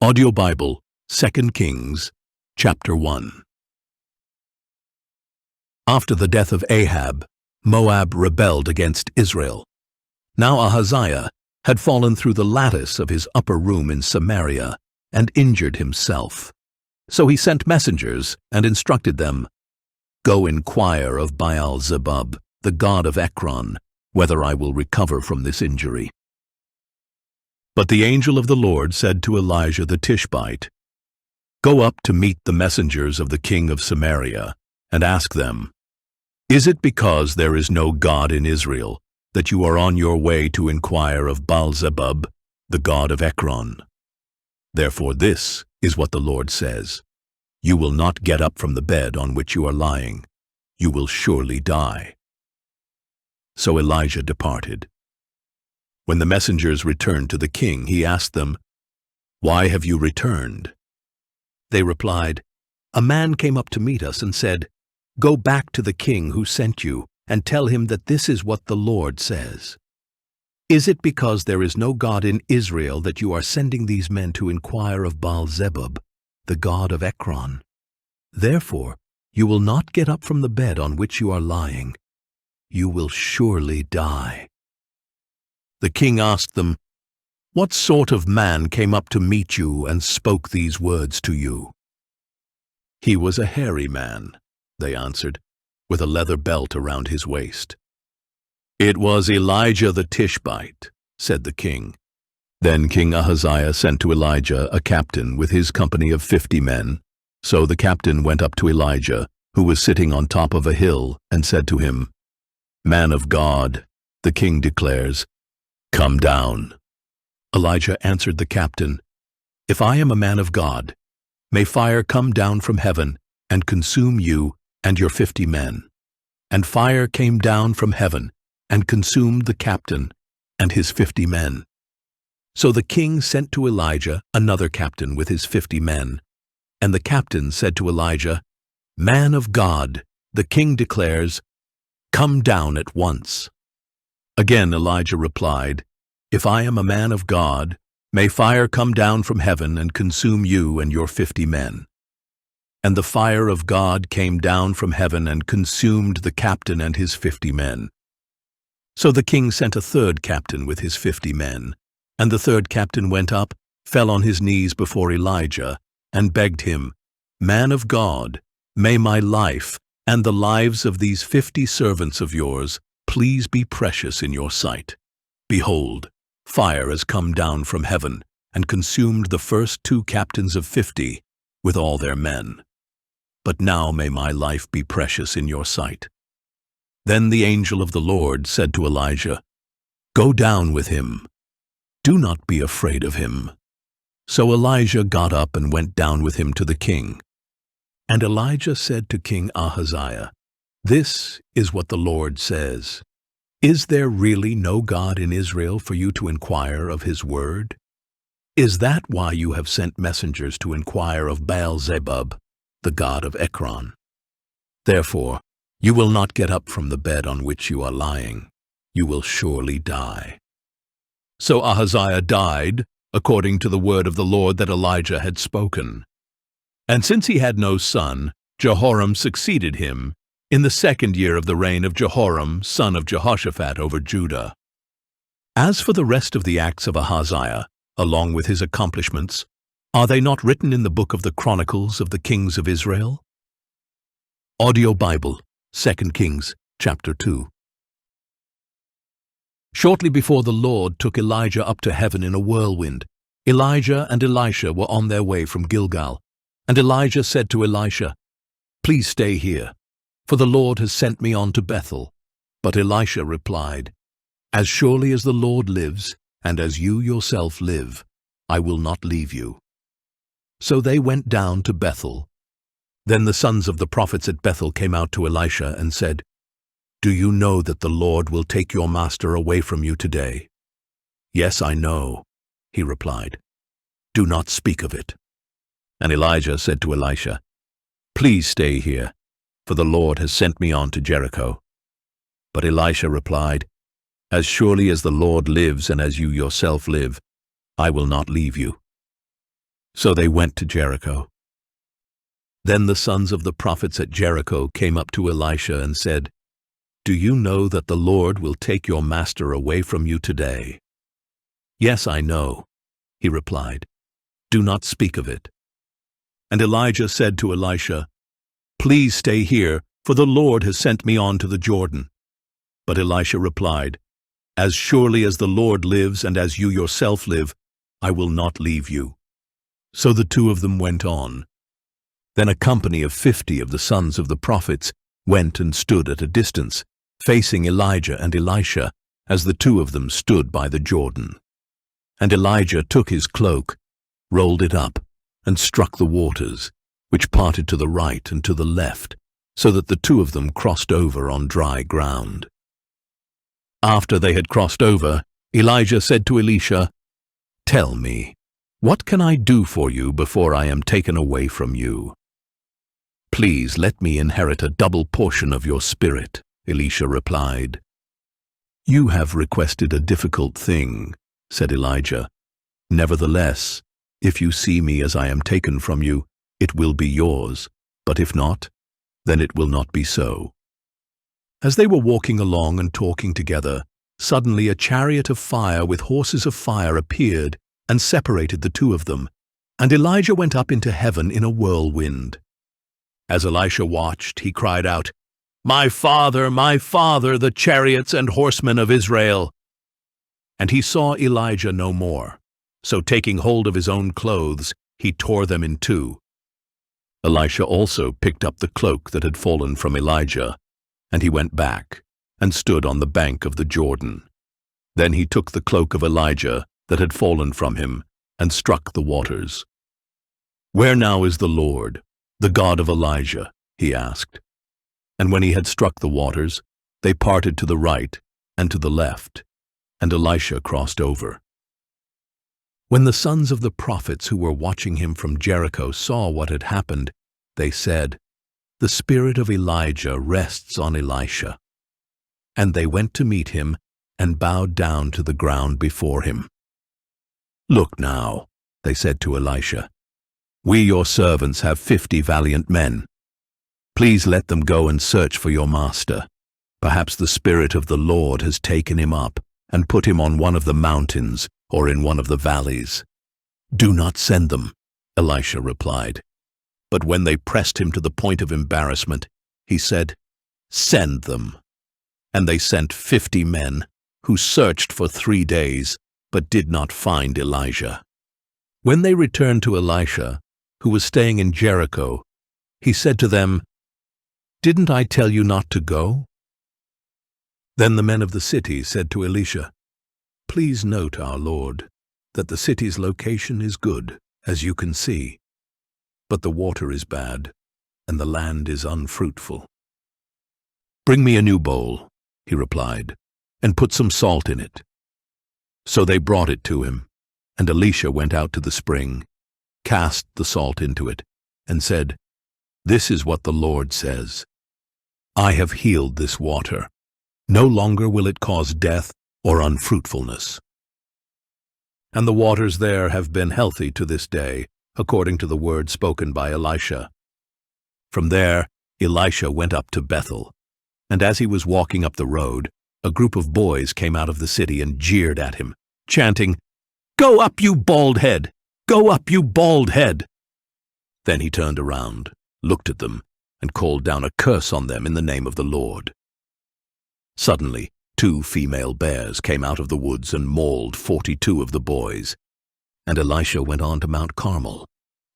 Audio Bible, 2 Kings, chapter 1. After the death of Ahab, Moab rebelled against Israel. Now Ahaziah had fallen through the lattice of his upper room in Samaria and injured himself. So he sent messengers and instructed them, "Go inquire of Baal-zebub, the god of Ekron, whether I will recover from this injury." But the angel of the Lord said to Elijah the Tishbite, "Go up to meet the messengers of the king of Samaria, and ask them, 'Is it because there is no God in Israel that you are on your way to inquire of Baal-zebub, the god of Ekron? Therefore this is what the Lord says, you will not get up from the bed on which you are lying. You will surely die.'" So Elijah departed. When the messengers returned to the king, he asked them, "Why have you returned?" They replied, "A man came up to meet us and said, 'Go back to the king who sent you, and tell him that this is what the Lord says. Is it because there is no God in Israel that you are sending these men to inquire of Baal-zebub, the god of Ekron? Therefore you will not get up from the bed on which you are lying. You will surely die.'" The king asked them, "What sort of man came up to meet you and spoke these words to you?" "He was a hairy man," they answered, "with a leather belt around his waist." "It was Elijah the Tishbite," said the king. Then King Ahaziah sent to Elijah a captain with his company of 50 men. So the captain went up to Elijah, who was sitting on top of a hill, and said to him, "Man of God, the king declares, come down." Elijah answered the captain, "If I am a man of God, may fire come down from heaven and consume you and your 50 men." And fire came down from heaven and consumed the captain and his 50 men. So the king sent to Elijah another captain with his 50 men. And the captain said to Elijah, "Man of God, the king declares, come down at once." Again Elijah replied, "If I am a man of God, may fire come down from heaven and consume you and your 50 men." And the fire of God came down from heaven and consumed the captain and his 50 men. So the king sent a third captain with his 50 men, and the third captain went up, fell on his knees before Elijah, and begged him, "Man of God, may my life and the lives of these 50 servants of yours please be precious in your sight. Behold, fire has come down from heaven and consumed the first 2 captains of 50 with all their men. But now may my life be precious in your sight." Then the angel of the Lord said to Elijah, "Go down with him. Do not be afraid of him." So Elijah got up and went down with him to the king. And Elijah said to King Ahaziah, "This is what the Lord says. Is there really no God in Israel for you to inquire of his word? Is that why you have sent messengers to inquire of Baal-zebub, the god of Ekron? Therefore you will not get up from the bed on which you are lying. You will surely die." So Ahaziah died, according to the word of the Lord that Elijah had spoken. And since he had no son, Jehoram succeeded him in the 2nd year of the reign of Jehoram, son of Jehoshaphat, over Judah. As for the rest of the acts of Ahaziah, along with his accomplishments, are they not written in the book of the Chronicles of the Kings of Israel? Audio Bible, 2 Kings, chapter 2. Shortly before the Lord took Elijah up to heaven in a whirlwind, Elijah and Elisha were on their way from Gilgal. And Elijah said to Elisha, "Please stay here, for the Lord has sent me on to Bethel." But Elisha replied, "As surely as the Lord lives, and as you yourself live, I will not leave you." So they went down to Bethel. Then the sons of the prophets at Bethel came out to Elisha and said, "Do you know that the Lord will take your master away from you today?" "Yes, I know," he replied. "Do not speak of it." And Elijah said to Elisha, "Please stay here, for the Lord has sent me on to Jericho." But Elisha replied, "As surely as the Lord lives and as you yourself live, I will not leave you." So they went to Jericho. Then the sons of the prophets at Jericho came up to Elisha and said, "Do you know that the Lord will take your master away from you today?" "Yes, I know," he replied. "Do not speak of it." And Elijah said to Elisha, "Please stay here, for the Lord has sent me on to the Jordan." But Elisha replied, "As surely as the Lord lives and as you yourself live, I will not leave you." So the two of them went on. Then a company of 50 of the sons of the prophets went and stood at a distance, facing Elijah and Elisha, as the two of them stood by the Jordan. And Elijah took his cloak, rolled it up, and struck the waters, which parted to the right and to the left, so that the two of them crossed over on dry ground. After they had crossed over, Elijah said to Elisha, "Tell me, what can I do for you before I am taken away from you?" "Please let me inherit a double portion of your spirit," Elisha replied. "You have requested a difficult thing," said Elijah. "Nevertheless, if you see me as I am taken from you, it will be yours, but if not, then it will not be so." As they were walking along and talking together, suddenly a chariot of fire with horses of fire appeared and separated the two of them, and Elijah went up into heaven in a whirlwind. As Elisha watched, he cried out, my father, the chariots and horsemen of Israel!" And he saw Elijah no more. So taking hold of his own clothes, he tore them in two. Elisha also picked up the cloak that had fallen from Elijah, and he went back and stood on the bank of the Jordan. Then he took the cloak of Elijah that had fallen from him and struck the waters. "Where now is the Lord, the God of Elijah?" he asked. And when he had struck the waters, they parted to the right and to the left, and Elisha crossed over. When the sons of the prophets who were watching him from Jericho saw what had happened, they said, "The spirit of Elijah rests on Elisha." And they went to meet him and bowed down to the ground before him. "Look now," they said to Elisha, "we your servants have 50 valiant men. Please let them go and search for your master. Perhaps the Spirit of the Lord has taken him up and put him on one of the mountains or in one of the valleys." "Do not send them," Elisha replied. But when they pressed him to the point of embarrassment, he said, "Send them." And they sent 50 men, who searched for 3 days, but did not find Elijah. When they returned to Elisha, who was staying in Jericho, he said to them, "Didn't I tell you not to go?" Then the men of the city said to Elisha, "Please note, our lord, that the city's location is good, as you can see, but the water is bad, and the land is unfruitful." "Bring me a new bowl," he replied, "and put some salt in it." So they brought it to him, and Elisha went out to the spring, cast the salt into it, and said, "This is what the Lord says. I have healed this water. No longer will it cause death or unfruitfulness." And the waters there have been healthy to this day, according to the word spoken by Elisha. From there, Elisha went up to Bethel, and as he was walking up the road, a group of boys came out of the city and jeered at him, chanting, "Go up, you bald head! Go up, you bald head!" Then he turned around, looked at them, and called down a curse on them in the name of the Lord. Suddenly, 2 female bears came out of the woods and mauled 42 of the boys. And Elisha went on to Mount Carmel,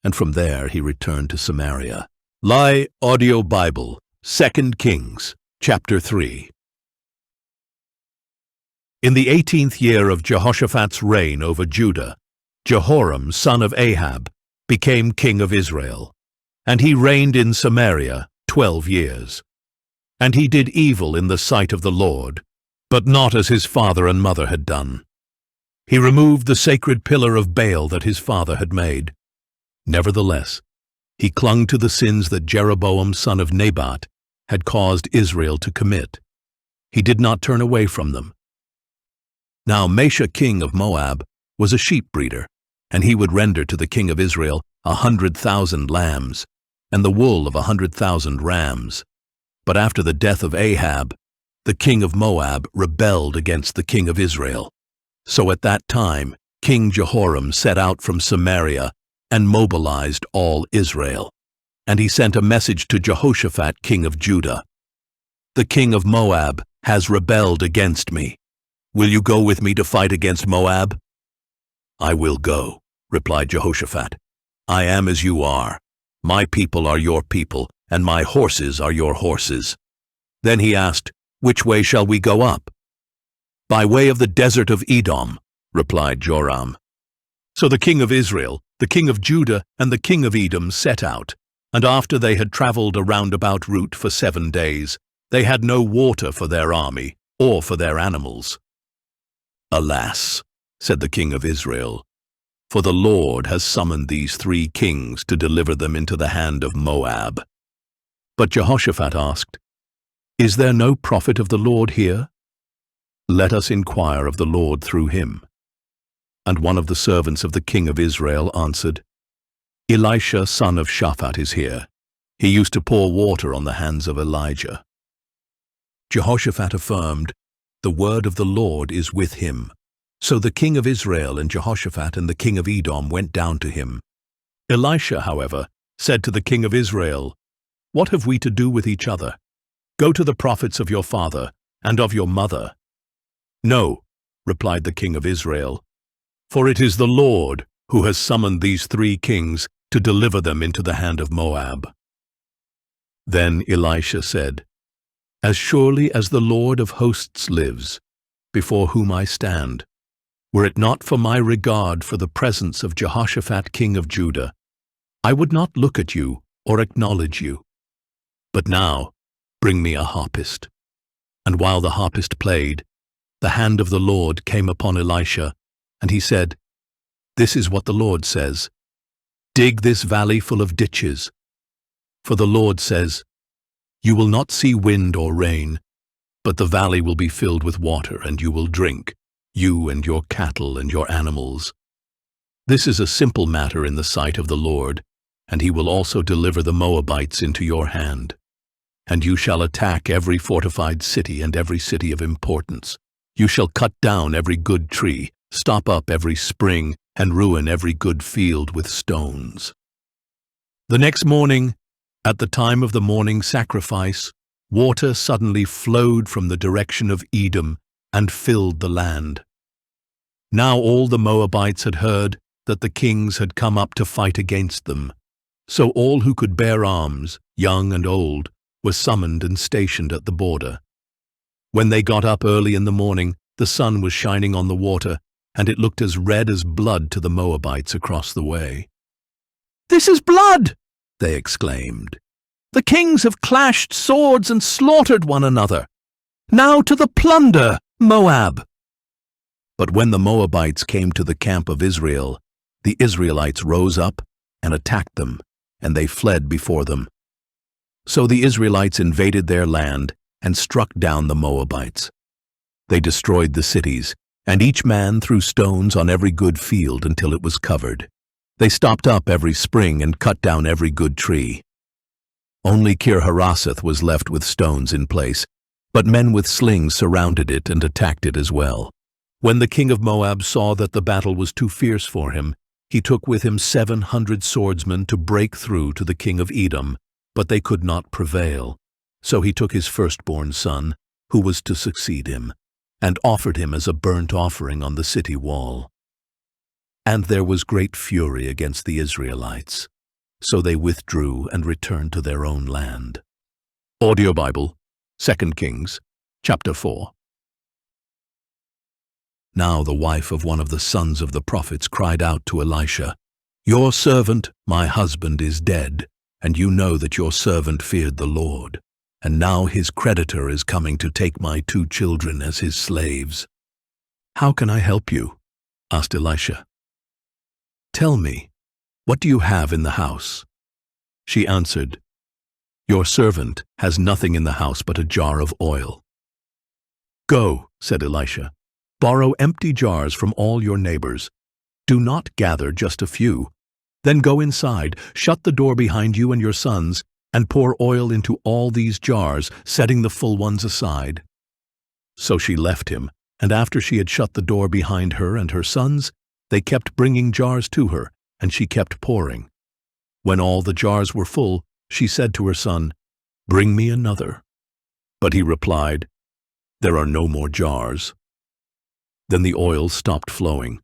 and from there he returned to Samaria. Lie Audio Bible, 2 Kings, chapter 3. In the 18th year of Jehoshaphat's reign over Judah, Jehoram, son of Ahab, became king of Israel, and he reigned in Samaria 12 years. And he did evil in the sight of the Lord, but not as his father and mother had done. He removed the sacred pillar of Baal that his father had made. Nevertheless, he clung to the sins that Jeroboam son of Nebat had caused Israel to commit. He did not turn away from them. Now Mesha king of Moab was a sheep breeder, and he would render to the king of Israel 100,000 lambs, and the wool of 100,000 rams. But after the death of Ahab, the king of Moab rebelled against the king of Israel. So at that time, King Jehoram set out from Samaria and mobilized all Israel. And he sent a message to Jehoshaphat, king of Judah. "The king of Moab has rebelled against me. Will you go with me to fight against Moab?" "I will go," replied Jehoshaphat. "I am as you are. My people are your people, and my horses are your horses." Then he asked, "Which way shall we go up?" "By way of the desert of Edom," replied Joram. So the king of Israel, the king of Judah, and the king of Edom set out, and after they had traveled a roundabout route for 7 days, they had no water for their army or for their animals. "Alas," said the king of Israel, "for the Lord has summoned these 3 kings to deliver them into the hand of Moab." But Jehoshaphat asked, "Is there no prophet of the Lord here? Let us inquire of the Lord through him." And one of the servants of the king of Israel answered, "Elisha, son of Shaphat, is here. He used to pour water on the hands of Elijah." Jehoshaphat affirmed, "The word of the Lord is with him." So the king of Israel and Jehoshaphat and the king of Edom went down to him. Elisha, however, said to the king of Israel, "What have we to do with each other? Go to the prophets of your father and of your mother." "No," replied the king of Israel, "for it is the Lord who has summoned these 3 kings to deliver them into the hand of Moab." Then Elisha said, "As surely as the Lord of hosts lives, before whom I stand, were it not for my regard for the presence of Jehoshaphat king of Judah, I would not look at you or acknowledge you. But now bring me a harpist." And while the harpist played, the hand of the Lord came upon Elisha, and he said, "This is what the Lord says, dig this valley full of ditches. For the Lord says, you will not see wind or rain, but the valley will be filled with water, and you will drink, you and your cattle and your animals. This is a simple matter in the sight of the Lord, and he will also deliver the Moabites into your hand. And you shall attack every fortified city and every city of importance. You shall cut down every good tree, stop up every spring, and ruin every good field with stones." The next morning, at the time of the morning sacrifice, water suddenly flowed from the direction of Edom and filled the land. Now all the Moabites had heard that the kings had come up to fight against them. So all who could bear arms, young and old, were summoned and stationed at the border. When they got up early in the morning, the sun was shining on the water, and it looked as red as blood to the Moabites across the way. "This is blood!" they exclaimed. "The kings have clashed swords and slaughtered one another. Now to the plunder, Moab!" But when the Moabites came to the camp of Israel, the Israelites rose up and attacked them, and they fled before them. So the Israelites invaded their land and struck down the Moabites. They destroyed the cities, and each man threw stones on every good field until it was covered. They stopped up every spring and cut down every good tree. Only Kir-Hareseth was left with stones in place, but men with slings surrounded it and attacked it as well. When the king of Moab saw that the battle was too fierce for him, he took with him 700 swordsmen to break through to the king of Edom, but they could not prevail. So he took his firstborn son, who was to succeed him, and offered him as a burnt offering on the city wall. And there was great fury against the Israelites, so they withdrew and returned to their own land. Audio Bible, 2 Kings, chapter 4. Now the wife of one of the sons of the prophets cried out to Elisha, "Your servant, my husband, is dead, and you know that your servant feared the Lord. And now his creditor is coming to take my 2 children as his slaves. How can I help you?" asked Elisha. "Tell me, what do you have in the house?" She answered, "Your servant has nothing in the house but a jar of oil." "Go," said Elisha, "borrow empty jars from all your neighbors, Do not gather just a few. Then go inside, shut the door behind you and your sons, and pour oil into all these jars, setting the full ones aside." So she left him, and after she had shut the door behind her and her sons, they kept bringing jars to her, and she kept pouring. When all the jars were full, she said to her son, "Bring me another." But he replied, "There are no more jars." Then the oil stopped flowing.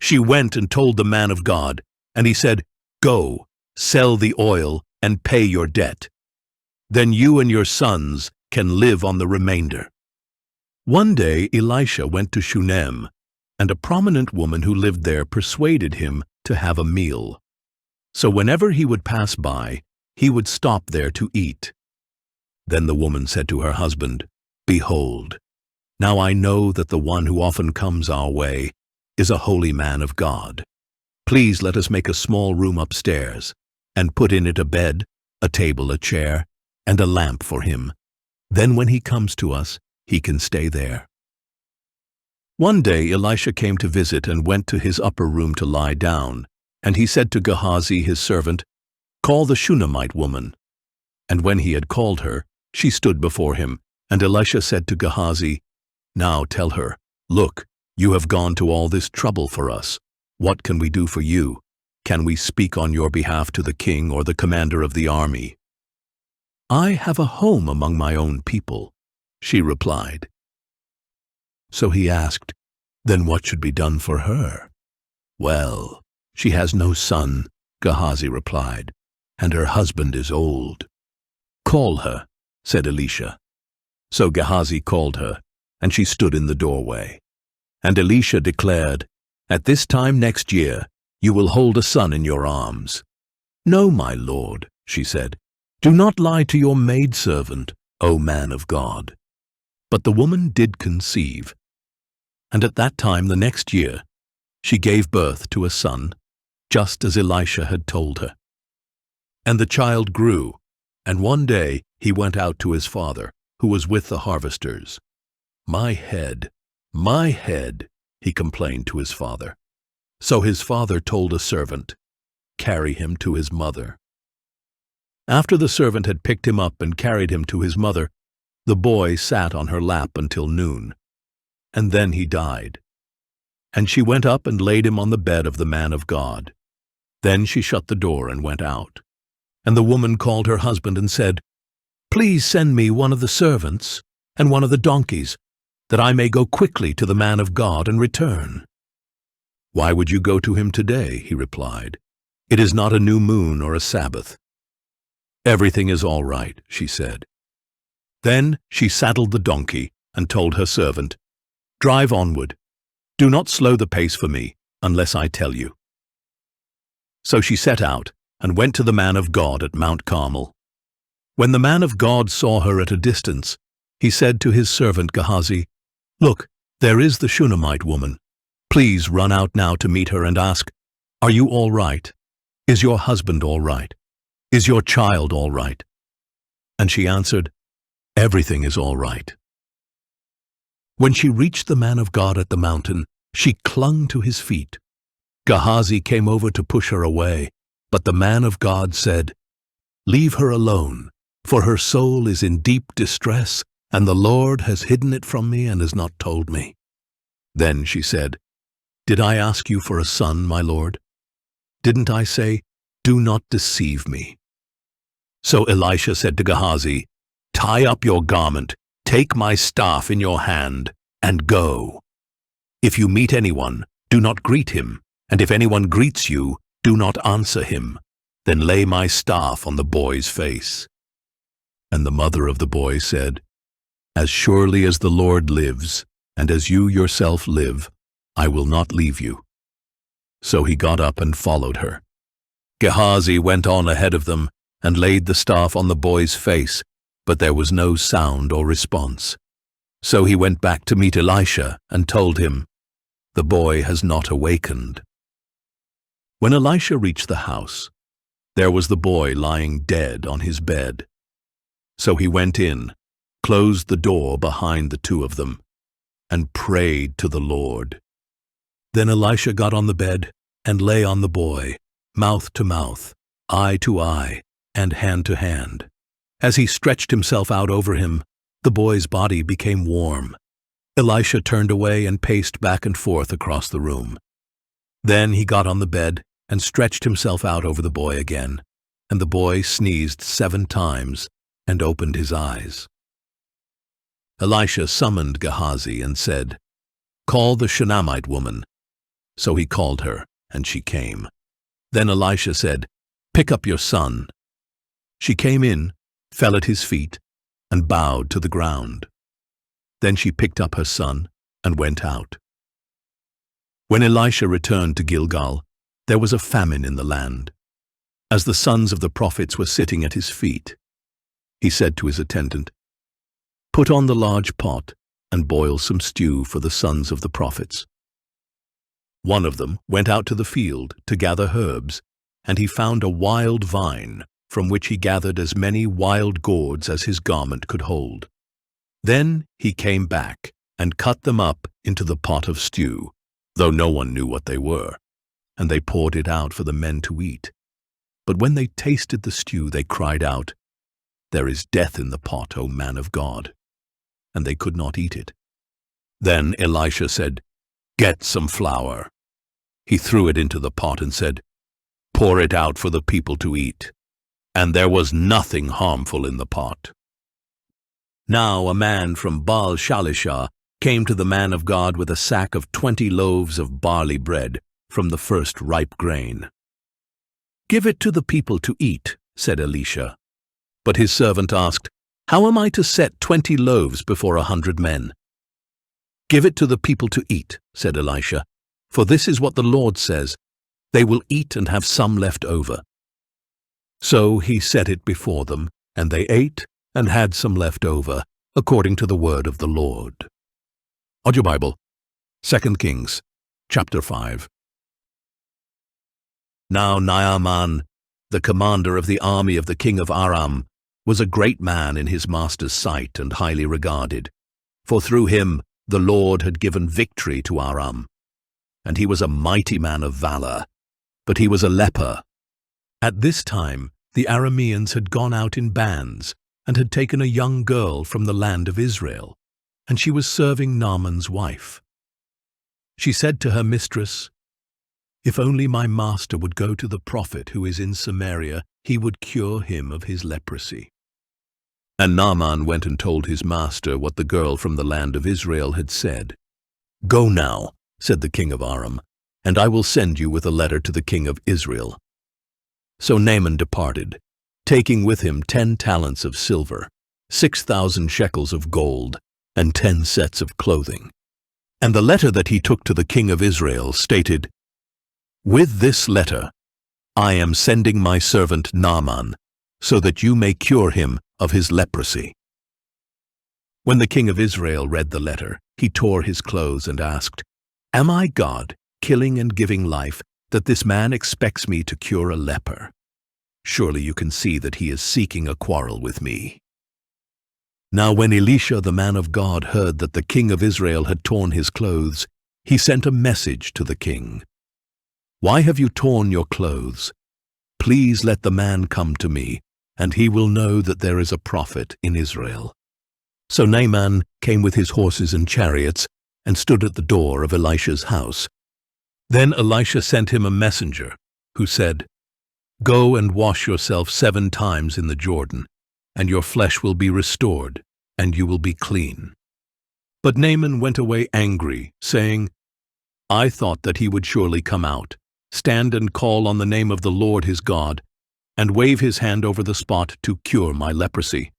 She went and told the man of God, and he said, "Go, sell the oil and pay your debt. Then you and your sons can live on the remainder." One day Elisha went to Shunem, and a prominent woman who lived there persuaded him to have a meal. So whenever he would pass by, he would stop there to eat. Then the woman said to her husband, "Behold, now I know that the one who often comes our way is a holy man of God. Please let us make a small room upstairs, and put in it a bed, a table, a chair, and a lamp for him. Then when he comes to us, he can stay there." One day Elisha came to visit and went to his upper room to lie down, and he said to Gehazi his servant, "Call the Shunammite woman." And when he had called her, she stood before him, and Elisha said to Gehazi, "Now tell her, 'Look, you have gone to all this trouble for us. What can we do for you? Can we speak on your behalf to the king or the commander of the army?' 'I have a home among my own people,' she replied. So he asked, 'Then what should be done for her?' 'Well, she has no son,' Gehazi replied, 'and her husband is old.' 'Call her,' said Elisha. So Gehazi called her, and she stood in the doorway. And Elisha declared, 'At this time next year you will hold a son in your arms.' 'No, my lord,' she said, 'do not lie to your maidservant, O man of God.' But the woman did conceive. And at that time the next year she gave birth to a son, just as Elisha had told her. And the child grew, and one day he went out to his father, who was with the harvesters. 'My head, he complained to his father. So his father told a servant, 'Carry him to his mother.' After the servant had picked him up and carried him to his mother, the boy sat on her lap until noon, and then he died. And she went up and laid him on the bed of the man of God. Then she shut the door and went out. And the woman called her husband and said, 'Please send me one of the servants and one of the donkeys, that I may go quickly to the man of God and return.' 'Why would you go to him today?' he replied. 'It is not a new moon or a Sabbath.' 'Everything is all right,' she said. Then she saddled the donkey and told her servant, 'Drive onward. Do not slow the pace for me, unless I tell you.' So she set out and went to the man of God at Mount Carmel. When the man of God saw her at a distance, he said to his servant Gehazi, 'Look, there is the Shunammite woman. Please run out now to meet her and ask, "Are you all right? Is your husband all right? Is your child all right?" And she answered, "Everything is all right." When she reached the man of God at the mountain, she clung to his feet. Gehazi came over to push her away, but the man of God said, "Leave her alone, for her soul is in deep distress, and the Lord has hidden it from me and has not told me." Then she said, "Did I ask you for a son, my lord? Didn't I say, 'Do not deceive me'?" So Elisha said to Gehazi, "Tie up your garment, take my staff in your hand, and go. If you meet anyone, do not greet him, and if anyone greets you, do not answer him. Then lay my staff on the boy's face." And the mother of the boy said, "As surely as the Lord lives, and as you yourself live, I will not leave you." So he got up and followed her. Gehazi went on ahead of them and laid the staff on the boy's face, but there was no sound or response. So he went back to meet Elisha and told him, "The boy has not awakened." When Elisha reached the house, there was the boy lying dead on his bed. So he went in, closed the door behind the two of them, and prayed to the Lord. Then Elisha got on the bed and lay on the boy, mouth to mouth, eye to eye, and hand to hand. As he stretched himself out over him, the boy's body became warm. Elisha turned away and paced back and forth across the room. Then he got on the bed and stretched himself out over the boy again, and the boy sneezed 7 times and opened his eyes. Elisha summoned Gehazi and said, "Call the Shunammite woman." So he called her, and she came. Then Elisha said, "Pick up your son." She came in, fell at his feet, and bowed to the ground. Then she picked up her son and went out. When Elisha returned to Gilgal, there was a famine in the land. As the sons of the prophets were sitting at his feet, he said to his attendant, "Put on the large pot and boil some stew for the sons of the prophets." One of them went out to the field to gather herbs, and he found a wild vine, from which he gathered as many wild gourds as his garment could hold. Then he came back and cut them up into the pot of stew, though no one knew what they were, and they poured it out for the men to eat. But when they tasted the stew, they cried out, "There is death in the pot, O man of God," and they could not eat it. Then Elisha said, "Get some flour." He threw it into the pot and said, "Pour it out for the people to eat." And there was nothing harmful in the pot. Now a man from Baal Shalishah came to the man of God with a sack of 20 loaves of barley bread from the first ripe grain. "Give it to the people to eat," said Elisha. But his servant asked, "How am I to set 20 loaves before 100 men?" "Give it to the people to eat," said Elisha, "for this is what the Lord says, they will eat and have some left over." So he set it before them, and they ate and had some left over, according to the word of the Lord. Audio Bible, 2 Kings, chapter 5. Now Naaman, the commander of the army of the king of Aram, was a great man in his master's sight and highly regarded, for through him the Lord had given victory to Aram. And he was a mighty man of valor, but he was a leper. At this time the Arameans had gone out in bands and had taken a young girl from the land of Israel, and she was serving Naaman's wife. She said to her mistress, "If only my master would go to the prophet who is in Samaria, he would cure him of his leprosy." And Naaman went and told his master what the girl from the land of Israel had said. "Go now," said the king of Aram, "and I will send you with a letter to the king of Israel." So Naaman departed, taking with him 10 talents of silver, 6,000 shekels of gold, and 10 sets of clothing. And the letter that he took to the king of Israel stated, "With this letter I am sending my servant Naaman, so that you may cure him of his leprosy." When the king of Israel read the letter, he tore his clothes and asked, "Am I God, killing and giving life, that this man expects me to cure a leper? Surely you can see that he is seeking a quarrel with me." Now when Elisha the man of God heard that the king of Israel had torn his clothes, he sent a message to the king. "Why have you torn your clothes? Please let the man come to me, and he will know that there is a prophet in Israel." So Naaman came with his horses and chariots and stood at the door of Elisha's house. Then Elisha sent him a messenger, who said, "Go and wash yourself 7 times in the Jordan, and your flesh will be restored, and you will be clean." But Naaman went away angry, saying, "I thought that he would surely come out, stand and call on the name of the Lord his God, and wave his hand over the spot to cure my leprosy.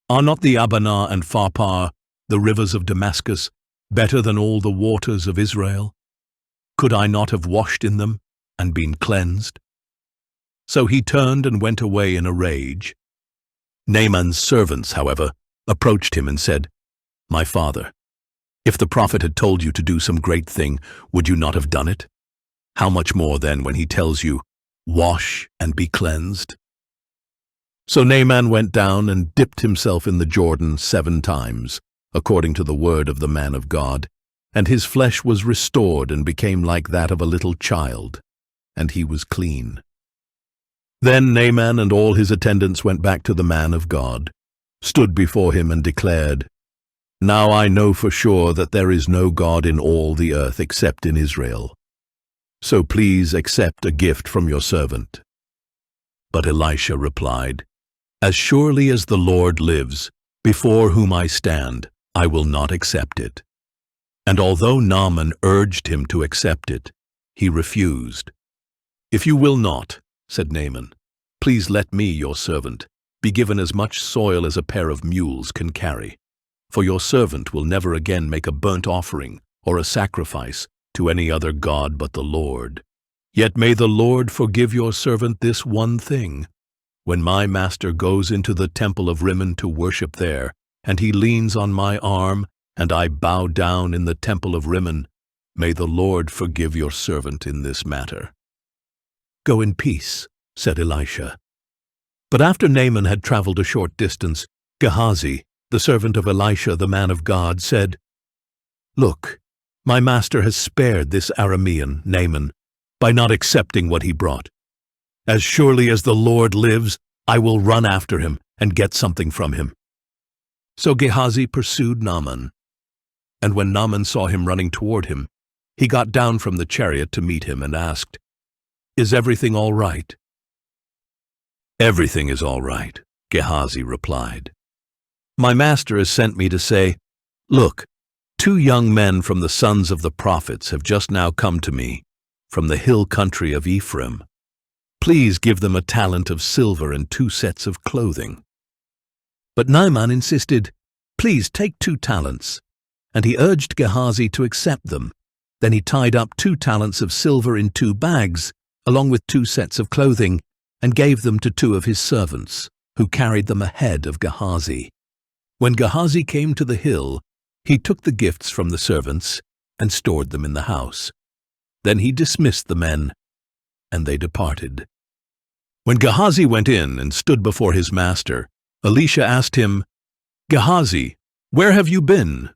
Are not the Abana and Pharpar, the rivers of Damascus, better than all the waters of Israel? Could I not have washed in them and been cleansed?" So he turned and went away in a rage. Naaman's servants, however, approached him and said, "My father, if the prophet had told you to do some great thing, would you not have done it? How much more then when he tells you, 'Wash and be cleansed'?" So Naaman went down and dipped himself in the Jordan 7 times, according to the word of the man of God, and his flesh was restored and became like that of a little child, and he was clean. Then Naaman and all his attendants went back to the man of God, stood before him and declared, "Now I know for sure that there is no God in all the earth except in Israel. So please accept a gift from your servant." But Elisha replied, "As surely as the Lord lives, before whom I stand, I will not accept it." And although Naaman urged him to accept it, he refused. "If you will not," said Naaman, "please let me, your servant, be given as much soil as a pair of mules can carry, for your servant will never again make a burnt offering or a sacrifice to any other god but the Lord. Yet may the Lord forgive your servant this one thing. When my master goes into the temple of Rimmon to worship there, and he leans on my arm, and I bow down in the temple of Rimmon, may the Lord forgive your servant in this matter." "Go in peace," said Elisha. But after Naaman had traveled a short distance, Gehazi, the servant of Elisha the man of God, said, "Look, my master has spared this Aramean, Naaman, by not accepting what he brought. As surely as the Lord lives, I will run after him and get something from him." So Gehazi pursued Naaman. And when Naaman saw him running toward him, he got down from the chariot to meet him and asked, "Is everything all right?" "Everything is all right," Gehazi replied. "My master has sent me to say, 'Look, 2 young men from the sons of the prophets have just now come to me from the hill country of Ephraim. Please give them a talent of silver and 2 sets of clothing.' But Naaman insisted, 'Please take 2 talents. And he urged Gehazi to accept them. Then he tied up 2 talents of silver in 2 bags, along with 2 sets of clothing, and gave them to 2 of his servants, who carried them ahead of Gehazi. When Gehazi came to the hill, he took the gifts from the servants and stored them in the house. Then he dismissed the men, and they departed. When Gehazi went in and stood before his master, Elisha asked him, 'Gehazi, where have you been?'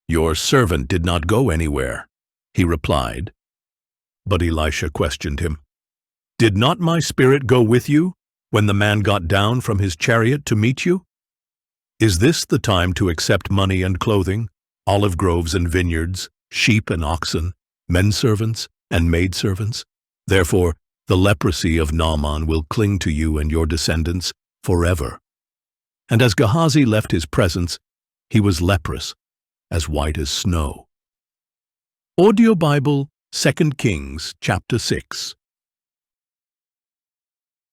'Your servant did not go anywhere,' he replied. But Elisha questioned him, 'Did not my spirit go with you when the man got down from his chariot to meet you? Is this the time to accept money and clothing, olive groves and vineyards, sheep and oxen, menservants and maidservants? Therefore, the leprosy of Naaman will cling to you and your descendants forever.' And as Gehazi left his presence, he was leprous, as white as snow." Audio Bible, 2 Kings, chapter 6.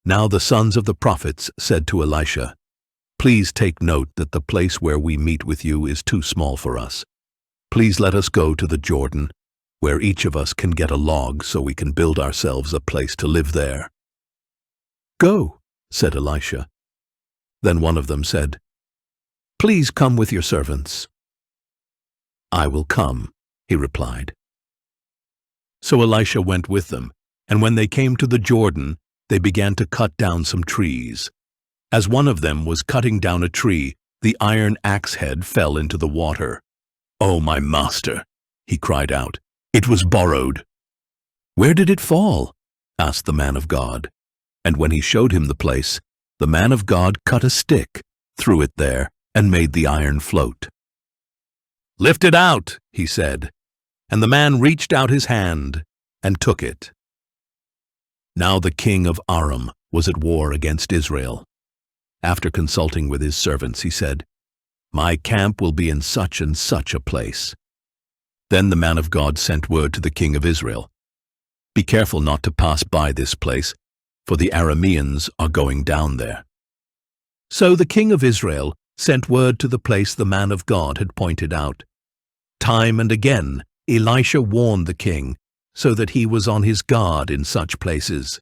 Now the sons of the prophets said to Elisha, "Please take note that the place where we meet with you is too small for us. Please let us go to the Jordan, where each of us can get a log so we can build ourselves a place to live there." "Go," said Elisha. Then one of them said, "Please come with your servants." "I will come," he replied. So Elisha went with them, and when they came to the Jordan, they began to cut down some trees. As one of them was cutting down a tree, the iron axe head fell into the water. "Oh, my master," he cried out, "it was borrowed." "Where did it fall?" asked the man of God. And when he showed him the place, the man of God cut a stick, threw it there, and made the iron float. "Lift it out," he said, and the man reached out his hand and took it. Now the king of Aram was at war against Israel. After consulting with his servants, he said, "My camp will be in such and such a place." Then the man of God sent word to the king of Israel, "Be careful not to pass by this place, for the Arameans are going down there." So the king of Israel sent word to the place the man of God had pointed out. Time and again Elisha warned the king, so that he was on his guard in such places.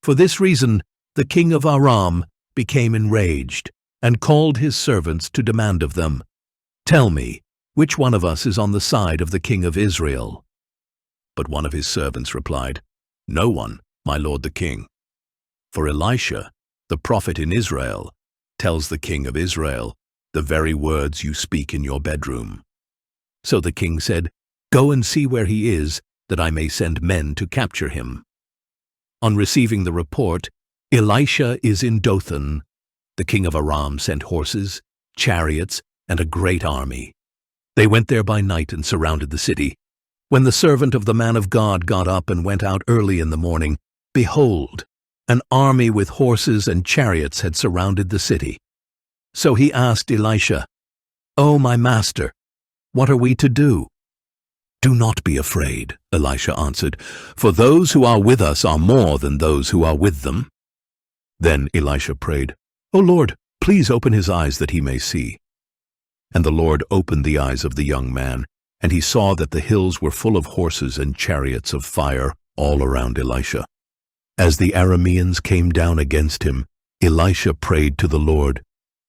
For this reason the king of Aram became enraged, and called his servants to demand of them, "Tell me, which one of us is on the side of the king of Israel?" But one of his servants replied, "No one, my lord the king. For Elisha, the prophet in Israel, tells the king of Israel the very words you speak in your bedroom." So the king said, "Go and see where he is, that I may send men to capture him." On receiving the report, "Elisha is in Dothan," the king of Aram sent horses, chariots, and a great army. They went there by night and surrounded the city. When the servant of the man of God got up and went out early in the morning, behold, an army with horses and chariots had surrounded the city. So he asked Elisha, "O my master, what are we to do?" "Do not be afraid," Elisha answered, "for those who are with us are more than those who are with them." Then Elisha prayed, "O Lord, please open his eyes that he may see." And the Lord opened the eyes of the young man, and he saw that the hills were full of horses and chariots of fire all around Elisha. As the Arameans came down against him, Elisha prayed to the Lord,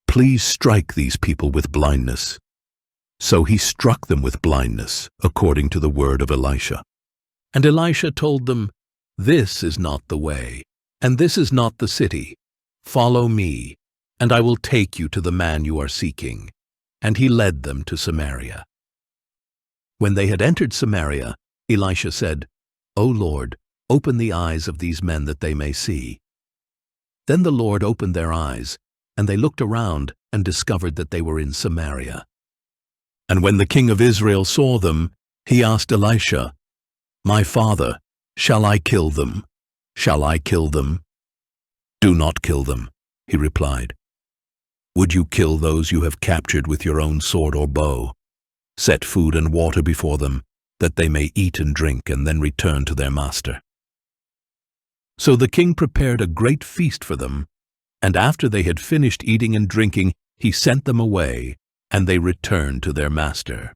"Please strike these people with blindness." So he struck them with blindness, according to the word of Elisha. And Elisha told them, "This is not the way, and this is not the city. Follow me, and I will take you to the man you are seeking." And he led them to Samaria. When they had entered Samaria, Elisha said, "O Lord, open the eyes of these men that they may see." Then the Lord opened their eyes, and they looked around and discovered that they were in Samaria. And when the king of Israel saw them, he asked Elisha, "My father, shall I kill them? Shall I kill them?" "Do not kill them," he replied. "Would you kill those you have captured with your own sword or bow? Set food and water before them, that they may eat and drink and then return to their master." So the king prepared a great feast for them, and after they had finished eating and drinking, he sent them away, and they returned to their master.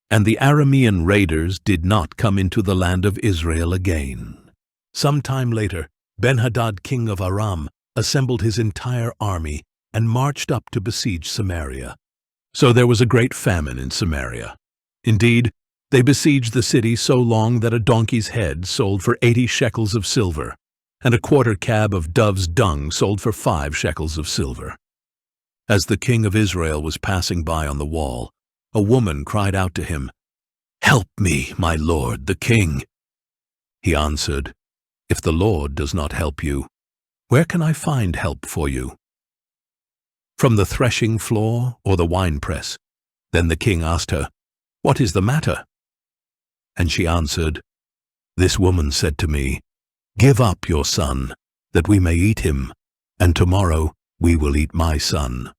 And the Aramean raiders did not come into the land of Israel again. Some time later, Ben-Hadad, king of Aram, assembled his entire army and marched up to besiege Samaria. So there was a great famine in Samaria. Indeed, they besieged the city so long that a donkey's head sold for 80 shekels of silver, and a quarter cab of dove's dung sold for 5 shekels of silver. As the king of Israel was passing by on the wall, a woman cried out to him, "Help me, my lord, the king." He answered, "If the Lord does not help you, where can I find help for you? From the threshing floor or the winepress?" Then the king asked her, "What is the matter?" And she answered, "This woman said to me, 'Give up your son, that we may eat him, and tomorrow we will eat my son.'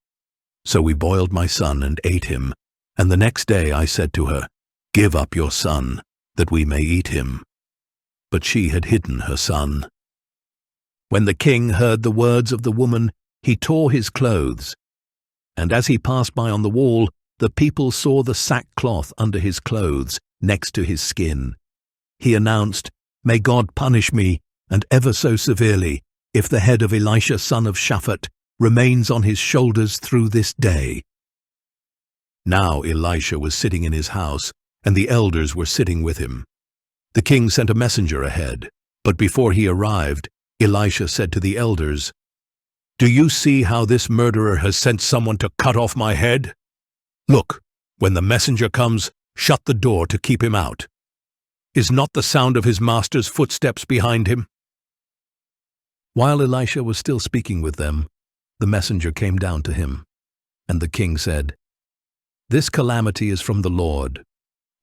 So we boiled my son and ate him, and the next day I said to her, 'Give up your son, that we may eat him.' But she had hidden her son." When the king heard the words of the woman, he tore his clothes. And as he passed by on the wall, the people saw the sackcloth under his clothes, next to his skin. He announced, "May God punish me, and ever so severely, if the head of Elisha son of Shaphat remains on his shoulders through this day." Now Elisha was sitting in his house, and the elders were sitting with him. The king sent a messenger ahead, but before he arrived, Elisha said to the elders, "Do you see how this murderer has sent someone to cut off my head? Look, when the messenger comes, shut the door to keep him out. Is not the sound of his master's footsteps behind him?" While Elisha was still speaking with them, the messenger came down to him, and the king said, "This calamity is from the Lord.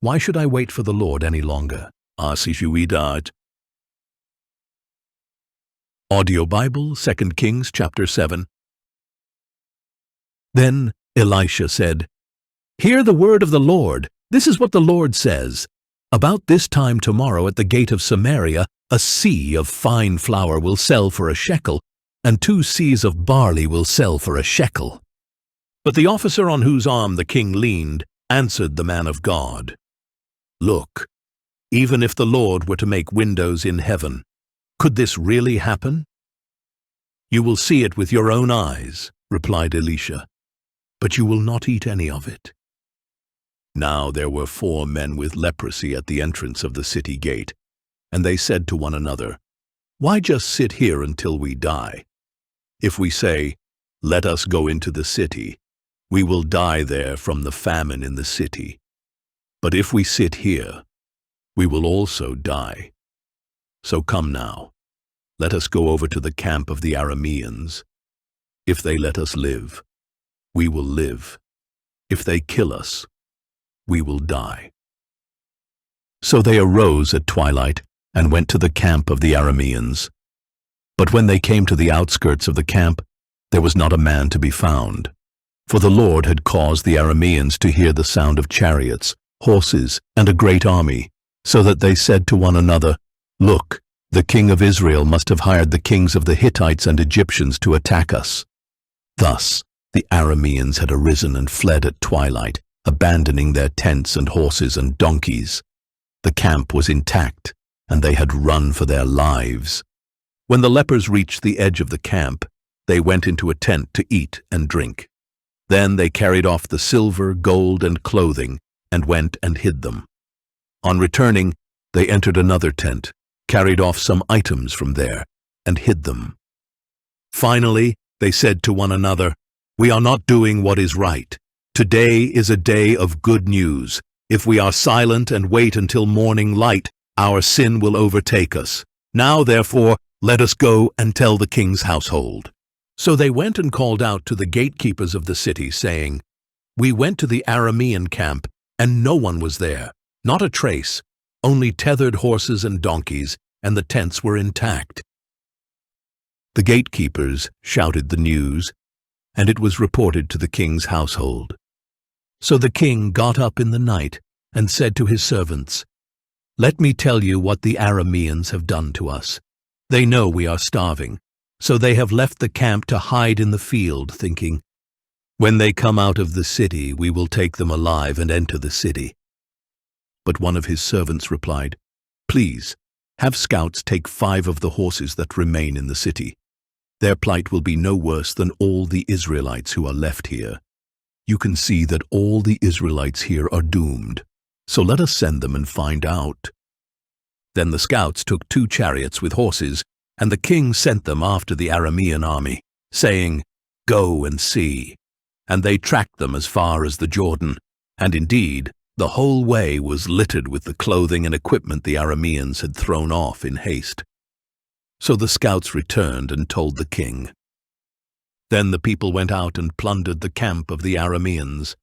Why should I wait for the Lord any longer?" Audio Bible, 2 Kings chapter 7. Then Elisha said, "Hear the word of the Lord. This is what the Lord says. About this time tomorrow at the gate of Samaria, a sea of fine flour will sell for a shekel, and 2 seahs of barley will sell for a shekel." But the officer on whose arm the king leaned answered the man of God, "Look, even if the Lord were to make windows in heaven, could this really happen?" "You will see it with your own eyes," replied Elisha, "but you will not eat any of it." Now there were 4 men with leprosy at the entrance of the city gate, and they said to one another, "Why just sit here until we die? If we say, 'Let us go into the city,' we will die there from the famine in the city." But if we sit here, we will also die. So come now, let us go over to the camp of the Arameans. If they let us live, we will live. If they kill us, we will die." So they arose at twilight and went to the camp of the Arameans. But when they came to the outskirts of the camp, there was not a man to be found. For the Lord had caused the Arameans to hear the sound of chariots, horses, and a great army, so that they said to one another, "Look, the king of Israel must have hired the kings of the Hittites and Egyptians to attack us." Thus the Arameans had arisen and fled at twilight, abandoning their tents and horses and donkeys. The camp was intact, and they had run for their lives. When the lepers reached the edge of the camp, they went into a tent to eat and drink. Then they carried off the silver, gold, and clothing, and went and hid them. On returning, they entered another tent, carried off some items from there, and hid them. Finally, they said to one another, "We are not doing what is right. Today is a day of good news. If we are silent and wait until morning light, our sin will overtake us. Now, therefore, let us go and tell the king's household." So they went and called out to the gatekeepers of the city, saying, "We went to the Aramean camp, and no one was there, not a trace, only tethered horses and donkeys, and the tents were intact." The gatekeepers shouted the news, and it was reported to the king's household. So the king got up in the night and said to his servants, "Let me tell you what the Arameans have done to us. They know we are starving, so they have left the camp to hide in the field, thinking, 'When they come out of the city, we will take them alive and enter the city.'" But one of his servants replied, "Please, have scouts take 5 of the horses that remain in the city. Their plight will be no worse than all the Israelites who are left here. You can see that all the Israelites here are doomed, so let us send them and find out." Then the scouts took 2 chariots with horses, and the king sent them after the Aramean army, saying, "Go and see." And they tracked them as far as the Jordan, and indeed, the whole way was littered with the clothing and equipment the Arameans had thrown off in haste. So the scouts returned and told the king. Then the people went out and plundered the camp of the Arameans.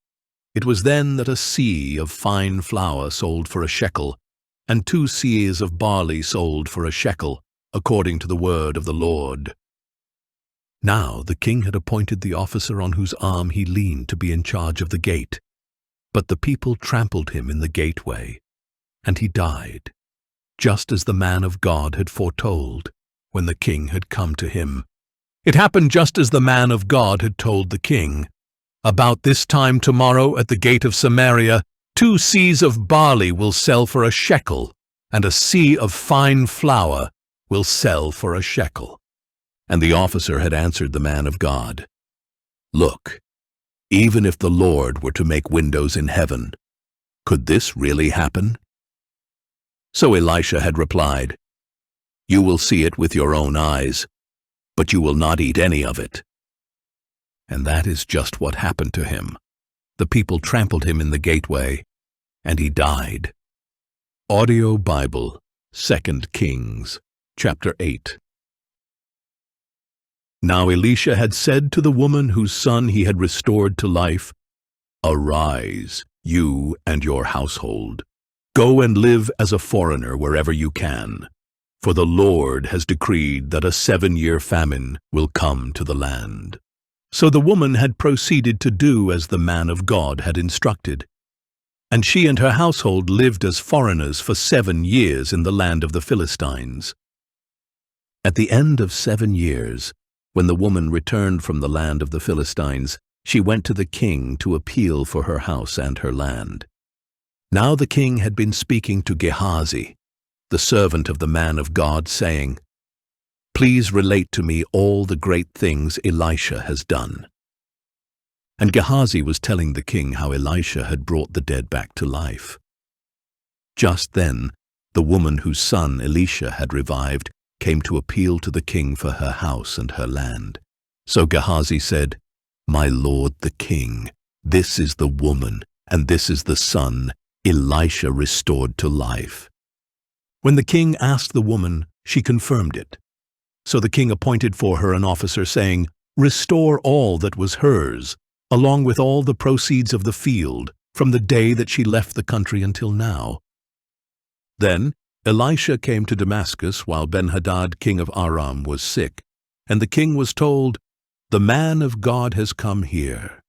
It was then that a seah of fine flour sold for a shekel, and 2 seahs of barley sold for a shekel, according to the word of the Lord. Now the king had appointed the officer on whose arm he leaned to be in charge of the gate. But the people trampled him in the gateway, and he died, just as the man of God had foretold when the king had come to him. It happened just as the man of God had told the king. "About this time tomorrow at the gate of Samaria, 2 seahs of barley will sell for a shekel, and a seah of fine flour will sell for a shekel." And the officer had answered the man of God, "Look, even if the Lord were to make windows in heaven, could this really happen?" So Elisha had replied, "You will see it with your own eyes, but you will not eat any of it." And that is just what happened to him. The people trampled him in the gateway, and he died. Audio Bible, 2 Kings, chapter 8. Now Elisha had said to the woman whose son he had restored to life, "Arise, you and your household. Go and live as a foreigner wherever you can, for the Lord has decreed that a 7-year famine will come to the land." So the woman had proceeded to do as the man of God had instructed, and she and her household lived as foreigners for 7 years in the land of the Philistines. At the end of 7 years, when the woman returned from the land of the Philistines, she went to the king to appeal for her house and her land. Now the king had been speaking to Gehazi, the servant of the man of God, saying, "Please relate to me all the great things Elisha has done." And Gehazi was telling the king how Elisha had brought the dead back to life. Just then, the woman whose son Elisha had revived came to appeal to the king for her house and her land. So Gehazi said, "My lord the king, this is the woman, and this is the son, Elisha restored to life. When the king asked the woman, she confirmed it. So the king appointed for her an officer, saying, "Restore all that was hers, along with all the proceeds of the field, from the day that she left the country until now." Then Elisha came to Damascus while Ben-Hadad, king of Aram, was sick, and the king was told, "The man of God has come here."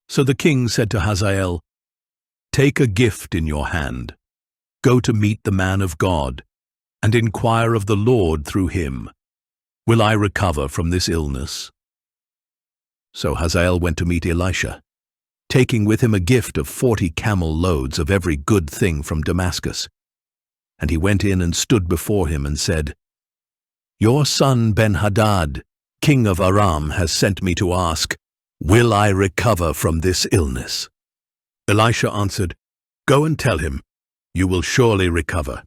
So the king said to Hazael, "Take a gift in your hand. Go to meet the man of God, and inquire of the Lord through him. Will I recover from this illness?" So Hazael went to meet Elisha, taking with him a gift of 40 camel loads of every good thing from Damascus. And he went in and stood before him and said, "Your son Ben-Hadad, king of Aram, has sent me to ask, will I recover from this illness?" Elisha answered, "Go and tell him, you will surely recover.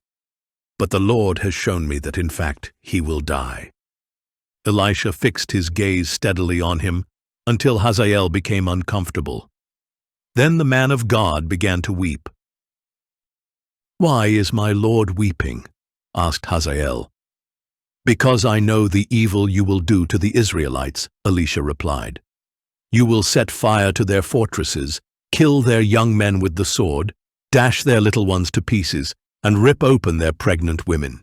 But the Lord has shown me that in fact he will die." Elisha fixed his gaze steadily on him until Hazael became uncomfortable. Then the man of God began to weep. "Why is my Lord weeping?" asked Hazael. "Because I know the evil you will do to the Israelites," Elisha replied. "You will set fire to their fortresses, kill their young men with the sword, dash their little ones to pieces, and rip open their pregnant women."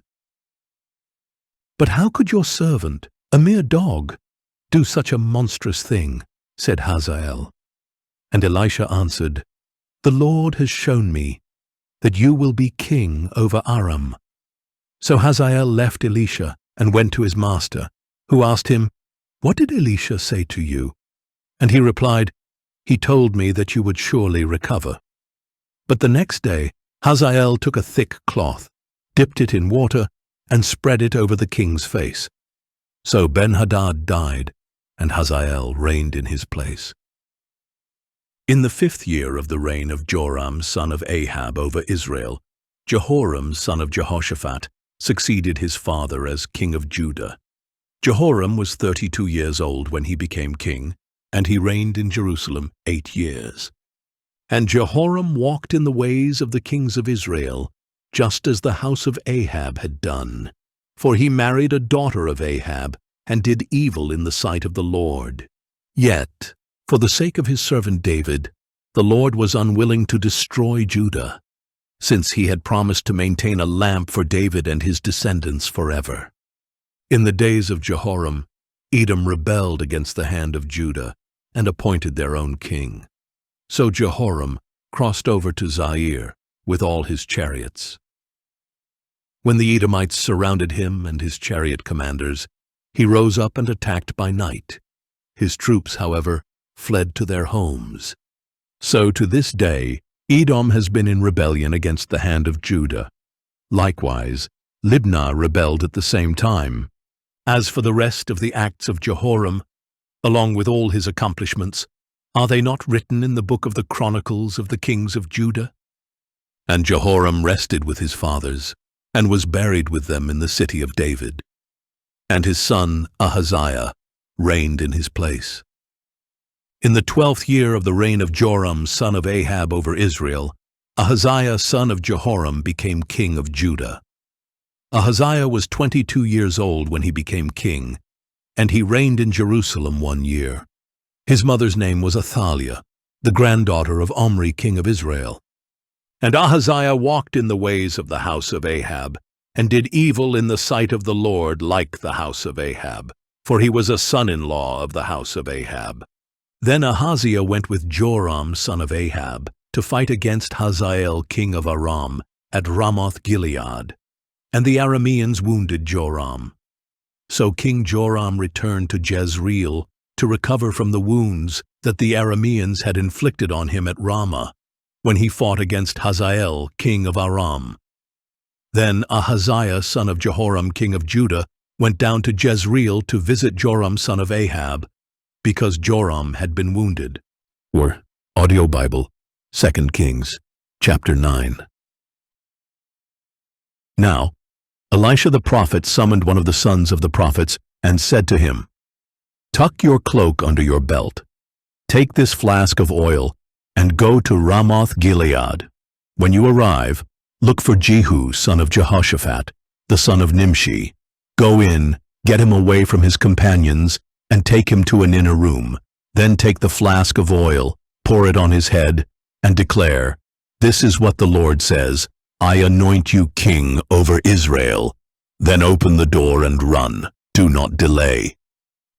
"But how could your servant, a mere dog, do such a monstrous thing?" said Hazael. And Elisha answered, "The Lord has shown me that you will be king over Aram." So Hazael left Elisha and went to his master, who asked him, "What did Elisha say to you?" And he replied, "He told me that you would surely recover." But the next day Hazael took a thick cloth, dipped it in water, and spread it over the king's face. So Ben-Hadad died, and Hazael reigned in his place. In the 5th year of the reign of Joram son of Ahab over Israel, Jehoram son of Jehoshaphat succeeded his father as king of Judah. Jehoram was 32 years old when he became king, and he reigned in Jerusalem 8 years. And Jehoram walked in the ways of the kings of Israel, just as the house of Ahab had done. For he married a daughter of Ahab, and did evil in the sight of the Lord. Yet, for the sake of his servant David, the Lord was unwilling to destroy Judah, since he had promised to maintain a lamp for David and his descendants forever. In the days of Jehoram, Edom rebelled against the hand of Judah and appointed their own king. So Jehoram crossed over to Zair with all his chariots. When the Edomites surrounded him and his chariot commanders, he rose up and attacked by night. His troops, however, fled to their homes. So to this day, Edom has been in rebellion against the hand of Judah. Likewise, Libnah rebelled at the same time. As for the rest of the acts of Jehoram, along with all his accomplishments, are they not written in the book of the Chronicles of the kings of Judah? And Jehoram rested with his fathers, and was buried with them in the city of David. And his son Ahaziah reigned in his place. In the 12th year of the reign of Joram son of Ahab over Israel, Ahaziah son of Jehoram became king of Judah. Ahaziah was 22 years old when he became king, and he reigned in Jerusalem 1 year. His mother's name was Athaliah, the granddaughter of Omri king of Israel. And Ahaziah walked in the ways of the house of Ahab, and did evil in the sight of the Lord like the house of Ahab, for he was a son-in-law of the house of Ahab. Then Ahaziah went with Joram son of Ahab to fight against Hazael king of Aram at Ramoth-Gilead, and the Arameans wounded Joram. So King Joram returned to Jezreel to recover from the wounds that the Arameans had inflicted on him at Ramah, when he fought against Hazael king of Aram. Then Ahaziah son of Jehoram king of Judah went down to Jezreel to visit Joram son of Ahab, because Joram had been wounded. Or Audio Bible, 2 Kings, chapter 9. Now, Elisha the prophet summoned one of the sons of the prophets and said to him, "Tuck your cloak under your belt. Take this flask of oil and go to Ramoth-Gilead. When you arrive, look for Jehu, son of Jehoshaphat, the son of Nimshi. Go in, get him away from his companions, and take him to an inner room. Then take the flask of oil, pour it on his head, and declare, 'This is what the Lord says, I anoint you king over Israel.' Then open the door and run. Do not delay."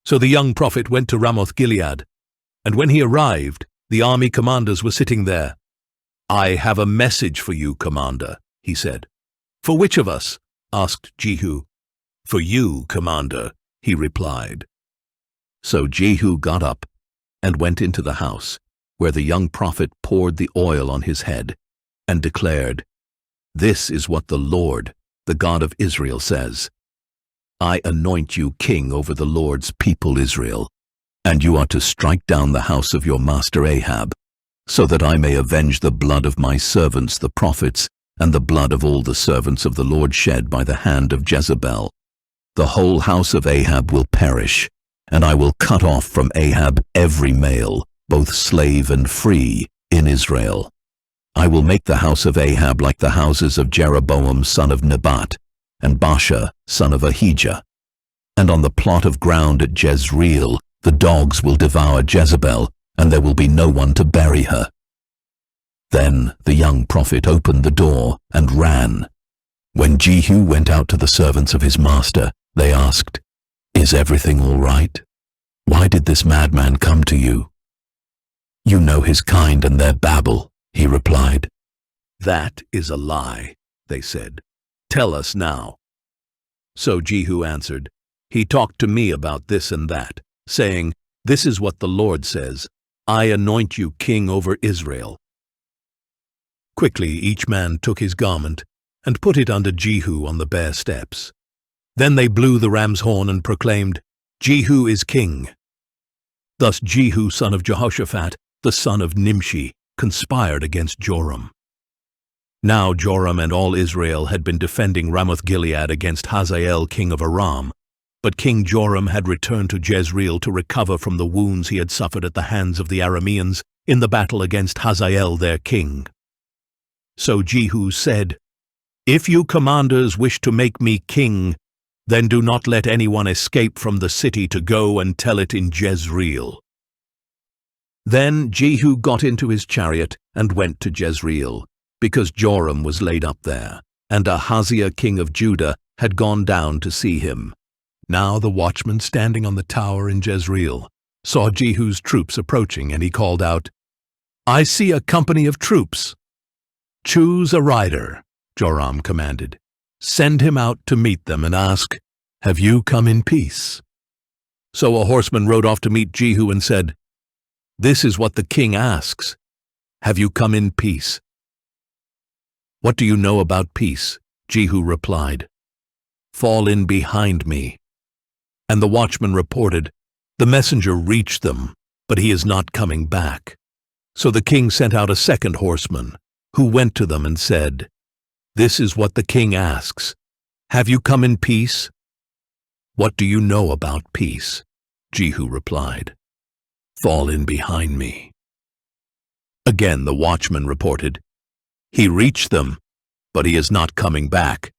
So the young prophet went to Ramoth-Gilead, and when he arrived, the army commanders were sitting there. "I have a message for you, commander," he said. "For which of us?" asked Jehu. "For you, commander," he replied. So Jehu got up and went into the house, where the young prophet poured the oil on his head, and declared, "This is what the Lord, the God of Israel, says. I anoint you king over the Lord's people Israel, and you are to strike down the house of your master Ahab, so that I may avenge the blood of my servants the prophets, and the blood of all the servants of the Lord shed by the hand of Jezebel. The whole house of Ahab will perish, and I will cut off from Ahab every male, both slave and free, in Israel. I will make the house of Ahab like the houses of Jeroboam son of Nebat, and Baasha son of Ahijah. And on the plot of ground at Jezreel the dogs will devour Jezebel, and there will be no one to bury her." Then the young prophet opened the door and ran. When Jehu went out to the servants of his master, they asked, "Is everything all right? Why did this madman come to you?" "You know his kind and their babble," he replied. "That is a lie," they said. "Tell us now." So Jehu answered, "He talked to me about this and that, saying, 'This is what the Lord says, I anoint you king over Israel.'" Quickly each man took his garment and put it under Jehu on the bare steps. Then they blew the ram's horn and proclaimed, "Jehu is king." Thus Jehu son of Jehoshaphat, the son of Nimshi, conspired against Joram. Now Joram and all Israel had been defending Ramoth-Gilead against Hazael king of Aram, but King Joram had returned to Jezreel to recover from the wounds he had suffered at the hands of the Arameans in the battle against Hazael their king. So Jehu said, "If you commanders wish to make me king, then do not let anyone escape from the city to go and tell it in Jezreel." Then Jehu got into his chariot and went to Jezreel, because Joram was laid up there, and Ahaziah king of Judah had gone down to see him. Now the watchman standing on the tower in Jezreel saw Jehu's troops approaching, and he called out, "I see a company of troops." "Choose a rider," Joram commanded. "Send him out to meet them and ask, 'Have you come in peace?'" So a horseman rode off to meet Jehu and said, "This is what the king asks. Have you come in peace?" "What do you know about peace?" Jehu replied. "Fall in behind me." And the watchman reported, "The messenger reached them, but he is not coming back." So the king sent out a second horseman, who went to them and said, "This is what the king asks. Have you come in peace?" "What do you know about peace?" Jehu replied. "Fall in behind me." Again the watchman reported, "He reached them, but he is not coming back.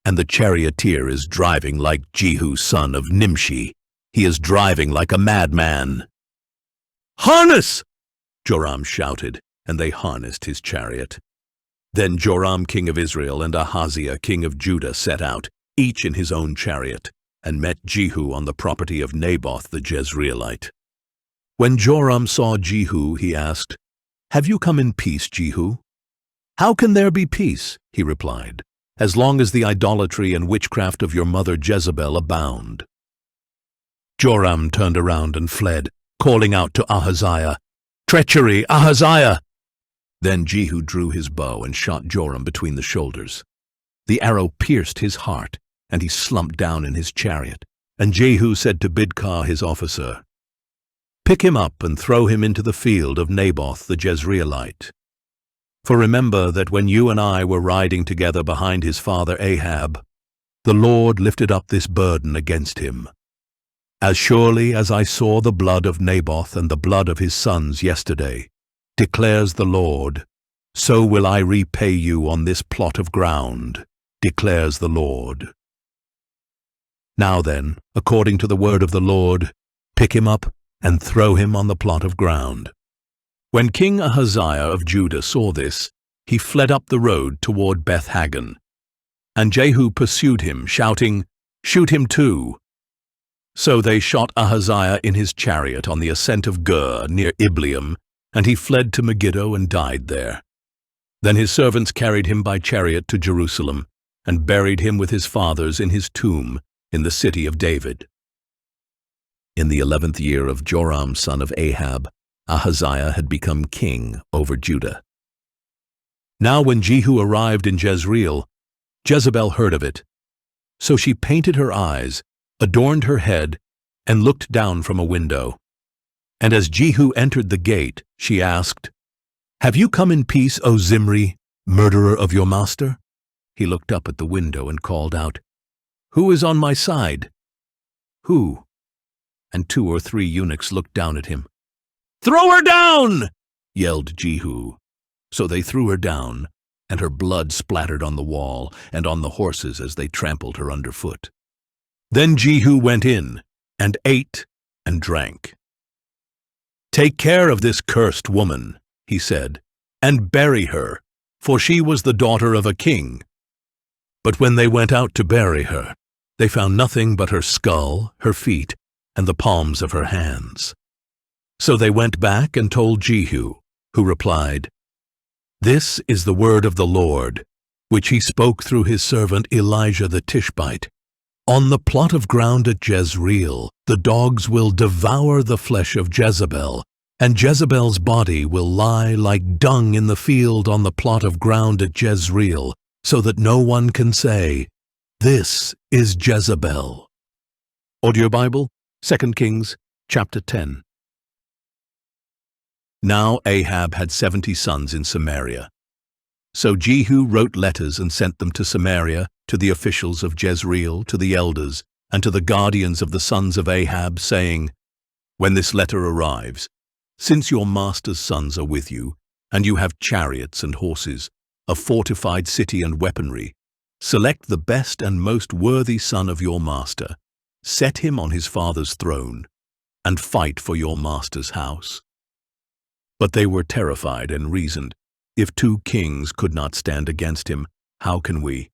And the charioteer is driving like Jehu son of Nimshi. He is driving like a madman." "Harness!" Joram shouted, and they harnessed his chariot. Then Joram king of Israel and Ahaziah king of Judah set out, each in his own chariot, and met Jehu on the property of Naboth the Jezreelite. When Joram saw Jehu, he asked, "Have you come in peace, Jehu?" "How can there be peace," he replied, "as long as the idolatry and witchcraft of your mother Jezebel abound?" Joram turned around and fled, calling out to Ahaziah, "Treachery, Ahaziah!" Then Jehu drew his bow and shot Joram between the shoulders. The arrow pierced his heart, and he slumped down in his chariot. And Jehu said to Bidkar his officer, "Pick him up and throw him into the field of Naboth the Jezreelite. For remember that when you and I were riding together behind his father Ahab, the Lord lifted up this burden against him. As surely as I saw the blood of Naboth and the blood of his sons yesterday, declares the Lord, so will I repay you on this plot of ground, declares the Lord. Now then, according to the word of the Lord, pick him up and throw him on the plot of ground." When King Ahaziah of Judah saw this, he fled up the road toward Beth-Haggan. And Jehu pursued him, shouting, "Shoot him too!" So they shot Ahaziah in his chariot on the ascent of Gur near Ibleam, and he fled to Megiddo and died there. Then his servants carried him by chariot to Jerusalem, and buried him with his fathers in his tomb in the city of David. In the 11th year of Joram son of Ahab, Ahaziah had become king over Judah. Now when Jehu arrived in Jezreel, Jezebel heard of it. So she painted her eyes, adorned her head, and looked down from a window. And as Jehu entered the gate, she asked, "Have you come in peace, O Zimri, murderer of your master?" He looked up at the window and called out, "Who is on my side?" "Who?" And 2 or 3 eunuchs looked down at him. "Throw her down!" yelled Jehu. So they threw her down, and her blood splattered on the wall and on the horses as they trampled her underfoot. Then Jehu went in, and ate and drank. "Take care of this cursed woman," he said, "and bury her, for she was the daughter of a king." But when they went out to bury her, they found nothing but her skull, her feet, and the palms of her hands. So they went back and told Jehu, who replied, "This is the word of the Lord, which he spoke through his servant Elijah the Tishbite. On the plot of ground at Jezreel, the dogs will devour the flesh of Jezebel, and Jezebel's body will lie like dung in the field on the plot of ground at Jezreel, so that no one can say, 'This is Jezebel.'" Audio Bible, 2 Kings, chapter 10. Now Ahab had 70 sons in Samaria. So Jehu wrote letters and sent them to Samaria, to the officials of Jezreel, to the elders, and to the guardians of the sons of Ahab, saying, "When this letter arrives, since your master's sons are with you, and you have chariots and horses, a fortified city and weaponry, select the best and most worthy son of your master, set him on his father's throne, and fight for your master's house." But they were terrified and reasoned, "If 2 kings could not stand against him, how can we?"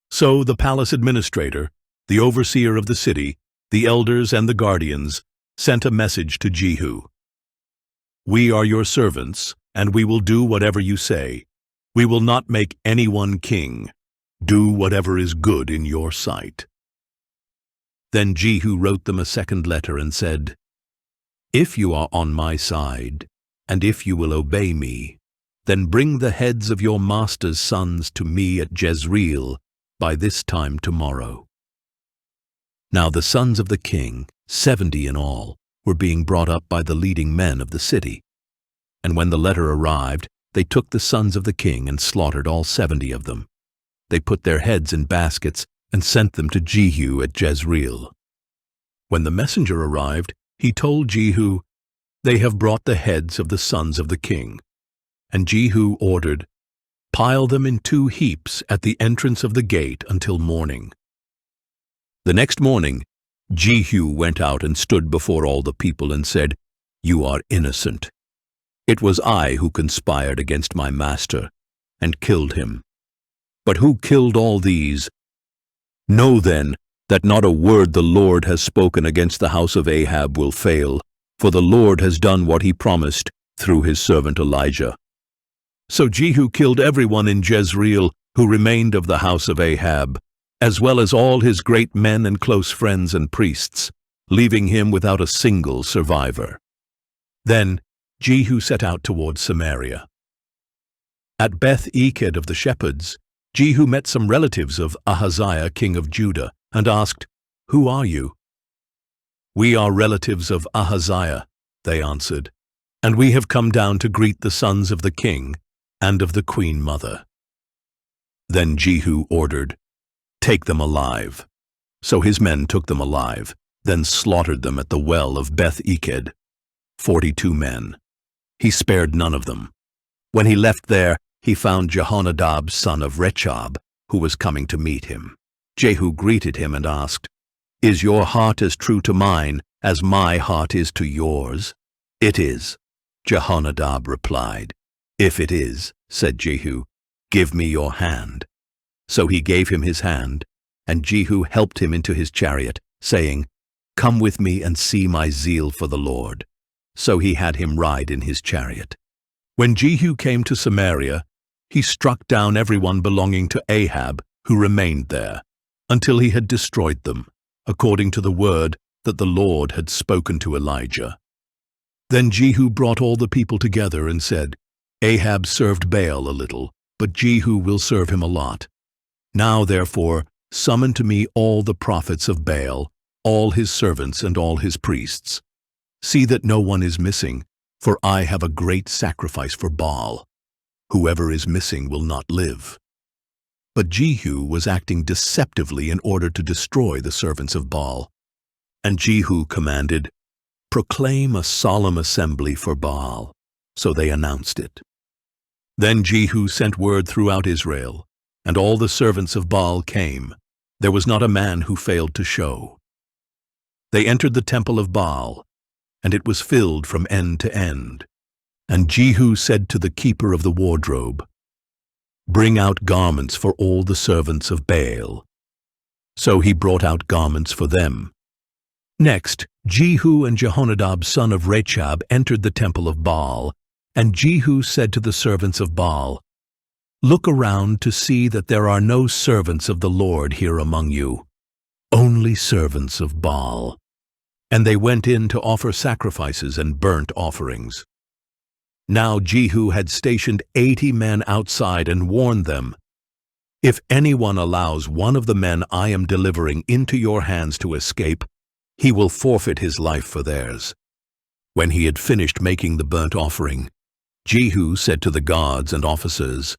So the palace administrator, the overseer of the city, the elders and the guardians, sent a message to Jehu. "We are your servants, and we will do whatever you say. We will not make anyone king. Do whatever is good in your sight." Then Jehu wrote them a second letter and said, "If you are on my side, and if you will obey me, then bring the heads of your master's sons to me at Jezreel by this time tomorrow." Now the sons of the king, 70 in all, were being brought up by the leading men of the city. And when the letter arrived, they took the sons of the king and slaughtered all 70 of them. They put their heads in baskets and sent them to Jehu at Jezreel. When the messenger arrived, he told Jehu, "They have brought the heads of the sons of the king." And Jehu ordered, "Pile them in 2 heaps at the entrance of the gate until morning." The next morning, Jehu went out and stood before all the people and said, "You are innocent. It was I who conspired against my master and killed him. But who killed all these? Know then that not a word the Lord has spoken against the house of Ahab will fail, for the Lord has done what he promised through his servant Elijah." So Jehu killed everyone in Jezreel who remained of the house of Ahab, as well as all his great men and close friends and priests, leaving him without a single survivor. Then Jehu set out toward Samaria. At Beth-Eked of the shepherds, Jehu met some relatives of Ahaziah, king of Judah, and asked, "Who are you?" "We are relatives of Ahaziah," they answered, "and we have come down to greet the sons of the king and of the queen mother." Then Jehu ordered, "Take them alive." So his men took them alive, then slaughtered them at the well of Beth-Eked, 42 men. He spared none of them. When he left there, he found Jehonadab son of Rechab, who was coming to meet him. Jehu greeted him and asked, "Is your heart as true to mine as my heart is to yours?" "It is," Jehonadab replied. "If it is," said Jehu, "give me your hand." So he gave him his hand, and Jehu helped him into his chariot, saying, "Come with me and see my zeal for the Lord." So he had him ride in his chariot. When Jehu came to Samaria, he struck down everyone belonging to Ahab who remained there, until he had destroyed them, according to the word that the Lord had spoken to Elijah. Then Jehu brought all the people together and said, "Ahab served Baal a little, but Jehu will serve him a lot. Now, therefore, summon to me all the prophets of Baal, all his servants and all his priests. See that no one is missing, for I have a great sacrifice for Baal. Whoever is missing will not live." But Jehu was acting deceptively in order to destroy the servants of Baal. And Jehu commanded, "Proclaim a solemn assembly for Baal." So they announced it. Then Jehu sent word throughout Israel, and all the servants of Baal came. There was not a man who failed to show. They entered the temple of Baal, and it was filled from end to end. And Jehu said to the keeper of the wardrobe, "Bring out garments for all the servants of Baal." So he brought out garments for them. Next, Jehu and Jehonadab son of Rechab entered the temple of Baal, and Jehu said to the servants of Baal, "Look around to see that there are no servants of the Lord here among you, only servants of Baal." And they went in to offer sacrifices and burnt offerings. Now Jehu had stationed 80 men outside and warned them, "If anyone allows one of the men I am delivering into your hands to escape, he will forfeit his life for theirs." When he had finished making the burnt offering, Jehu said to the guards and officers,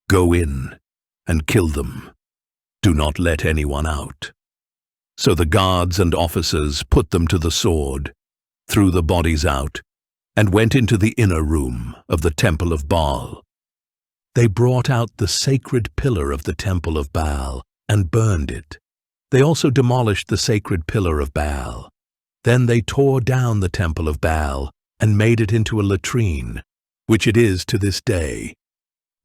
"Go in and kill them. Do not let anyone out." So the guards and officers put them to the sword, threw the bodies out, and went into the inner room of the temple of Baal. They brought out the sacred pillar of the temple of Baal and burned it. They also demolished the sacred pillar of Baal. Then they tore down the temple of Baal and made it into a latrine, which it is to this day.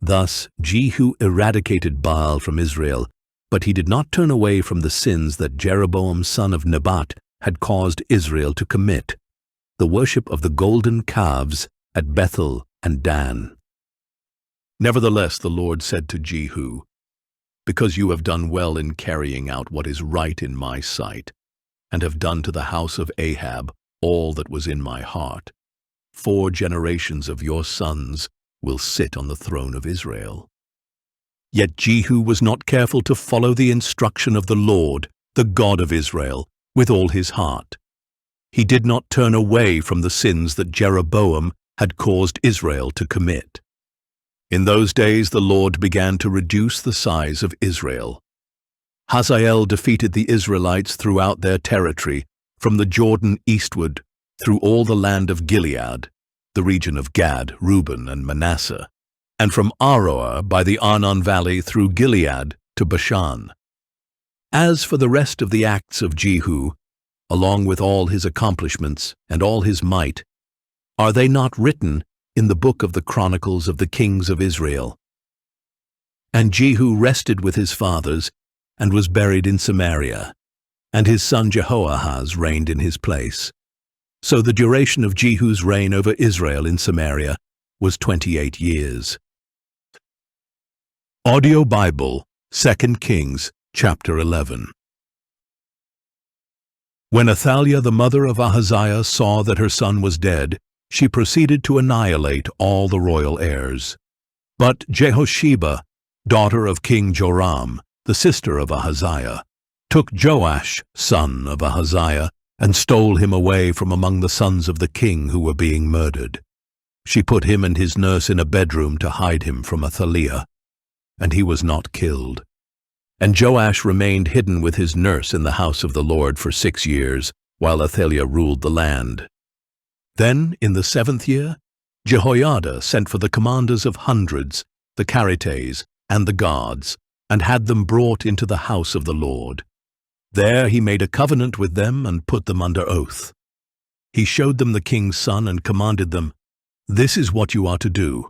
Thus Jehu eradicated Baal from Israel, but he did not turn away from the sins that Jeroboam son of Nebat had caused Israel to commit, the worship of the golden calves at Bethel and Dan. Nevertheless, the Lord said to Jehu, "Because you have done well in carrying out what is right in my sight, and have done to the house of Ahab all that was in my heart, 4 generations of your sons will sit on the throne of Israel." Yet Jehu was not careful to follow the instruction of the Lord, the God of Israel, with all his heart. He did not turn away from the sins that Jeroboam had caused Israel to commit. In those days the Lord began to reduce the size of Israel. Hazael defeated the Israelites throughout their territory, from the Jordan eastward, through all the land of Gilead, the region of Gad, Reuben, and Manasseh, and from Aroer by the Arnon Valley through Gilead to Bashan. As for the rest of the acts of Jehu, along with all his accomplishments and all his might, are they not written in the book of the Chronicles of the Kings of Israel? And Jehu rested with his fathers and was buried in Samaria, and his son Jehoahaz reigned in his place. So the duration of Jehu's reign over Israel in Samaria was 28 years. Audio Bible, 2 Kings, chapter 11. When Athaliah the mother of Ahaziah saw that her son was dead, she proceeded to annihilate all the royal heirs. But Jehosheba, daughter of King Joram, the sister of Ahaziah, took Joash, son of Ahaziah, and stole him away from among the sons of the king who were being murdered. She put him and his nurse in a bedroom to hide him from Athaliah, and he was not killed. And Joash remained hidden with his nurse in the house of the Lord for 6 years, while Athaliah ruled the land. Then, in the 7th year, Jehoiada sent for the commanders of hundreds, the Carites, and the guards, and had them brought into the house of the Lord. There he made a covenant with them and put them under oath. He showed them the king's son and commanded them, "This is what you are to do.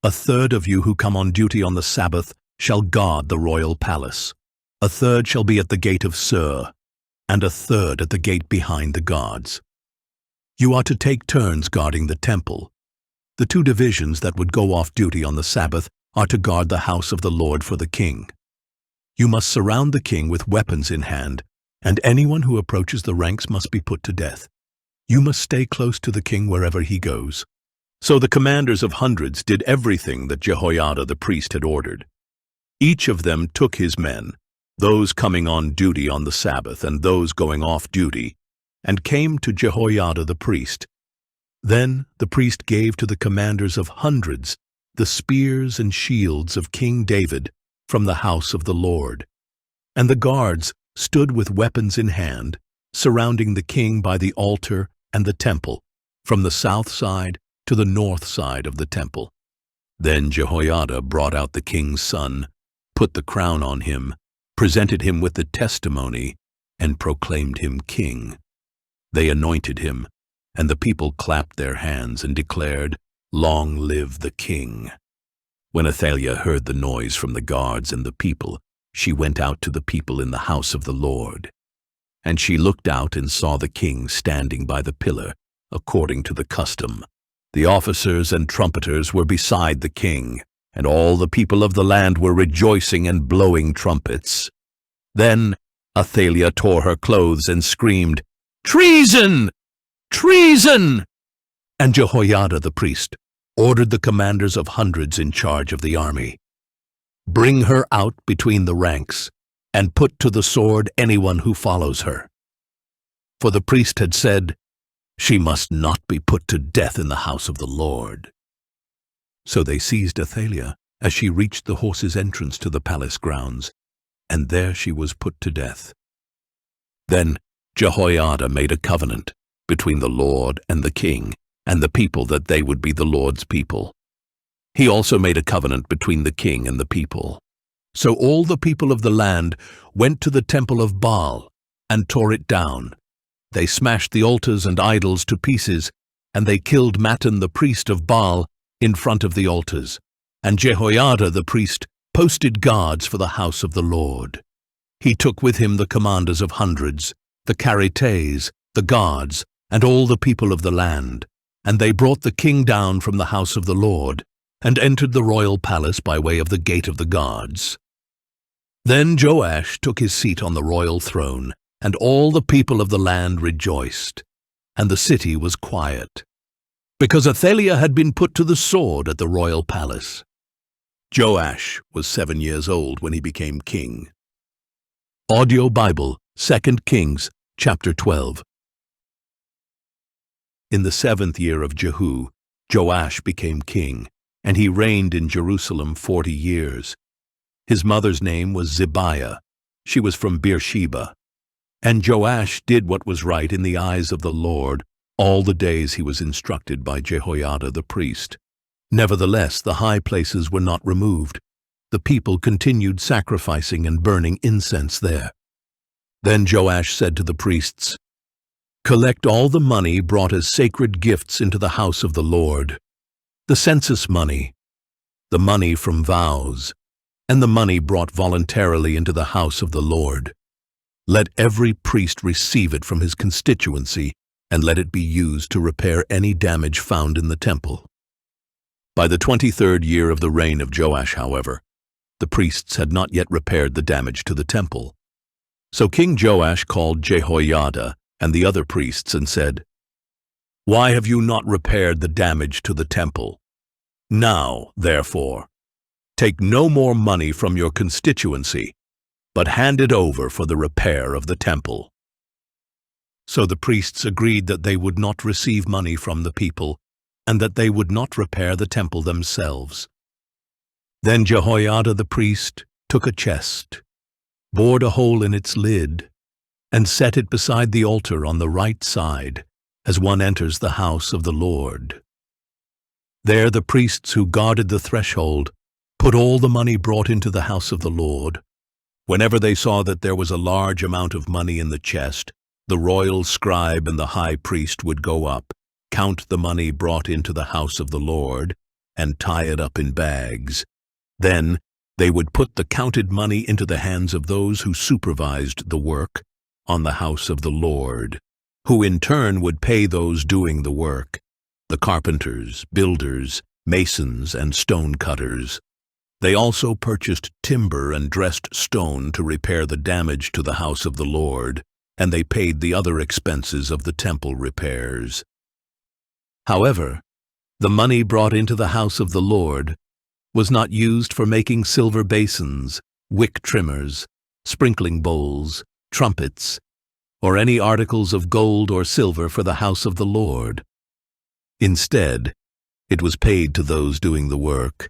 A third of you who come on duty on the Sabbath shall guard the royal palace. A third shall be at the gate of Sur, and a third at the gate behind the guards. You are to take turns guarding the temple. The 2 divisions that would go off duty on the Sabbath are to guard the house of the Lord for the king. You must surround the king with weapons in hand, and anyone who approaches the ranks must be put to death. You must stay close to the king wherever he goes." So the commanders of hundreds did everything that Jehoiada the priest had ordered. Each of them took his men, those coming on duty on the Sabbath and those going off duty, and came to Jehoiada the priest. Then the priest gave to the commanders of hundreds the spears and shields of King David from the house of the Lord. And the guards stood with weapons in hand, surrounding the king by the altar and the temple, from the south side to the north side of the temple. Then Jehoiada brought out the king's son, put the crown on him, presented him with the testimony, and proclaimed him king. They anointed him, and the people clapped their hands and declared, "Long live the king." When Athaliah heard the noise from the guards and the people, she went out to the people in the house of the Lord. And she looked out and saw the king standing by the pillar, according to the custom. The officers and trumpeters were beside the king, and all the people of the land were rejoicing and blowing trumpets. Then Athaliah tore her clothes and screamed, "Treason! Treason!" And Jehoiada the priest ordered the commanders of hundreds in charge of the army, "Bring her out between the ranks, and put to the sword anyone who follows her." For the priest had said, "She must not be put to death in the house of the Lord." So they seized Athaliah as she reached the horses' entrance to the palace grounds, and there she was put to death. Then Jehoiada made a covenant between the Lord and the king and the people that they would be the Lord's people. He also made a covenant between the king and the people. So all the people of the land went to the temple of Baal and tore it down. They smashed the altars and idols to pieces, and they killed Mattan the priest of Baal in front of the altars. And Jehoiada the priest posted guards for the house of the Lord. He took with him the commanders of hundreds, the Carites, the guards, and all the people of the land. And they brought the king down from the house of the Lord, and entered the royal palace by way of the gate of the guards. Then Joash took his seat on the royal throne, and all the people of the land rejoiced, and the city was quiet, because Athaliah had been put to the sword at the royal palace. Joash was 7 years old when he became king. Audio Bible, 2 Kings, chapter 12. In the 7th year of Jehu, Joash became king, and he reigned in Jerusalem 40 years. His mother's name was Zibiah. She was from Beersheba. And Joash did what was right in the eyes of the Lord all the days he was instructed by Jehoiada the priest. Nevertheless, the high places were not removed. The people continued sacrificing and burning incense there. Then Joash said to the priests, "Collect all the money brought as sacred gifts into the house of the Lord, the census money, the money from vows, and the money brought voluntarily into the house of the Lord. Let every priest receive it from his constituency, and let it be used to repair any damage found in the temple." By the 23rd year of the reign of Joash, however, the priests had not yet repaired the damage to the temple. So King Joash called Jehoiada and the other priests and said, "Why have you not repaired the damage to the temple? Now, therefore, take no more money from your constituency, but hand it over for the repair of the temple." So the priests agreed that they would not receive money from the people, and that they would not repair the temple themselves. Then Jehoiada the priest took a chest, bored a hole in its lid, and set it beside the altar on the right side, as one enters the house of the Lord. There the priests who guarded the threshold put all the money brought into the house of the Lord. Whenever they saw that there was a large amount of money in the chest, the royal scribe and the high priest would go up, count the money brought into the house of the Lord, and tie it up in bags. Then they would put the counted money into the hands of those who supervised the work on the house of the Lord, who in turn would pay those doing the work, the carpenters, builders, masons, and stone cutters. They also purchased timber and dressed stone to repair the damage to the house of the Lord, and they paid the other expenses of the temple repairs. However, the money brought into the house of the Lord was not used for making silver basins, wick trimmers, sprinkling bowls, trumpets, or any articles of gold or silver for the house of the Lord. Instead, it was paid to those doing the work,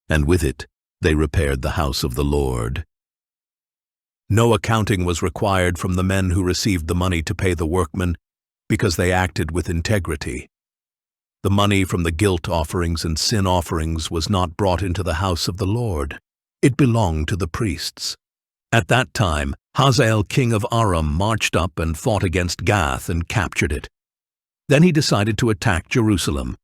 and with it they repaired the house of the Lord. No accounting was required from the men who received the money to pay the workmen, because they acted with integrity. The money from the guilt offerings and sin offerings was not brought into the house of the Lord. It belonged to the priests. At that time, Hazael king of Aram marched up and fought against Gath and captured it. Then he decided to attack Jerusalem.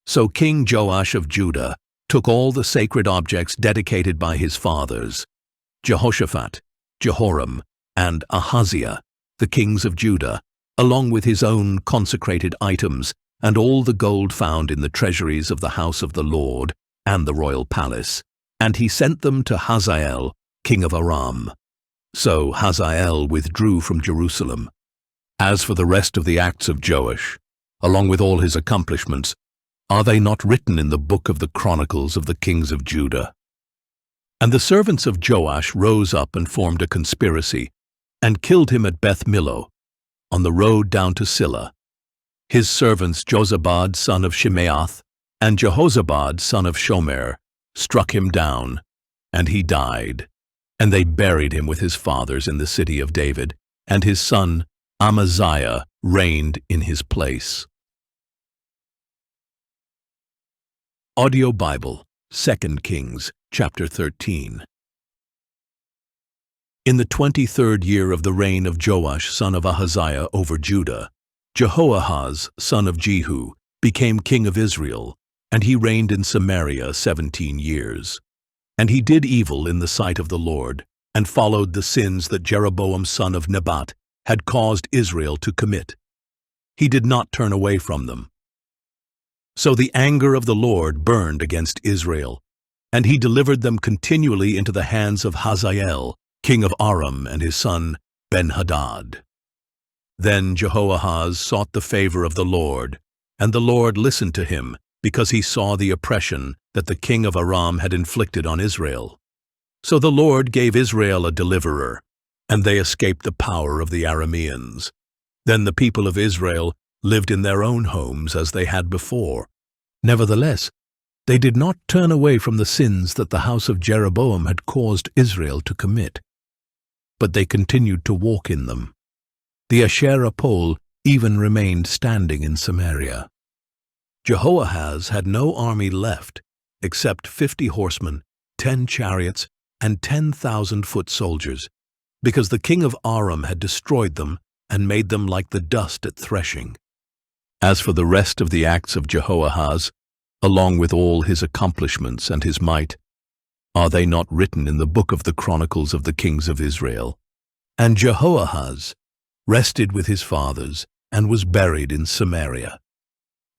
So King Joash of Judah took all the sacred objects dedicated by his fathers, Jehoshaphat, Jehoram, and Ahaziah, the kings of Judah, along with his own consecrated items, and all the gold found in the treasuries of the house of the Lord and the royal palace, and he sent them to Hazael, king of Aram. So Hazael withdrew from Jerusalem. As for the rest of the acts of Joash, along with all his accomplishments, are they not written in the book of the Chronicles of the kings of Judah? And the servants of Joash rose up and formed a conspiracy, and killed him at Beth Millo, on the road down to Silla. His servants Jozabad son of Shimeath and Jehozabad son of Shomer struck him down, and he died. And they buried him with his fathers in the city of David, and his son Amaziah reigned in his place. Audio Bible, 2 Kings, chapter 13. In the 23rd year of the reign of Joash son of Ahaziah over Judah, Jehoahaz son of Jehu became king of Israel, and he reigned in Samaria 17 years. And he did evil in the sight of the Lord, and followed the sins that Jeroboam son of Nebat had caused Israel to commit. He did not turn away from them. So the anger of the Lord burned against Israel, and he delivered them continually into the hands of Hazael, king of Aram, and his son Ben-Hadad. Then Jehoahaz sought the favor of the Lord, and the Lord listened to him, because he saw the oppression that the king of Aram had inflicted on Israel. So the Lord gave Israel a deliverer, and they escaped the power of the Arameans. Then the people of Israel lived in their own homes as they had before. Nevertheless, they did not turn away from the sins that the house of Jeroboam had caused Israel to commit, but they continued to walk in them. The Asherah pole even remained standing in Samaria. Jehoahaz had no army left except 50 horsemen, 10 chariots, and 10,000 foot soldiers, because the king of Aram had destroyed them and made them like the dust at threshing. As for the rest of the acts of Jehoahaz, along with all his accomplishments and his might, are they not written in the book of the Chronicles of the kings of Israel? And Jehoahaz rested with his fathers and was buried in Samaria.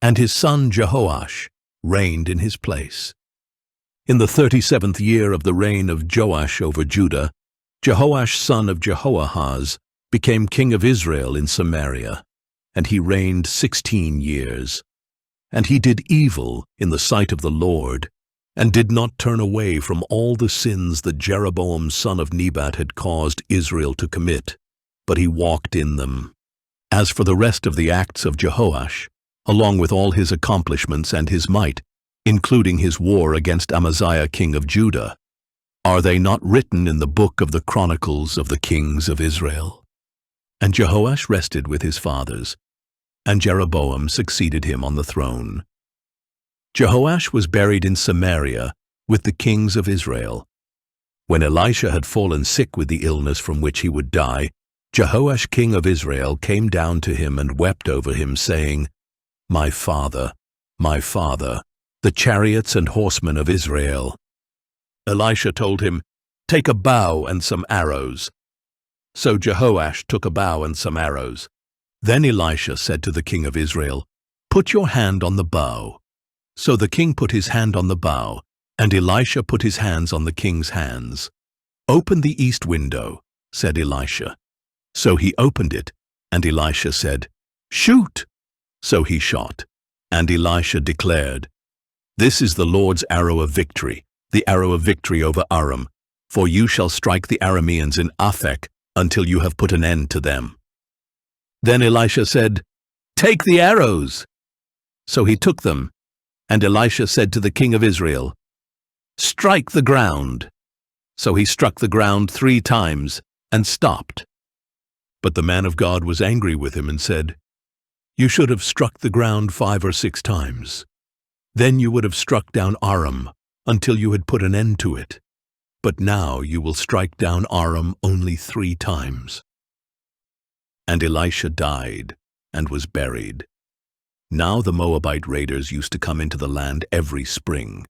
And his son Jehoash reigned in his place. In the 37th year of the reign of Joash over Judah, Jehoash son of Jehoahaz became king of Israel in Samaria, and he reigned 16 years. And he did evil in the sight of the Lord, and did not turn away from all the sins that Jeroboam son of Nebat had caused Israel to commit, but he walked in them. As for the rest of the acts of Jehoash, along with all his accomplishments and his might, including his war against Amaziah king of Judah, are they not written in the book of the Chronicles of the kings of Israel? And Jehoash rested with his fathers, and Jeroboam succeeded him on the throne. Jehoash was buried in Samaria with the kings of Israel. When Elisha had fallen sick with the illness from which he would die, Jehoash king of Israel came down to him and wept over him, saying, my father, the chariots and horsemen of Israel." Elisha told him, "Take a bow and some arrows." So Jehoash took a bow and some arrows. Then Elisha said to the king of Israel, "Put your hand on the bow." So the king put his hand on the bow, and Elisha put his hands on the king's hands. "Open the east window," said Elisha. So he opened it, and Elisha said, "Shoot!" So he shot, and Elisha declared, "This is the Lord's arrow of victory, the arrow of victory over Aram, for you shall strike the Arameans in Aphek until you have put an end to them." Then Elisha said, "Take the arrows." So he took them, and Elisha said to the king of Israel, "Strike the ground." So he struck the ground 3 times and stopped. But the man of God was angry with him and said, "You should have struck the ground 5 or 6 times. Then you would have struck down Aram until you had put an end to it. But now you will strike down Aram only 3 times. And Elisha died and was buried. Now the Moabite raiders used to come into the land every spring.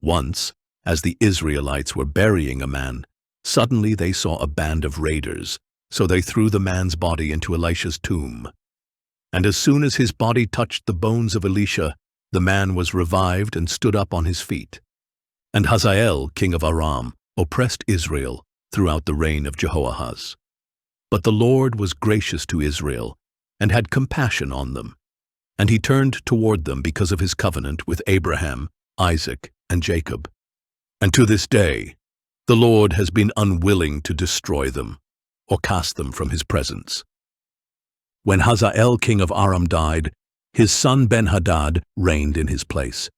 Once, as the Israelites were burying a man, suddenly they saw a band of raiders, so they threw the man's body into Elisha's tomb. And as soon as his body touched the bones of Elisha, the man was revived and stood up on his feet. And Hazael, king of Aram, oppressed Israel throughout the reign of Jehoahaz. But the Lord was gracious to Israel and had compassion on them, and he turned toward them because of his covenant with Abraham, Isaac, and Jacob. And to this day, the Lord has been unwilling to destroy them or cast them from his presence. When Hazael, king of Aram, died, his son Ben-Hadad reigned in his place.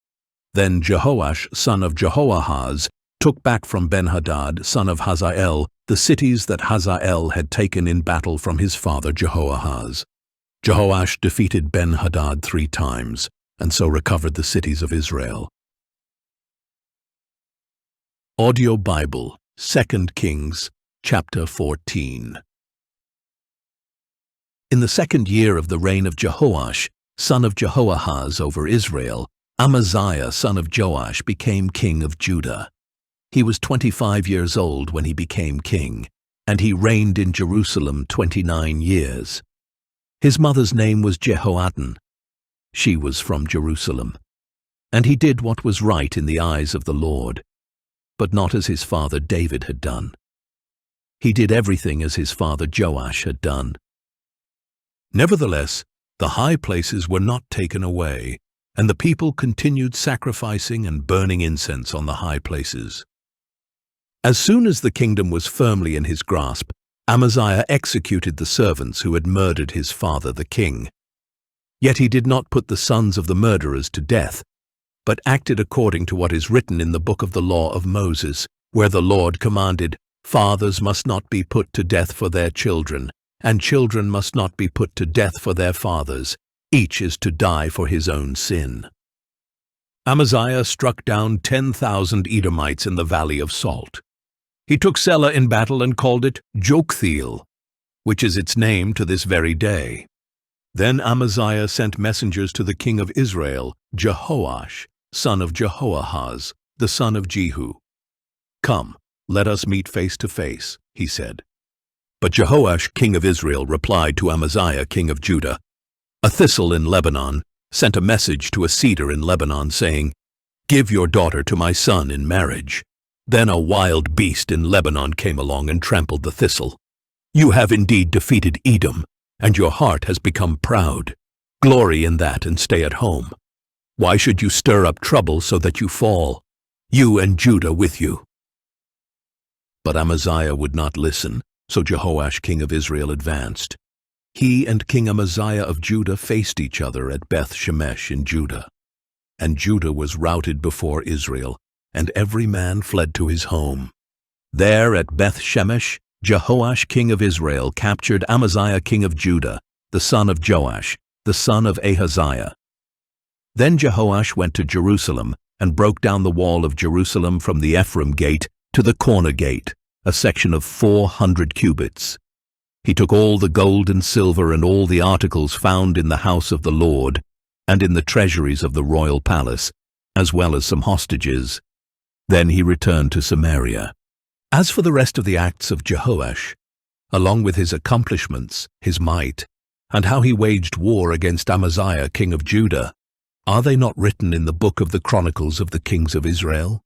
Then Jehoash, son of Jehoahaz, took back from Ben-Hadad, son of Hazael, the cities that Hazael had taken in battle from his father Jehoahaz. Jehoash defeated Ben-Hadad 3 times, and so recovered the cities of Israel. Audio Bible, 2 Kings, chapter 14. In the 2nd year of the reign of Jehoash, son of Jehoahaz over Israel, Amaziah, son of Joash, became king of Judah. He was 25 years old when he became king, and he reigned in Jerusalem 29 years. His mother's name was Jehoaddan. She was from Jerusalem. And he did what was right in the eyes of the Lord, but not as his father David had done. He did everything as his father Joash had done. Nevertheless, the high places were not taken away, and the people continued sacrificing and burning incense on the high places. As soon as the kingdom was firmly in his grasp, Amaziah executed the servants who had murdered his father the king. Yet he did not put the sons of the murderers to death, but acted according to what is written in the book of the law of Moses, where the Lord commanded, "Fathers must not be put to death for their children, and children must not be put to death for their fathers. Each is to die for his own sin." Amaziah struck down 10,000 Edomites in the Valley of Salt. He took Selah in battle and called it Joktheel, which is its name to this very day. Then Amaziah sent messengers to the king of Israel, Jehoash, son of Jehoahaz, the son of Jehu. "Come, let us meet face to face," he said. But Jehoash, king of Israel, replied to Amaziah, king of Judah, "A thistle in Lebanon sent a message to a cedar in Lebanon, saying, 'Give your daughter to my son in marriage.' Then a wild beast in Lebanon came along and trampled the thistle. You have indeed defeated Edom, and your heart has become proud. Glory in that and stay at home. Why should you stir up trouble so that you fall, you and Judah with you?" But Amaziah would not listen, so Jehoash, king of Israel, advanced. He and King Amaziah of Judah faced each other at Beth Shemesh in Judah. And Judah was routed before Israel, and every man fled to his home. There at Beth Shemesh, Jehoash, king of Israel, captured Amaziah, king of Judah, the son of Joash, the son of Ahaziah. Then Jehoash went to Jerusalem and broke down the wall of Jerusalem from the Ephraim gate to the corner gate, a section of 400 cubits. He took all the gold and silver and all the articles found in the house of the Lord and in the treasuries of the royal palace, as well as some hostages. Then he returned to Samaria. As for the rest of the acts of Jehoash, along with his accomplishments, his might, and how he waged war against Amaziah king of Judah, are they not written in the book of the Chronicles of the kings of Israel?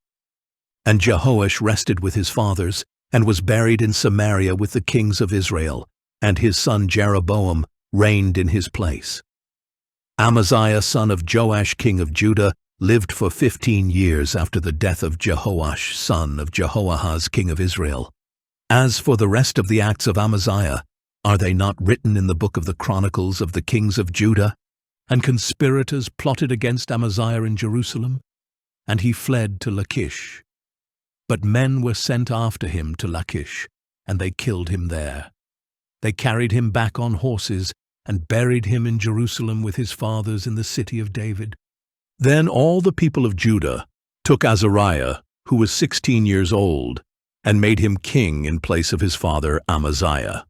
And Jehoash rested with his fathers, and was buried in Samaria with the kings of Israel, and his son Jeroboam reigned in his place. Amaziah son of Joash king of Judah lived for 15 years after the death of Jehoash son of Jehoahaz king of Israel. As for the rest of the acts of Amaziah, are they not written in the book of the Chronicles of the kings of Judah? And conspirators plotted against Amaziah in Jerusalem, and he fled to Lachish. But men were sent after him to Lachish, and they killed him there. They carried him back on horses and buried him in Jerusalem with his fathers in the city of David. Then all the people of Judah took Azariah, who was 16 years old, and made him king in place of his father Amaziah.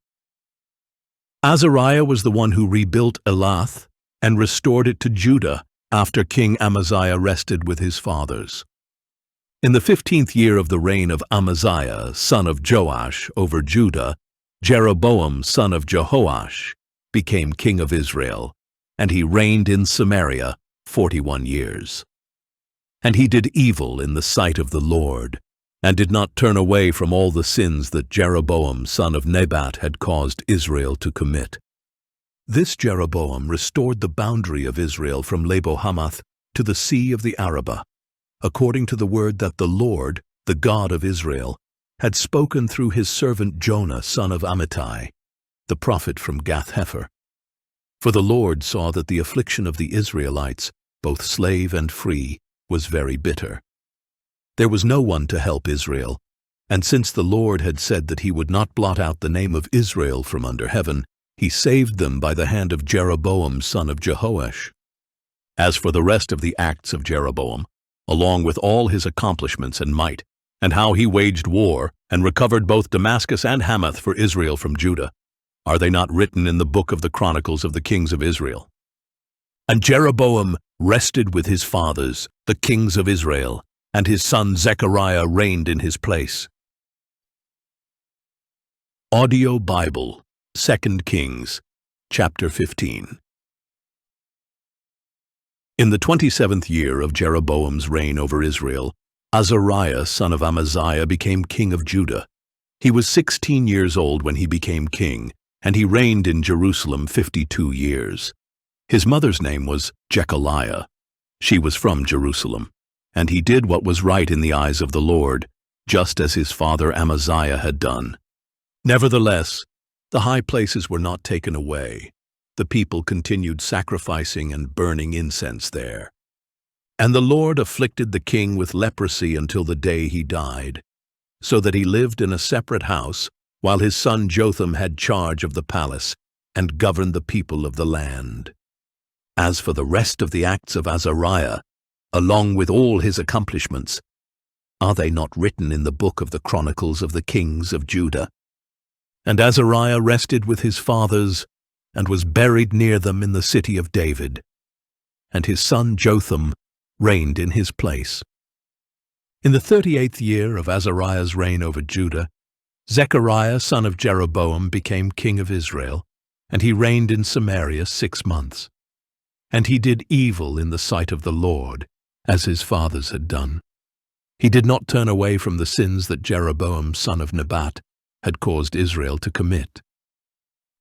Azariah was the one who rebuilt Elath and restored it to Judah after King Amaziah rested with his fathers. In the 15th year of the reign of Amaziah, son of Joash, over Judah, Jeroboam, son of Jehoash, became king of Israel, and he reigned in Samaria 41 years. And he did evil in the sight of the Lord, and did not turn away from all the sins that Jeroboam, son of Nebat, had caused Israel to commit. This Jeroboam restored the boundary of Israel from Lebo-Hamath to the sea of the Arabah, according to the word that the Lord, the God of Israel, had spoken through his servant Jonah, son of Amittai, the prophet from Gath-Hepher. For the Lord saw that the affliction of the Israelites, both slave and free, was very bitter. There was no one to help Israel, and since the Lord had said that he would not blot out the name of Israel from under heaven, he saved them by the hand of Jeroboam, son of Jehoash. As for the rest of the acts of Jeroboam, along with all his accomplishments and might, and how he waged war and recovered both Damascus and Hamath for Israel from Judah, are they not written in the book of the Chronicles of the kings of Israel? And Jeroboam rested with his fathers, the kings of Israel, and his son Zechariah reigned in his place. Audio Bible, 2 Kings, chapter 15. In the 27th year of Jeroboam's reign over Israel, Azariah, son of Amaziah, became king of Judah. He was 16 years old when he became king, and he reigned in Jerusalem 52 years. His mother's name was Jechaliah. She was from Jerusalem, and he did what was right in the eyes of the Lord, just as his father Amaziah had done. Nevertheless, the high places were not taken away. The people continued sacrificing and burning incense there. And the Lord afflicted the king with leprosy until the day he died, so that he lived in a separate house, while his son Jotham had charge of the palace and governed the people of the land. As for the rest of the acts of Azariah, along with all his accomplishments, are they not written in the book of the Chronicles of the kings of Judah? And Azariah rested with his fathers, and was buried near them in the city of David. And his son Jotham reigned in his place. In the 38th year of Azariah's reign over Judah, Zechariah son of Jeroboam became king of Israel, and he reigned in Samaria 6 months. And he did evil in the sight of the Lord, as his fathers had done. He did not turn away from the sins that Jeroboam son of Nebat had caused Israel to commit.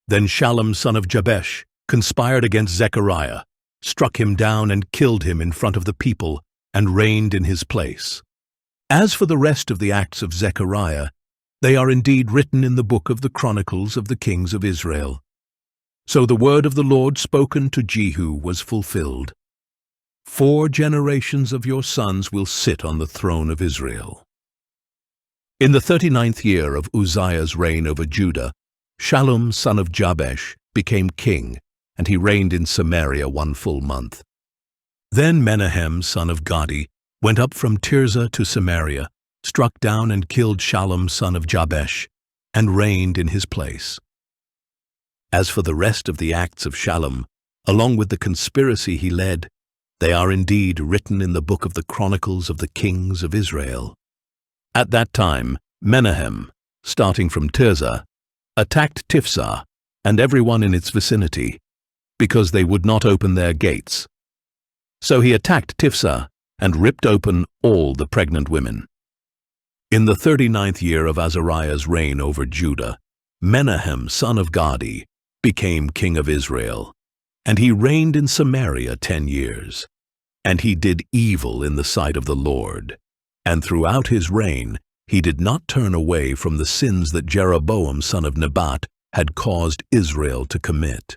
Then Shallum son of Jabesh conspired against Zechariah, struck him down and killed him in front of the people, and reigned in his place. As for the rest of the acts of Zechariah, they are indeed written in the book of the Chronicles of the kings of Israel. So the word of the Lord spoken to Jehu was fulfilled. 4 generations of your sons will sit on the throne of Israel. In the 39th year of Uzziah's reign over Judah, Shallum son of Jabesh became king, and he reigned in Samaria 1 full month. Then Menahem son of Gadi went up from Tirzah to Samaria, struck down and killed Shallum son of Jabesh, and reigned in his place. As for the rest of the acts of Shallum, along with the conspiracy he led, they are indeed written in the book of the Chronicles of the Kings of Israel. At that time, Menahem, starting from Tirzah, attacked Tiphsah and everyone in its vicinity, because they would not open their gates. So he attacked Tiphsah and ripped open all the pregnant women. In the 39th year of Azariah's reign over Judah, Menahem son of Gadi became king of Israel, and he reigned in Samaria 10 years. And he did evil in the sight of the Lord, and throughout his reign he did not turn away from the sins that Jeroboam son of Nebat had caused Israel to commit.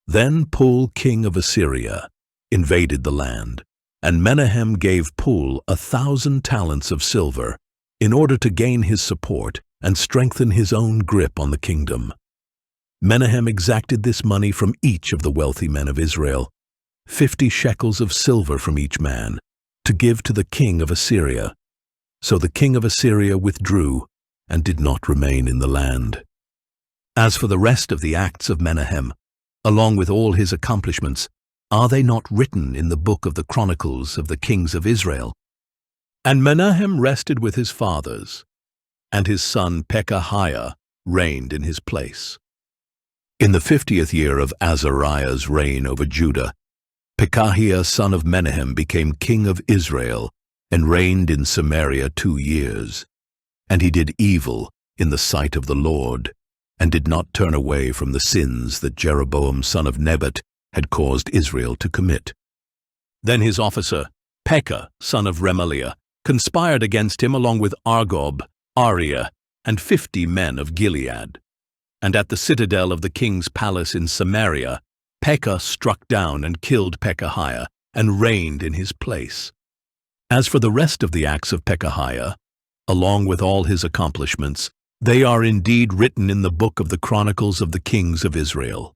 Then Pul king of Assyria invaded the land, and Menahem gave Pul 1,000 talents of silver in order to gain his support and strengthen his own grip on the kingdom. Menahem exacted this money from each of the wealthy men of Israel, 50 shekels of silver from each man, to give to the king of Assyria. So the king of Assyria withdrew and did not remain in the land. As for the rest of the acts of Menahem, along with all his accomplishments, are they not written in the book of the Chronicles of the Kings of Israel? And Menahem rested with his fathers, and his son Pekahiah reigned in his place. In the 50th year of Azariah's reign over Judah, Pekahiah son of Menahem became king of Israel and reigned in Samaria 2 years. And he did evil in the sight of the Lord, and did not turn away from the sins that Jeroboam son of Nebat had caused Israel to commit. Then his officer, Pekah son of Remaliah, conspired against him along with Argob, Ariah, and 50 men of Gilead. And at the citadel of the king's palace in Samaria, Pekah struck down and killed Pekahiah, and reigned in his place. As for the rest of the acts of Pekahiah, along with all his accomplishments, they are indeed written in the book of the Chronicles of the Kings of Israel.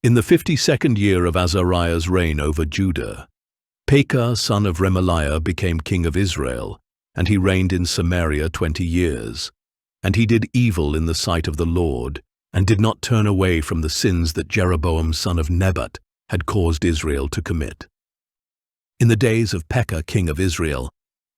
In the 52nd year of Azariah's reign over Judah, Pekah son of Remaliah became king of Israel, and he reigned in Samaria 20 years. And he did evil in the sight of the Lord, and did not turn away from the sins that Jeroboam son of Nebat had caused Israel to commit. In the days of Pekah king of Israel,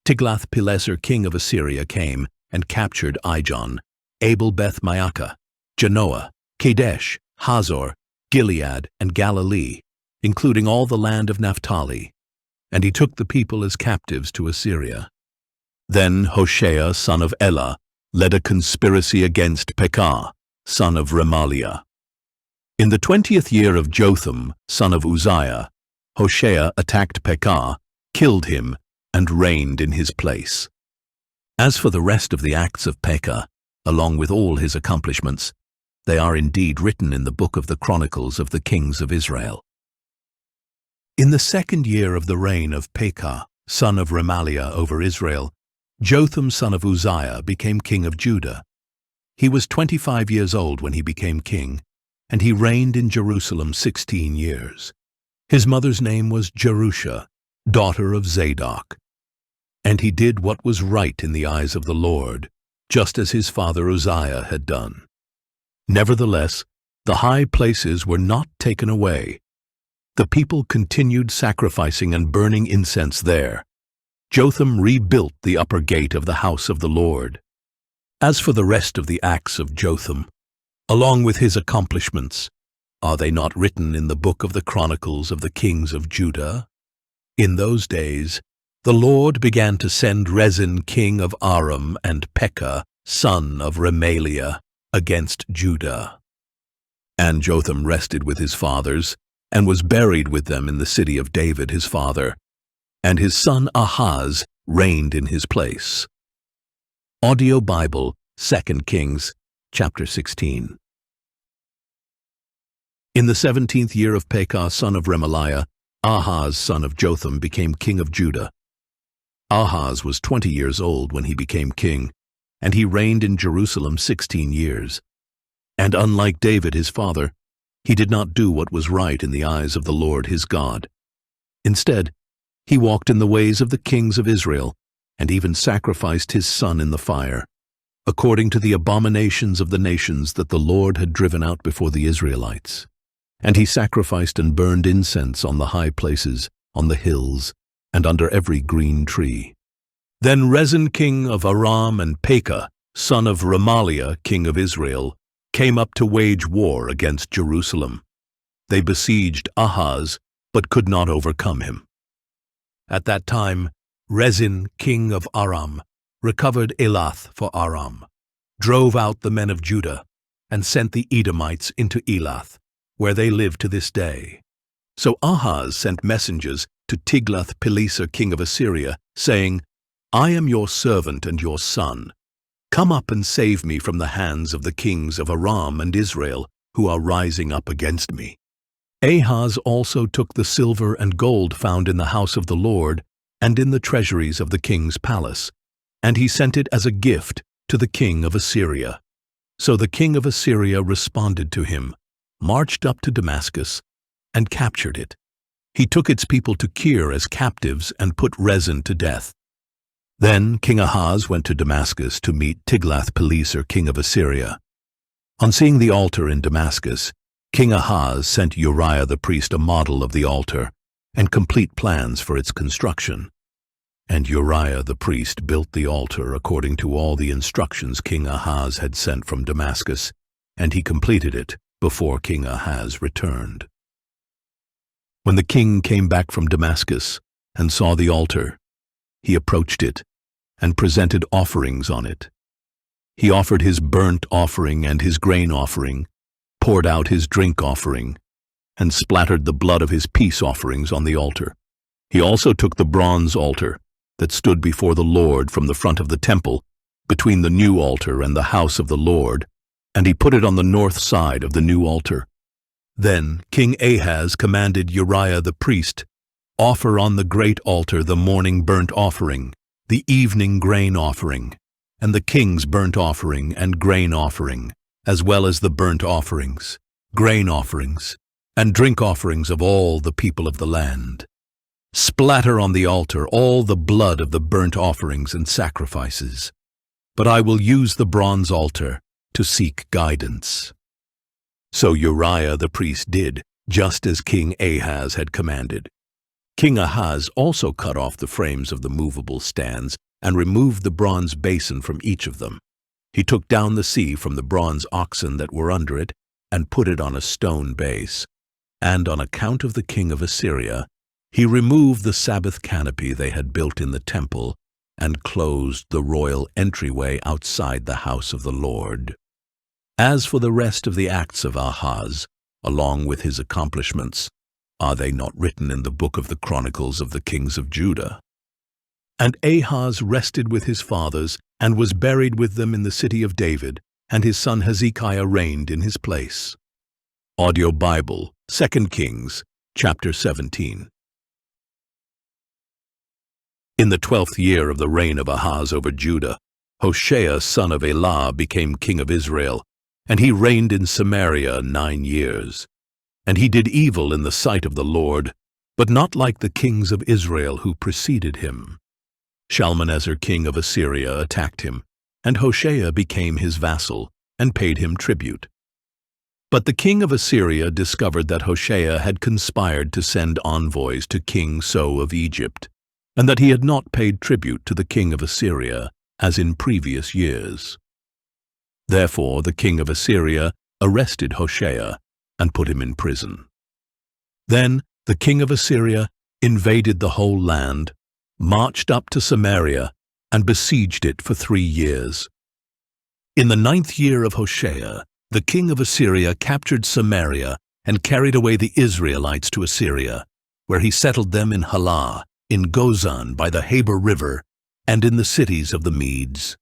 Tiglath-Pileser king of Assyria came and captured Ijon, Abel-Beth-Maacah, Janoah, Kadesh, Hazor, Gilead, and Galilee, including all the land of Naphtali, and he took the people as captives to Assyria. Then Hoshea son of Elah led a conspiracy against Pekah, son of Remaliah. In the 20th year of Jotham, son of Uzziah, Hoshea attacked Pekah, killed him, and reigned in his place. As for the rest of the acts of Pekah, along with all his accomplishments, they are indeed written in the book of the Chronicles of the Kings of Israel. In the 2nd year of the reign of Pekah, son of Remaliah over Israel, Jotham son of Uzziah became king of Judah. He was 25 years old when he became king, and he reigned in Jerusalem 16 years. His mother's name was Jerusha, daughter of Zadok. And he did what was right in the eyes of the Lord, just as his father Uzziah had done. Nevertheless, the high places were not taken away. The people continued sacrificing and burning incense there. Jotham rebuilt the upper gate of the house of the Lord. As for the rest of the acts of Jotham, along with his accomplishments, are they not written in the book of the Chronicles of the Kings of Judah? In those days, the Lord began to send Rezin king of Aram and Pekah, son of Remaliah, against Judah. And Jotham rested with his fathers, and was buried with them in the city of David his father, and his son Ahaz reigned in his place. Audio Bible, 2 Kings, chapter 16. In the 17th year of Pekah son of Remaliah, Ahaz son of Jotham became king of Judah. Ahaz was 20 years old when he became king, and he reigned in Jerusalem 16 years. And unlike David his father, he did not do what was right in the eyes of the Lord his God, Instead, he walked in the ways of the kings of Israel, and even sacrificed his son in the fire, according to the abominations of the nations that the Lord had driven out before the Israelites. And he sacrificed and burned incense on the high places, on the hills, and under every green tree. Then Rezin king of Aram and Pekah, son of Remaliah king of Israel, came up to wage war against Jerusalem. They besieged Ahaz, but could not overcome him. At that time, Rezin king of Aram recovered Elath for Aram, drove out the men of Judah, and sent the Edomites into Elath, where they live to this day. So Ahaz sent messengers to Tiglath-Pileser king of Assyria, saying, I am your servant and your son. Come up and save me from the hands of the kings of Aram and Israel, who are rising up against me. Ahaz also took the silver and gold found in the house of the Lord and in the treasuries of the king's palace, and he sent it as a gift to the king of Assyria. So the king of Assyria responded to him, marched up to Damascus, and captured it. He took its people to Kir as captives and put Rezin to death. Then King Ahaz went to Damascus to meet Tiglath-Pileser king of Assyria. On seeing the altar in Damascus, King Ahaz sent Uriah the priest a model of the altar and complete plans for its construction. And Uriah the priest built the altar according to all the instructions King Ahaz had sent from Damascus, and he completed it before King Ahaz returned. When the king came back from Damascus and saw the altar, he approached it and presented offerings on it. He offered his burnt offering and his grain offering, poured out his drink offering, and splattered the blood of his peace offerings on the altar. He also took the bronze altar that stood before the Lord from the front of the temple, between the new altar and the house of the Lord, and he put it on the north side of the new altar. Then King Ahaz commanded Uriah the priest, offer on the great altar the morning burnt offering, the evening grain offering, and the king's burnt offering and grain offering, as well as the burnt offerings, grain offerings, and drink offerings of all the people of the land. Splatter on the altar all the blood of the burnt offerings and sacrifices. But I will use the bronze altar to seek guidance. So Uriah the priest did, just as King Ahaz had commanded. King Ahaz also cut off the frames of the movable stands and removed the bronze basin from each of them. He took down the sea from the bronze oxen that were under it and put it on a stone base. And on account of the king of Assyria, he removed the Sabbath canopy they had built in the temple and closed the royal entryway outside the house of the Lord. As for the rest of the acts of Ahaz, along with his accomplishments, are they not written in the book of the Chronicles of the kings of Judah? And Ahaz rested with his fathers and was buried with them in the city of David, and his son Hezekiah reigned in his place. Audio Bible, 2 Kings, chapter 17. In the 12th year of the reign of Ahaz over Judah, Hoshea son of Elah became king of Israel, and he reigned in Samaria 9 years. And he did evil in the sight of the Lord, but not like the kings of Israel who preceded him. Shalmaneser king of Assyria attacked him, and Hoshea became his vassal and paid him tribute. But the king of Assyria discovered that Hoshea had conspired to send envoys to King So of Egypt, and that he had not paid tribute to the king of Assyria as in previous years. Therefore the king of Assyria arrested Hoshea and put him in prison. Then the king of Assyria invaded the whole land, marched up to Samaria, and besieged it for 3 years. In the 9th year of Hoshea, the king of Assyria captured Samaria and carried away the Israelites to Assyria, where he settled them in Halah, in Gozan by the Habor River, and in the cities of the Medes.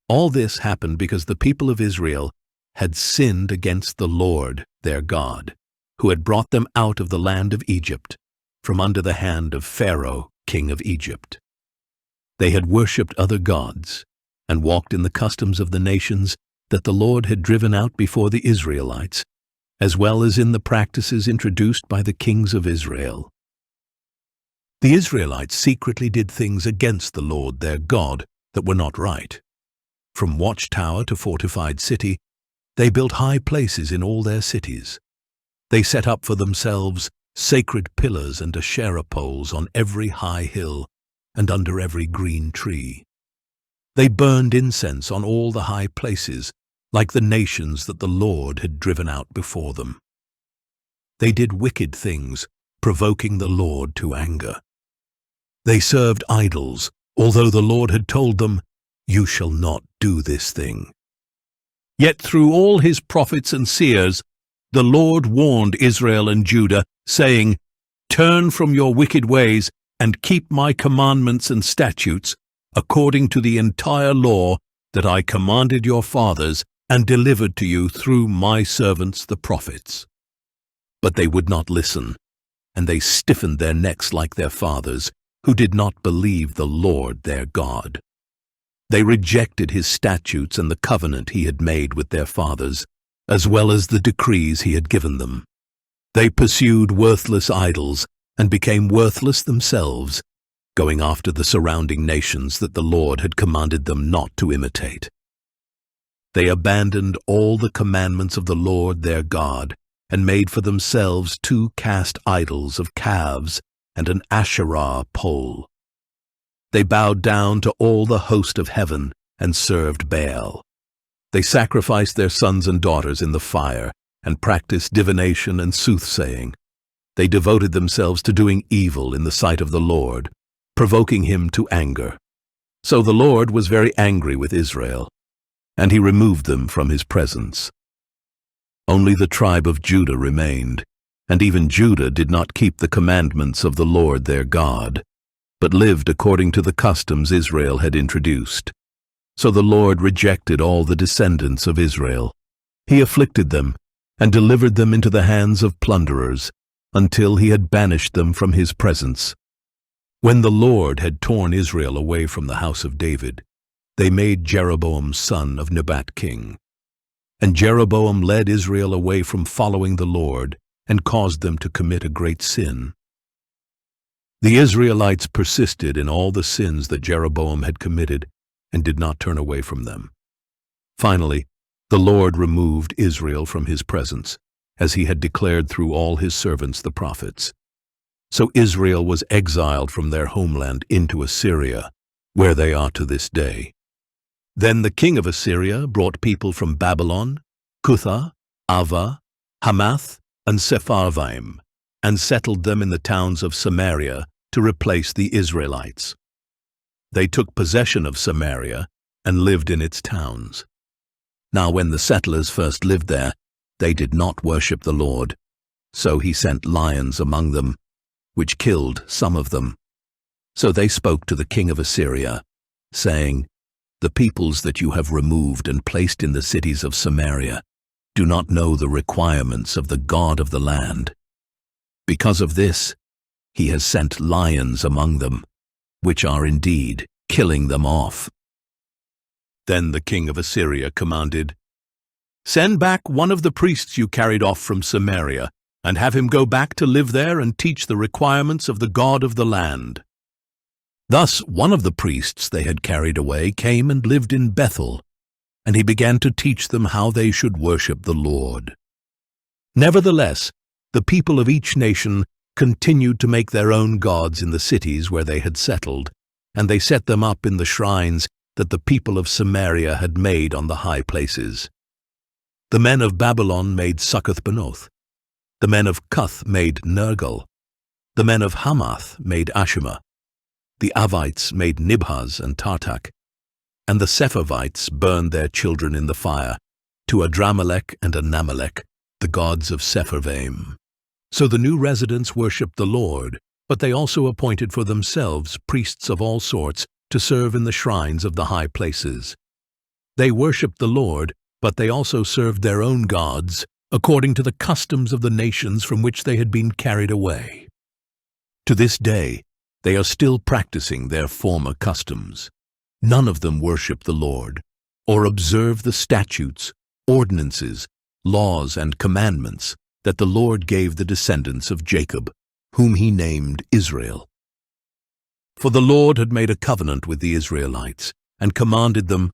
All this happened because the people of Israel had sinned against the Lord their God, who had brought them out of the land of Egypt, from under the hand of Pharaoh, king of Egypt. They had worshipped other gods, and walked in the customs of the nations that the Lord had driven out before the Israelites, as well as in the practices introduced by the kings of Israel. The Israelites secretly did things against the Lord their God that were not right. From watchtower to fortified city, they built high places in all their cities. They set up for themselves sacred pillars and Asherah poles on every high hill and under every green tree. They burned incense on all the high places, like the nations that the Lord had driven out before them. They did wicked things, provoking the Lord to anger. They served idols, although the Lord had told them, "You shall not do this thing." Yet through all his prophets and seers, the Lord warned Israel and Judah, saying, "Turn from your wicked ways and keep my commandments and statutes, according to the entire law that I commanded your fathers and delivered to you through my servants the prophets." But they would not listen, and they stiffened their necks like their fathers, who did not believe the Lord their God. They rejected his statutes and the covenant he had made with their fathers, as well as the decrees he had given them. They pursued worthless idols and became worthless themselves, going after the surrounding nations that the Lord had commanded them not to imitate. They abandoned all the commandments of the Lord their God and made for themselves 2 cast idols of calves and an Asherah pole. They bowed down to all the host of heaven and served Baal. They sacrificed their sons and daughters in the fire and practiced divination and soothsaying. They devoted themselves to doing evil in the sight of the Lord, provoking him to anger. So the Lord was very angry with Israel, and he removed them from his presence. Only the tribe of Judah remained, and even Judah did not keep the commandments of the Lord their God, but lived according to the customs Israel had introduced. So the Lord rejected all the descendants of Israel. He afflicted them and delivered them into the hands of plunderers, until he had banished them from his presence. When the Lord had torn Israel away from the house of David, they made Jeroboam son of Nebat king. And Jeroboam led Israel away from following the Lord and caused them to commit a great sin. The Israelites persisted in all the sins that Jeroboam had committed and did not turn away from them. Finally, the Lord removed Israel from his presence, as he had declared through all his servants the prophets. So Israel was exiled from their homeland into Assyria, where they are to this day. Then the king of Assyria brought people from Babylon, Cutha, Ava, Hamath, and Sepharvaim, and settled them in the towns of Samaria to replace the Israelites. They took possession of Samaria and lived in its towns. Now when the settlers first lived there, they did not worship the Lord, so he sent lions among them, which killed some of them. So they spoke to the king of Assyria, saying, "The peoples that you have removed and placed in the cities of Samaria do not know the requirements of the God of the land. Because of this, he has sent lions among them, which are indeed killing them off." Then the king of Assyria commanded, "Send back one of the priests you carried off from Samaria, and have him go back to live there and teach the requirements of the God of the land." Thus one of the priests they had carried away came and lived in Bethel, and he began to teach them how they should worship the Lord. Nevertheless, the people of each nation continued to make their own gods in the cities where they had settled, and they set them up in the shrines that the people of Samaria had made on the high places. The men of Babylon made Succoth-Benoth. The men of Cuth made Nergal. The men of Hamath made Ashima. The Avites made Nibhaz and Tartak. And the Sepharvites burned their children in the fire, to Adramelech and Anamelech, the gods of Sepharvaim. So the new residents worshipped the Lord, but they also appointed for themselves priests of all sorts to serve in the shrines of the high places. They worshipped the Lord, but they also served their own gods, according to the customs of the nations from which they had been carried away. To this day, they are still practicing their former customs. None of them worship the Lord, or observe the statutes, ordinances, laws, and commandments that the Lord gave the descendants of Jacob, whom he named Israel. For the Lord had made a covenant with the Israelites, and commanded them,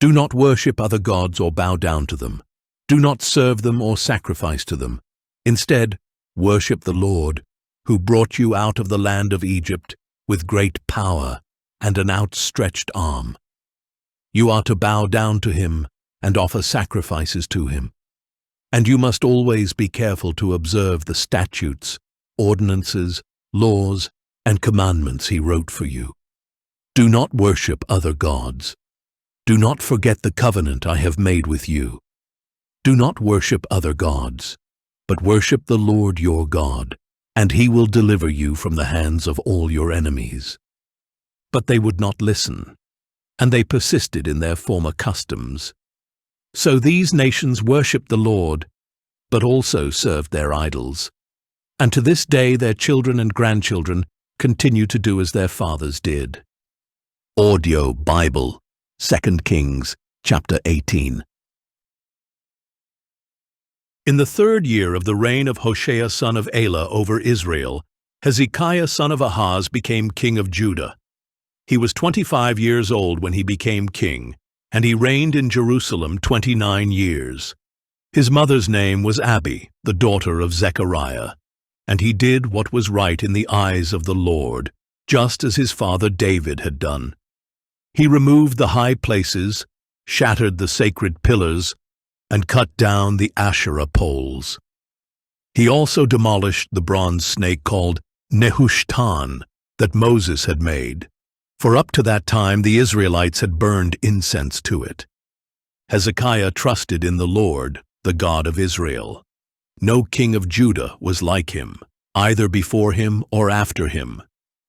"Do not worship other gods or bow down to them. Do not serve them or sacrifice to them. Instead, worship the Lord, who brought you out of the land of Egypt with great power and an outstretched arm. You are to bow down to him and offer sacrifices to him. And you must always be careful to observe the statutes, ordinances, laws, and commandments he wrote for you. Do not worship other gods. Do not forget the covenant I have made with you. Do not worship other gods, but worship the Lord your God, and he will deliver you from the hands of all your enemies." But they would not listen, and they persisted in their former customs. So these nations worshipped the Lord, but also served their idols. And to this day their children and grandchildren continue to do as their fathers did. Audio Bible, 2 Kings, chapter 18. In the 3rd year of the reign of Hoshea son of Elah over Israel, Hezekiah son of Ahaz became king of Judah. He was 25 years old when he became king, and he reigned in Jerusalem 29 years. His mother's name was Abi, the daughter of Zechariah, and he did what was right in the eyes of the Lord, just as his father David had done. He removed the high places, shattered the sacred pillars, and cut down the Asherah poles. He also demolished the bronze snake called Nehushtan that Moses had made, for up to that time the Israelites had burned incense to it. Hezekiah trusted in the Lord, the God of Israel. No king of Judah was like him, either before him or after him.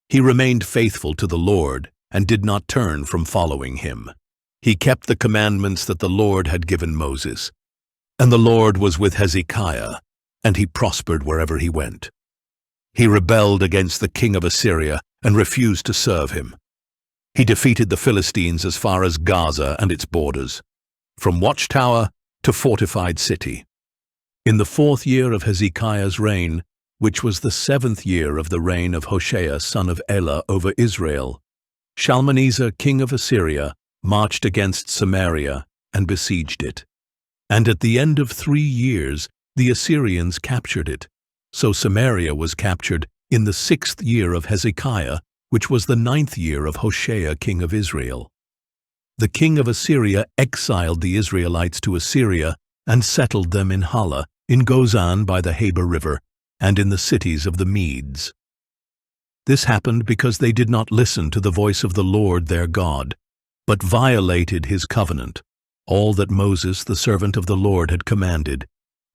He remained faithful to the Lord and did not turn from following him. He kept the commandments that the Lord had given Moses. And the Lord was with Hezekiah, and he prospered wherever he went. He rebelled against the king of Assyria and refused to serve him. He defeated the Philistines as far as Gaza and its borders, from watchtower to fortified city. In the 4th year of Hezekiah's reign, which was the 7th year of the reign of Hoshea son of Elah over Israel, Shalmaneser king of Assyria marched against Samaria and besieged it. And at the end of 3 years the Assyrians captured it. So Samaria was captured in the 6th year of Hezekiah, which was the 9th year of Hoshea king of Israel. The king of Assyria exiled the Israelites to Assyria and settled them in Hala, in Gozan by the Habor River, and in the cities of the Medes. This happened because they did not listen to the voice of the Lord their God, but violated his covenant, all that Moses the servant of the Lord had commanded,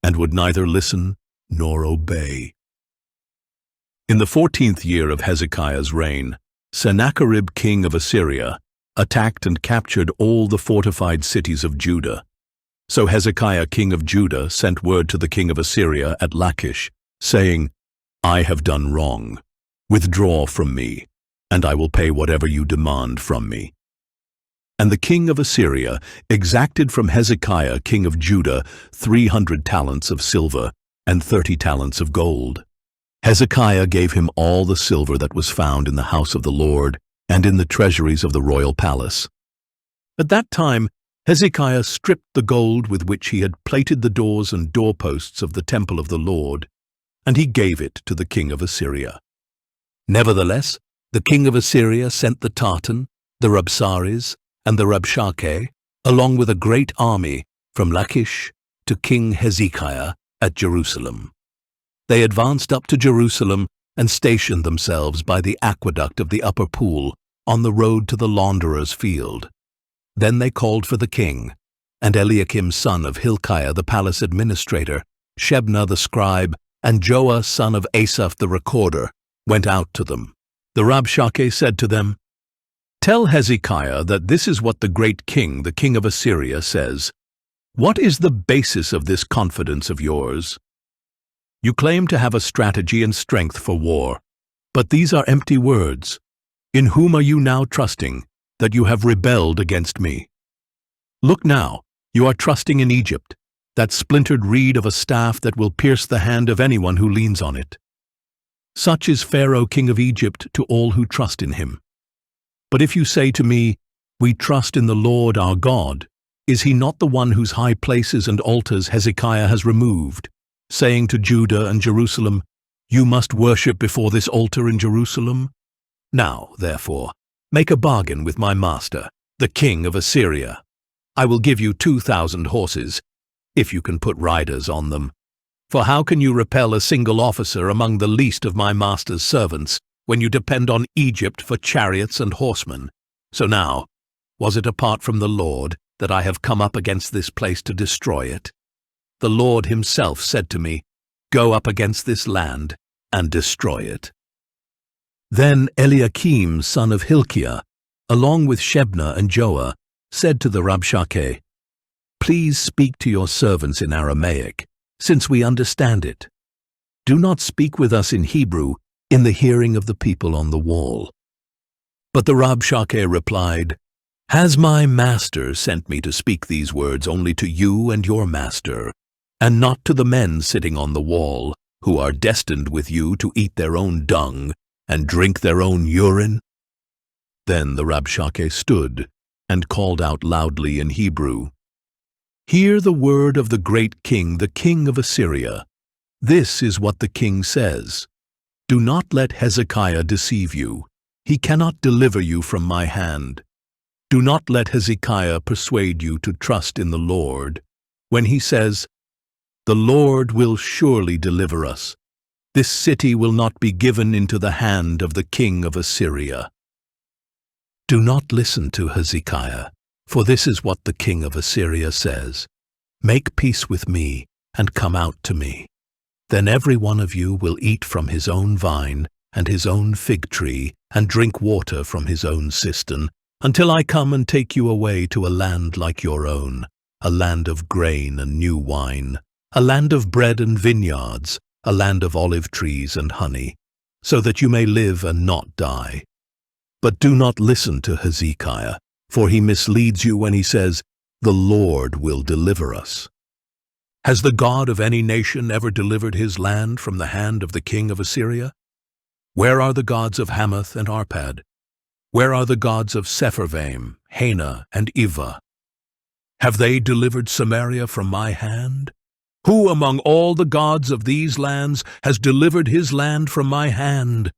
and would neither listen nor obey. In the 14th year of Hezekiah's reign, Sennacherib king of Assyria attacked and captured all the fortified cities of Judah. So Hezekiah king of Judah sent word to the king of Assyria at Lachish, saying, "I have done wrong. Withdraw from me, and I will pay whatever you demand from me." And the king of Assyria exacted from Hezekiah king of Judah 300 talents of silver and 30 talents of gold. Hezekiah gave him all the silver that was found in the house of the Lord and in the treasuries of the royal palace. At that time Hezekiah stripped the gold with which he had plated the doors and doorposts of the temple of the Lord, and he gave it to the king of Assyria. Nevertheless, the king of Assyria sent the Tartan, the Rabsaris, and the Rabshakeh, along with a great army, from Lachish to King Hezekiah at Jerusalem. They advanced up to Jerusalem and stationed themselves by the aqueduct of the upper pool on the road to the launderer's field. Then they called for the king, and Eliakim son of Hilkiah the palace administrator, Shebna the scribe, and Joah son of Asaph the recorder went out to them. The Rabshakeh said to them, "Tell Hezekiah that this is what the great king, the king of Assyria, says. What is the basis of this confidence of yours? You claim to have a strategy and strength for war, but these are empty words. In whom are you now trusting, that you have rebelled against me? Look now, you are trusting in Egypt, that splintered reed of a staff that will pierce the hand of anyone who leans on it. Such is Pharaoh king of Egypt to all who trust in him. But if you say to me, we trust in the Lord our God, is he not the one whose high places and altars Hezekiah has removed, saying to Judah and Jerusalem, you must worship before this altar in Jerusalem? Now, therefore, make a bargain with my master, the king of Assyria. I will give you 2,000 horses, if you can put riders on them. For how can you repel a single officer among the least of my master's servants, when you depend on Egypt for chariots and horsemen? So now, was it apart from the Lord that I have come up against this place to destroy it? The Lord himself said to me, go up against this land and destroy it. Then Eliakim, son of Hilkiah, along with Shebna and Joah, said to the Rabshakeh, please speak to your servants in Aramaic, since we understand it. Do not speak with us in Hebrew in the hearing of the people on the wall. But the Rabshakeh replied, has my master sent me to speak these words only to you and your master, and not to the men sitting on the wall, who are destined with you to eat their own dung and drink their own urine? Then the Rabshakeh stood and called out loudly in Hebrew, hear the word of the great king, the king of Assyria. This is what the king says. Do not let Hezekiah deceive you. He cannot deliver you from my hand. Do not let Hezekiah persuade you to trust in the Lord, when he says, the Lord will surely deliver us. This city will not be given into the hand of the king of Assyria. Do not listen to Hezekiah, for this is what the king of Assyria says. Make peace with me and come out to me. Then every one of you will eat from his own vine and his own fig tree and drink water from his own cistern, until I come and take you away to a land like your own, a land of grain and new wine, a land of bread and vineyards, a land of olive trees and honey, so that you may live and not die. But do not listen to Hezekiah, for he misleads you when he says, the Lord will deliver us. Has the God of any nation ever delivered his land from the hand of the king of Assyria? Where are the gods of Hamath and Arpad? Where are the gods of Sepharvaim, Hena, and Ivah? Have they delivered Samaria from my hand? Who among all the gods of these lands has delivered his land from my hand?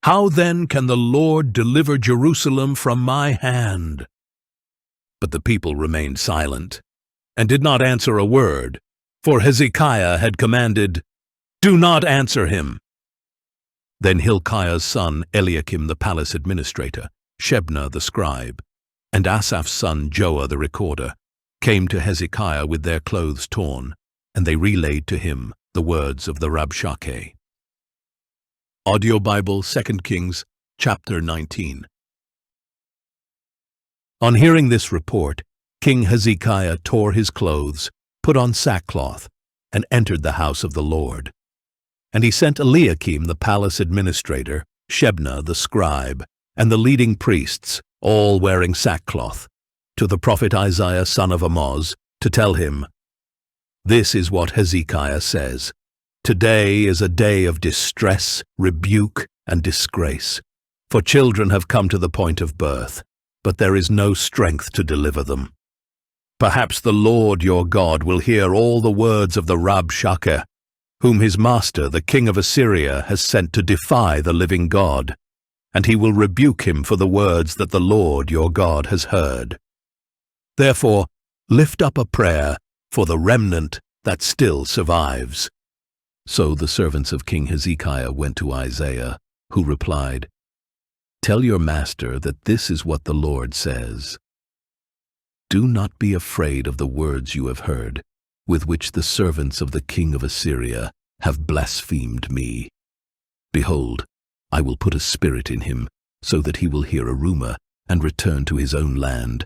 How then can the Lord deliver Jerusalem from my hand? But the people remained silent, and did not answer a word, for Hezekiah had commanded, do not answer him. Then Hilkiah's son Eliakim the palace administrator, Shebna the scribe, and Asaph's son Joah the recorder, came to Hezekiah with their clothes torn, and they relayed to him the words of the Rabshakeh. Audio Bible, 2 Kings, chapter 19. On hearing this report, King Hezekiah tore his clothes, put on sackcloth, and entered the house of the Lord. And he sent Eliakim the palace administrator, Shebna the scribe, and the leading priests, all wearing sackcloth, to the prophet Isaiah son of Amoz, to tell him, this is what Hezekiah says, today is a day of distress, rebuke, and disgrace, for children have come to the point of birth, but there is no strength to deliver them. Perhaps the Lord your God will hear all the words of the Rabshakeh, whom his master, the king of Assyria, has sent to defy the living God, and he will rebuke him for the words that the Lord your God has heard. Therefore, lift up a prayer for the remnant that still survives. So the servants of King Hezekiah went to Isaiah, who replied, tell your master that this is what the Lord says. Do not be afraid of the words you have heard, with which the servants of the king of Assyria have blasphemed me. Behold, I will put a spirit in him, so that he will hear a rumor and return to his own land,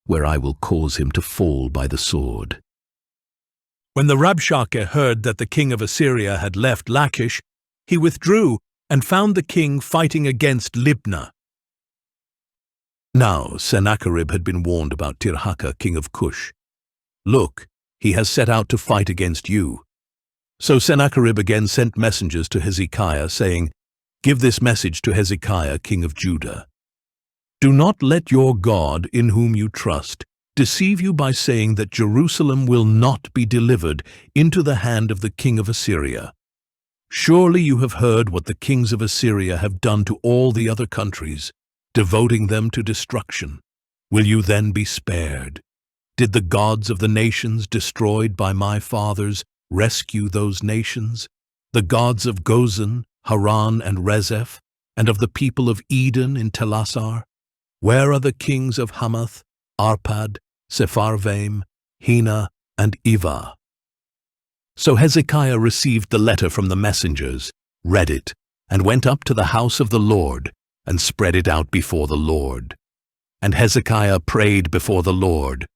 where I will cause him to fall by the sword. When the Rabshakeh heard that the king of Assyria had left Lachish, he withdrew and found the king fighting against Libnah. Now Sennacherib had been warned about Tirhakah, king of Cush. Look, he has set out to fight against you. So Sennacherib again sent messengers to Hezekiah, saying, Give this message to Hezekiah, king of Judah. Do not let your God, in whom you trust, deceive you by saying that Jerusalem will not be delivered into the hand of the king of Assyria. Surely you have heard what the kings of Assyria have done to all the other countries, devoting them to destruction. Will you then be spared? Did the gods of the nations destroyed by my fathers rescue those nations? The gods of Gozan, Haran, and Rezeph, and of the people of Eden in Telassar? Where are the kings of Hamath, Arpad, Sepharvaim, Hena, and Ivah? So Hezekiah received the letter from the messengers, read it, and went up to the house of the Lord, and spread it out before the Lord. And Hezekiah prayed before the Lord,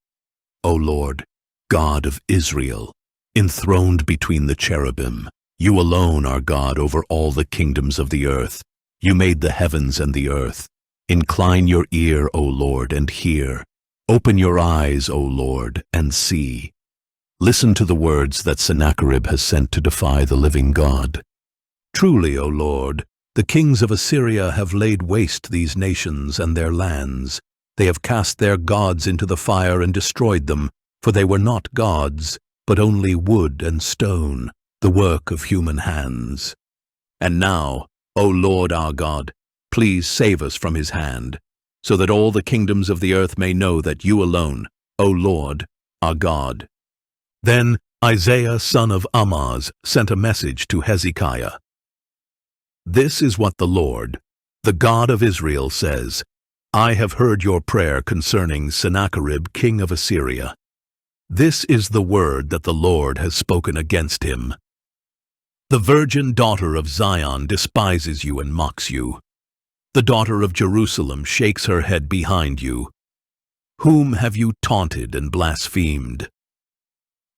O Lord, God of Israel, enthroned between the cherubim, you alone are God over all the kingdoms of the earth. You made the heavens and the earth. Incline your ear, O Lord, and hear. Open your eyes, O Lord, and see. Listen to the words that Sennacherib has sent to defy the living God. Truly, O Lord, the kings of Assyria have laid waste these nations and their lands. They have cast their gods into the fire and destroyed them, for they were not gods, but only wood and stone, the work of human hands. And now, O Lord our God, please save us from his hand, so that all the kingdoms of the earth may know that you alone, O Lord, are God. Then Isaiah son of Amoz sent a message to Hezekiah. This is what the Lord, the God of Israel, says. I have heard your prayer concerning Sennacherib, king of Assyria. This is the word that the Lord has spoken against him. The virgin daughter of Zion despises you and mocks you. The daughter of Jerusalem shakes her head behind you. Whom have you taunted and blasphemed?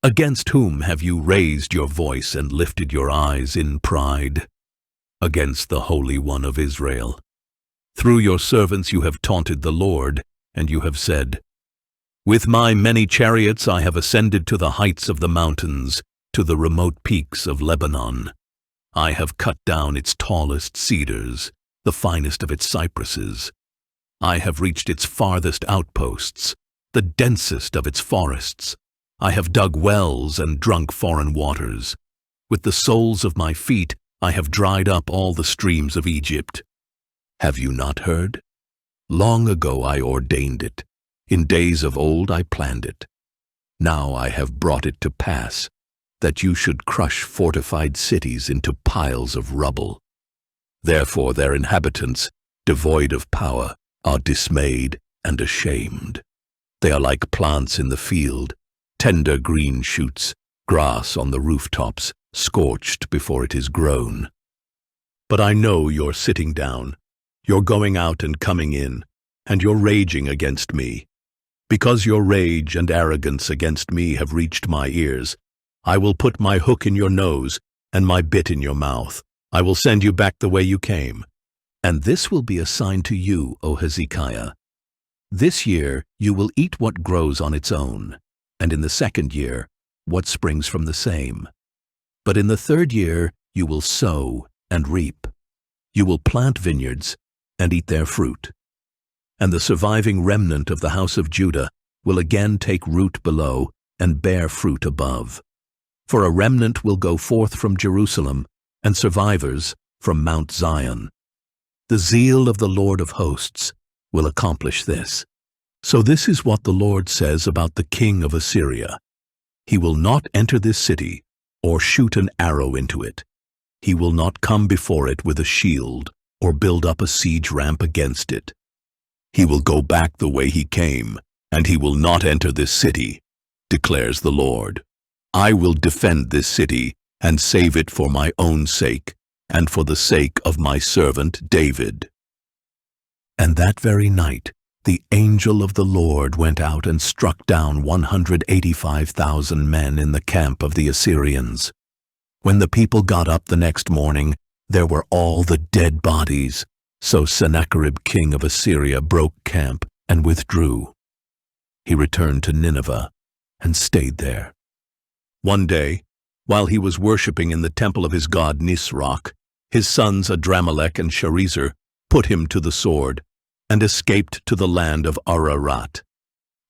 Against whom have you raised your voice and lifted your eyes in pride? Against the Holy One of Israel. Through your servants you have taunted the Lord, and you have said, With my many chariots I have ascended to the heights of the mountains, to the remote peaks of Lebanon. I have cut down its tallest cedars, the finest of its cypresses. I have reached its farthest outposts, the densest of its forests. I have dug wells and drunk foreign waters. With the soles of my feet I have dried up all the streams of Egypt. Have you not heard? Long ago I ordained it. In days of old I planned it. Now I have brought it to pass, that you should crush fortified cities into piles of rubble. Therefore their inhabitants, devoid of power, are dismayed and ashamed. They are like plants in the field, tender green shoots, grass on the rooftops, scorched before it is grown. But I know you're sitting down, you're going out and coming in, and you're raging against me. Because your rage and arrogance against me have reached my ears, I will put my hook in your nose and my bit in your mouth. I will send you back the way you came. And this will be a sign to you, O Hezekiah. This year you will eat what grows on its own, and in the second year what springs from the same. But in the third year you will sow and reap. You will plant vineyards and eat their fruit. And the surviving remnant of the house of Judah will again take root below and bear fruit above. For a remnant will go forth from Jerusalem, and survivors from Mount Zion. The zeal of the Lord of hosts will accomplish this. So this is what the Lord says about the king of Assyria. He will not enter this city, or shoot an arrow into it. He will not come before it with a shield, or build up a siege ramp against it. He will go back the way he came, and he will not enter this city, declares the Lord. I will defend this city and save it for my own sake, and for the sake of my servant David. And that very night the angel of the Lord went out and struck down 185,000 men in the camp of the Assyrians. When the people got up the next morning, there were all the dead bodies. So Sennacherib king of Assyria broke camp and withdrew. He returned to Nineveh and stayed there. One day, while he was worshipping in the temple of his god Nisroch, His sons Adramelech and Sharezer put him to the sword, and escaped to the land of Ararat.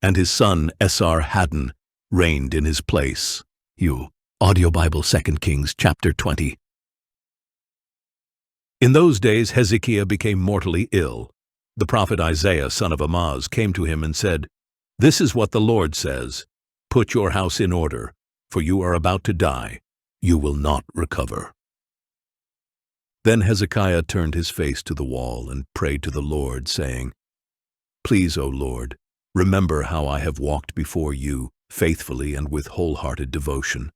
And his son Esarhaddon reigned in his place. Audio Bible 2 Kings chapter 20. In those days Hezekiah became mortally ill. The prophet Isaiah, son of Amoz, came to him and said, "This is what the Lord says, Put your house in order, for you are about to die. You will not recover." Then Hezekiah turned his face to the wall and prayed to the Lord, saying, "Please, O Lord, remember how I have walked before you faithfully and with wholehearted devotion.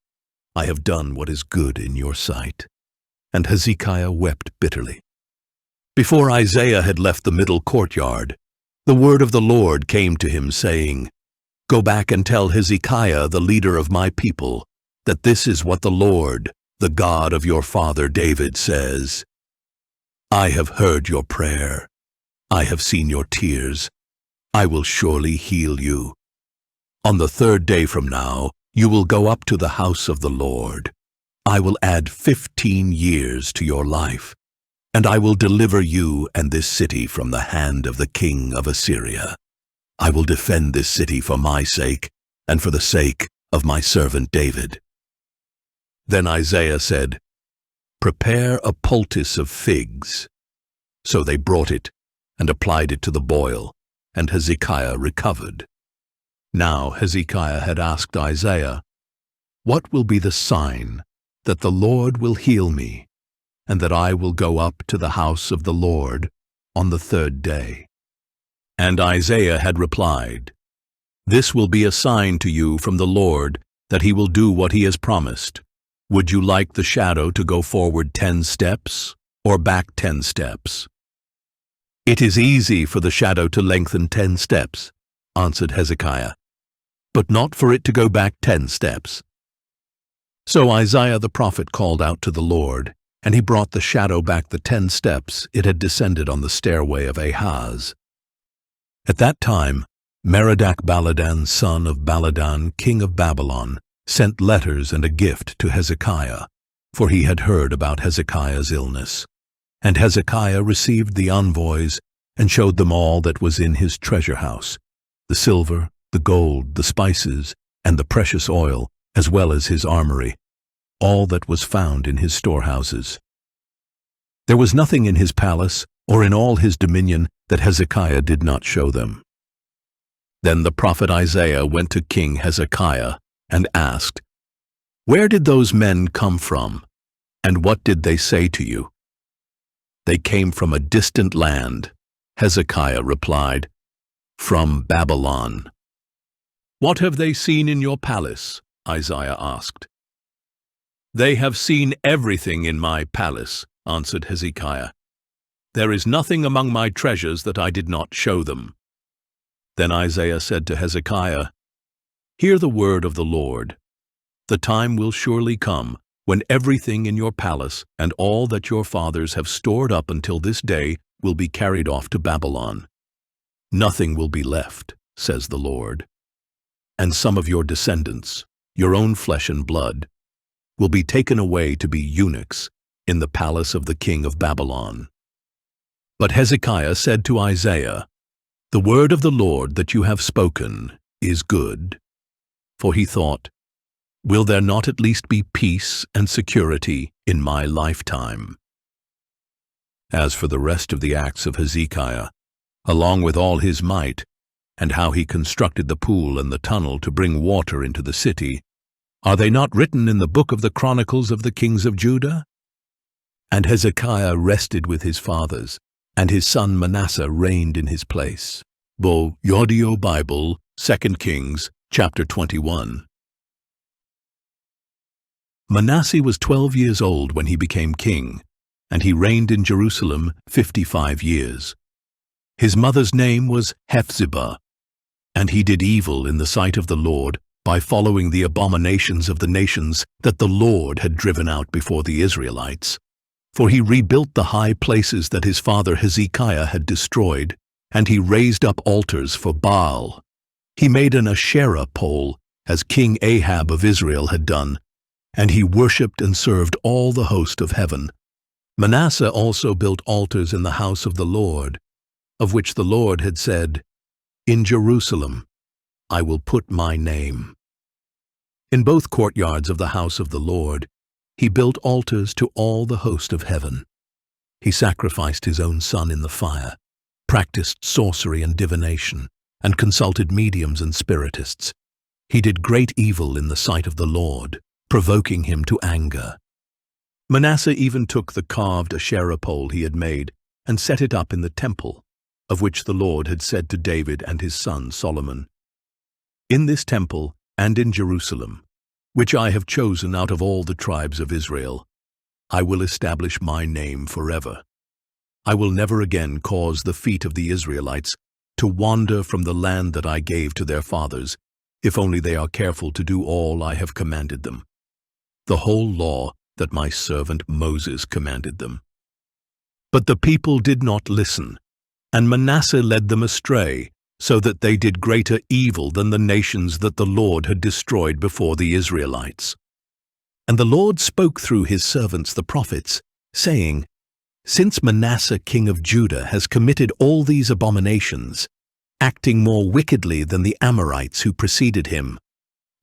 I have done what is good in your sight." And Hezekiah wept bitterly. Before Isaiah had left the middle courtyard, the word of the Lord came to him, saying, "Go back and tell Hezekiah, the leader of my people, that this is what the Lord, the God of your father David, says. I have heard your prayer. I have seen your tears. I will surely heal you. On the 3rd day from now, you will go up to the house of the Lord. I will add 15 years to your life, and I will deliver you and this city from the hand of the king of Assyria. I will defend this city for my sake and for the sake of my servant David." Then Isaiah said, "Prepare a poultice of figs." So they brought it and applied it to the boil, and Hezekiah recovered. Now Hezekiah had asked Isaiah, "What will be the sign that the Lord will heal me, and that I will go up to the house of the Lord on the 3rd day?" And Isaiah had replied, "This will be a sign to you from the Lord that he will do what he has promised. Would you like the shadow to go forward 10 steps or back 10 steps?" "It is easy for the shadow to lengthen 10 steps," answered Hezekiah, "but not for it to go back 10 steps. So Isaiah the prophet called out to the Lord, and he brought the shadow back the 10 steps it had descended on the stairway of Ahaz. At that time, Merodach-Baladan, son of Baladan, king of Babylon, sent letters and a gift to Hezekiah, for he had heard about Hezekiah's illness. And Hezekiah received the envoys and showed them all that was in his treasure house, the silver, the gold, the spices, and the precious oil, as well as his armory, all that was found in his storehouses. There was nothing in his palace or in all his dominion that Hezekiah did not show them. Then the prophet Isaiah went to King Hezekiah and asked, "Where did those men come from, and what did they say to you?" "They came from a distant land," Hezekiah replied, "from Babylon." "What have they seen in your palace?" Isaiah asked. "They have seen everything in my palace," answered Hezekiah. "There is nothing among my treasures that I did not show them." Then Isaiah said to Hezekiah, "Hear the word of the Lord. The time will surely come when everything in your palace and all that your fathers have stored up until this day will be carried off to Babylon. Nothing will be left, says the Lord. And some of your descendants, your own flesh and blood, will be taken away to be eunuchs in the palace of the king of Babylon." But Hezekiah said to Isaiah, "The word of the Lord that you have spoken is good." For he thought, "Will there not at least be peace and security in my lifetime?" As for the rest of the acts of Hezekiah, along with all his might, and how he constructed the pool and the tunnel to bring water into the city, are they not written in the book of the Chronicles of the kings of Judah? And Hezekiah rested with his fathers, and his son Manasseh reigned in his place. Audio Bible, 2 Kings, chapter 21. Manasseh was 12 years old when he became king, and he reigned in Jerusalem 55 years. His mother's name was Hephzibah, and he did evil in the sight of the Lord by following the abominations of the nations that the Lord had driven out before the Israelites. For he rebuilt the high places that his father Hezekiah had destroyed, and he raised up altars for Baal. He made an Asherah pole, as King Ahab of Israel had done, and he worshipped and served all the host of heaven. Manasseh also built altars in the house of the Lord, of which the Lord had said, "In Jerusalem I will put my name." In both courtyards of the house of the Lord, he built altars to all the host of heaven. He sacrificed his own son in the fire, practiced sorcery and divination, and consulted mediums and spiritists. He did great evil in the sight of the Lord, provoking him to anger. Manasseh even took the carved Asherah pole he had made and set it up in the temple, of which the Lord had said to David and his son Solomon, "In this temple and in Jerusalem, which I have chosen out of all the tribes of Israel, I will establish my name forever. I will never again cause the feet of the Israelites to wander from the land that I gave to their fathers, if only they are careful to do all I have commanded them, the whole law that my servant Moses commanded them." But the people did not listen, and Manasseh led them astray, so that they did greater evil than the nations that the Lord had destroyed before the Israelites. And the Lord spoke through his servants the prophets, saying, "Since Manasseh king of Judah has committed all these abominations, acting more wickedly than the Amorites who preceded him,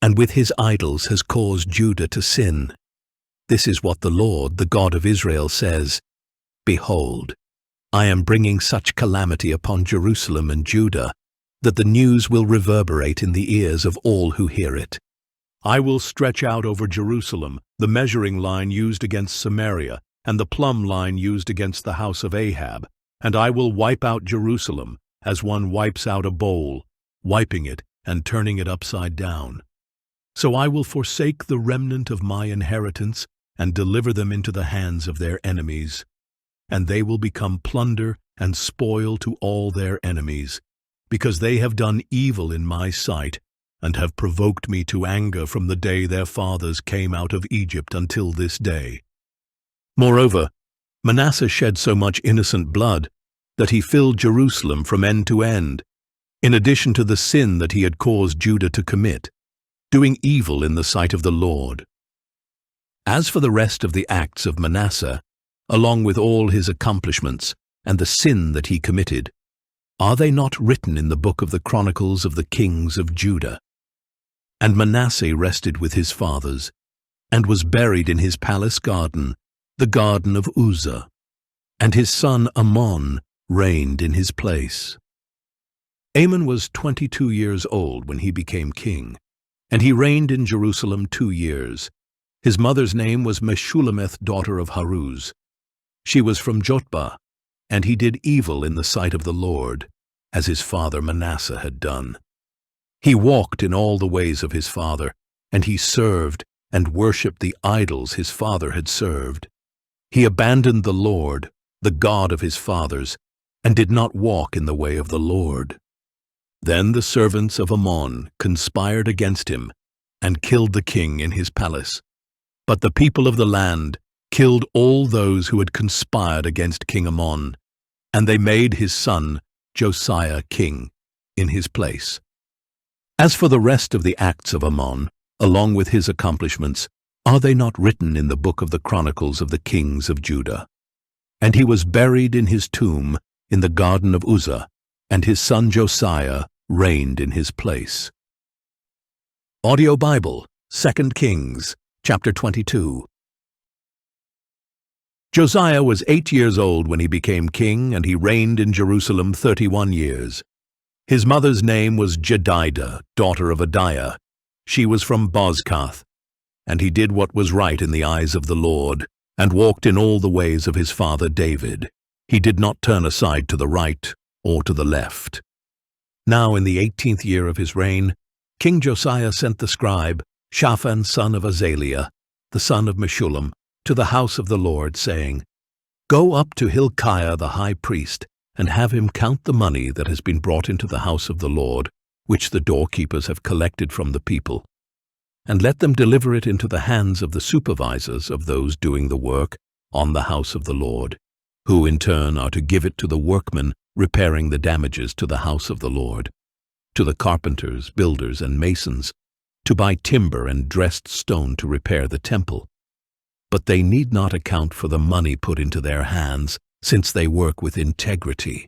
and with his idols has caused Judah to sin, this is what the Lord, the God of Israel, says, Behold, I am bringing such calamity upon Jerusalem and Judah, that the news will reverberate in the ears of all who hear it. I will stretch out over Jerusalem the measuring line used against Samaria, and the plumb line used against the house of Ahab, and I will wipe out Jerusalem, as one wipes out a bowl, wiping it and turning it upside down. So I will forsake the remnant of my inheritance, and deliver them into the hands of their enemies. And they will become plunder and spoil to all their enemies, because they have done evil in my sight, and have provoked me to anger from the day their fathers came out of Egypt until this day. Moreover, Manasseh shed so much innocent blood that he filled Jerusalem from end to end, in addition to the sin that he had caused Judah to commit, doing evil in the sight of the Lord. As for the rest of the acts of Manasseh, along with all his accomplishments and the sin that he committed, are they not written in the book of the Chronicles of the kings of Judah? And Manasseh rested with his fathers, and was buried in his palace garden, the garden of Uzzah, and his son Amon reigned in his place. Amon was 22 years old when he became king, and he reigned in Jerusalem 2 years. His mother's name was Meshullemeth, daughter of Haruz. She was from Jotbah, and he did evil in the sight of the Lord, as his father Manasseh had done. He walked in all the ways of his father, and he served and worshipped the idols his father had served. He abandoned the Lord, the God of his fathers, and did not walk in the way of the Lord. Then the servants of Amon conspired against him, and killed the king in his palace. But the people of the land killed all those who had conspired against King Amon, and they made his son Josiah king in his place. As for the rest of the acts of Amon, along with his accomplishments, are they not written in the book of the Chronicles of the kings of Judah? And he was buried in his tomb in the garden of Uzzah, and his son Josiah reigned in his place. Audio Bible, 2 Kings, chapter 22. Josiah was 8 years old when he became king, and he reigned in Jerusalem 31 years. His mother's name was Jedidah, daughter of Adiah. She was from Bozkath. And he did what was right in the eyes of the Lord, and walked in all the ways of his father David. He did not turn aside to the right or to the left. Now in the 18th year of his reign, King Josiah sent the scribe, Shaphan son of Azaliah, the son of Meshullam, to the house of the Lord, saying, Go up to Hilkiah the high priest, and have him count the money that has been brought into the house of the Lord, which the doorkeepers have collected from the people. And let them deliver it into the hands of the supervisors of those doing the work on the house of the Lord, who in turn are to give it to the workmen repairing the damages to the house of the Lord, to the carpenters, builders, and masons, to buy timber and dressed stone to repair the temple, but they need not account for the money put into their hands, since they work with integrity."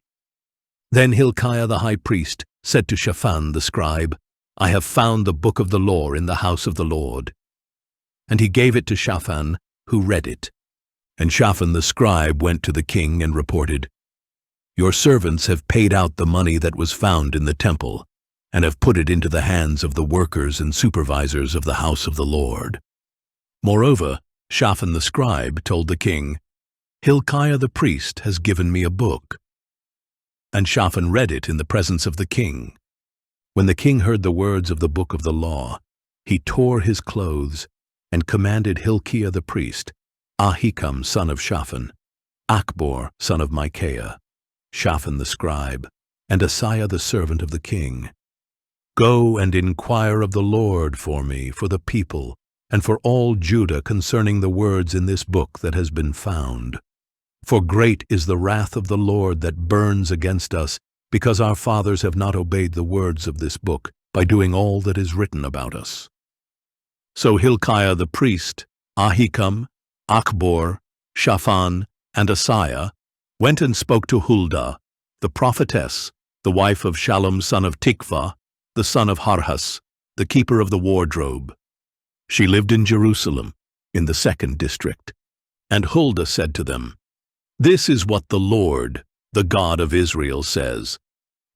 Then Hilkiah the high priest said to Shaphan the scribe, "I have found the book of the law in the house of the Lord." And he gave it to Shaphan, who read it. And Shaphan the scribe went to the king and reported, "Your servants have paid out the money that was found in the temple, and have put it into the hands of the workers and supervisors of the house of the Lord." Moreover, Shaphan the scribe told the king, "Hilkiah the priest has given me a book." And Shaphan read it in the presence of the king. When the king heard the words of the book of the law, he tore his clothes and commanded Hilkiah the priest, Ahikam son of Shaphan, Achbor son of Micaiah, Shaphan the scribe, and Asaiah the servant of the king, "Go and inquire of the Lord for me, for the people, and for all Judah concerning the words in this book that has been found. For great is the wrath of the Lord that burns against us, because our fathers have not obeyed the words of this book by doing all that is written about us." So Hilkiah the priest, Ahikam, Achbor, Shaphan, and Asaiah went and spoke to Huldah, the prophetess, the wife of Shallum son of Tikvah, the son of Harhas, the keeper of the wardrobe. She lived in Jerusalem, in the 2nd district. And Huldah said to them, "This is what the Lord, the God of Israel, says.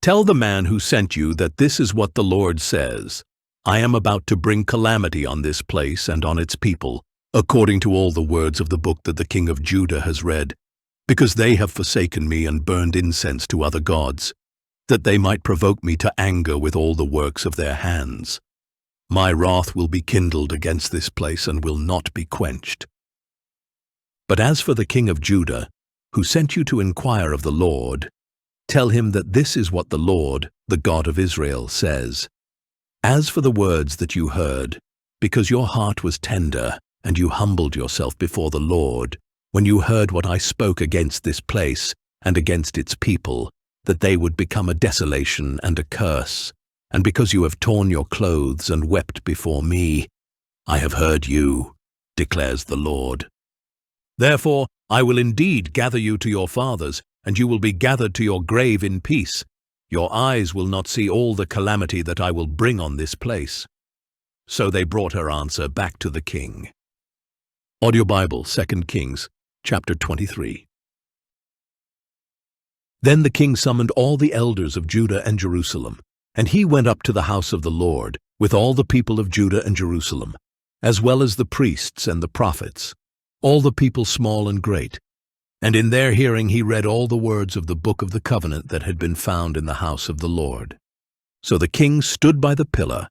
Tell the man who sent you that this is what the Lord says. I am about to bring calamity on this place and on its people, according to all the words of the book that the king of Judah has read, because they have forsaken me and burned incense to other gods, that they might provoke me to anger with all the works of their hands. My wrath will be kindled against this place and will not be quenched. But as for the king of Judah, who sent you to inquire of the Lord, tell him that this is what the Lord, the God of Israel, says. As for the words that you heard, because your heart was tender, and you humbled yourself before the Lord, when you heard what I spoke against this place and against its people, that they would become a desolation and a curse, and because you have torn your clothes and wept before me, I have heard you, declares the Lord. Therefore I will indeed gather you to your fathers, and you will be gathered to your grave in peace. Your eyes will not see all the calamity that I will bring on this place." So they brought her answer back to the king. Audio Bible, 2 Kings, chapter 23. Then the king summoned all the elders of Judah and Jerusalem, and he went up to the house of the Lord with all the people of Judah and Jerusalem, as well as the priests and the prophets, all the people small and great. And in their hearing he read all the words of the book of the covenant that had been found in the house of the Lord. So the king stood by the pillar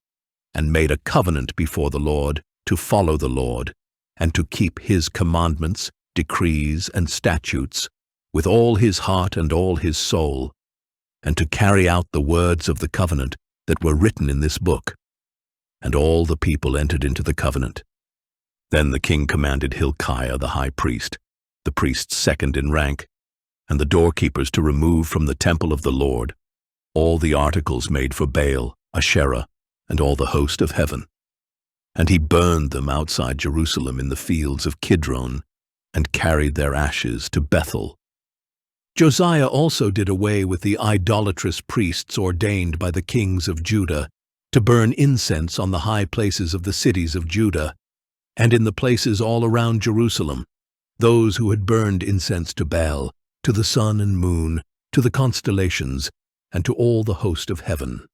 and made a covenant before the Lord to follow the Lord and to keep his commandments, decrees, and statutes with all his heart and all his soul, and to carry out the words of the covenant that were written in this book. And all the people entered into the covenant. Then the king commanded Hilkiah the high priest, the priest second in rank, and the doorkeepers to remove from the temple of the Lord all the articles made for Baal, Asherah, and all the host of heaven. And he burned them outside Jerusalem in the fields of Kidron, and carried their ashes to Bethel. Josiah also did away with the idolatrous priests ordained by the kings of Judah to burn incense on the high places of the cities of Judah, and in the places all around Jerusalem, those who had burned incense to Baal, to the sun and moon, to the constellations, and to all the host of heaven.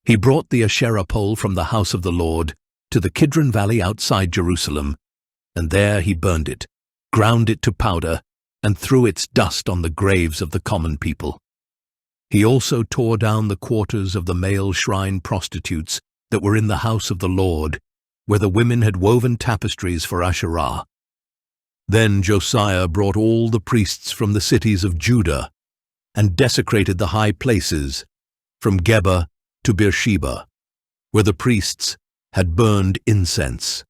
He brought the Asherah pole from the house of the Lord to the Kidron valley outside Jerusalem, and there he burned it, ground it to powder, and threw its dust on the graves of the common people. He also tore down the quarters of the male shrine prostitutes that were in the house of the Lord, where the women had woven tapestries for Asherah. Then Josiah brought all the priests from the cities of Judah and desecrated the high places, from Geba to Beersheba, where the priests had burned incense.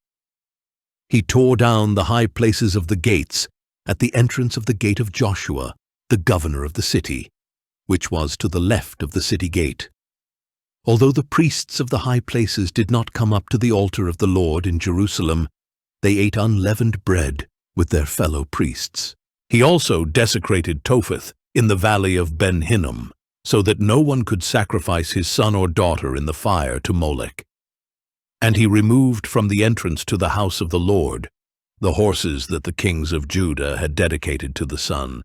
He tore down the high places of the gates at the entrance of the gate of Joshua, the governor of the city, which was to the left of the city gate. Although the priests of the high places did not come up to the altar of the Lord in Jerusalem, they ate unleavened bread with their fellow priests. He also desecrated Topheth in the valley of Ben Hinnom, so that no one could sacrifice his son or daughter in the fire to Molech. And he removed from the entrance to the house of the Lord the horses that the kings of Judah had dedicated to the sun.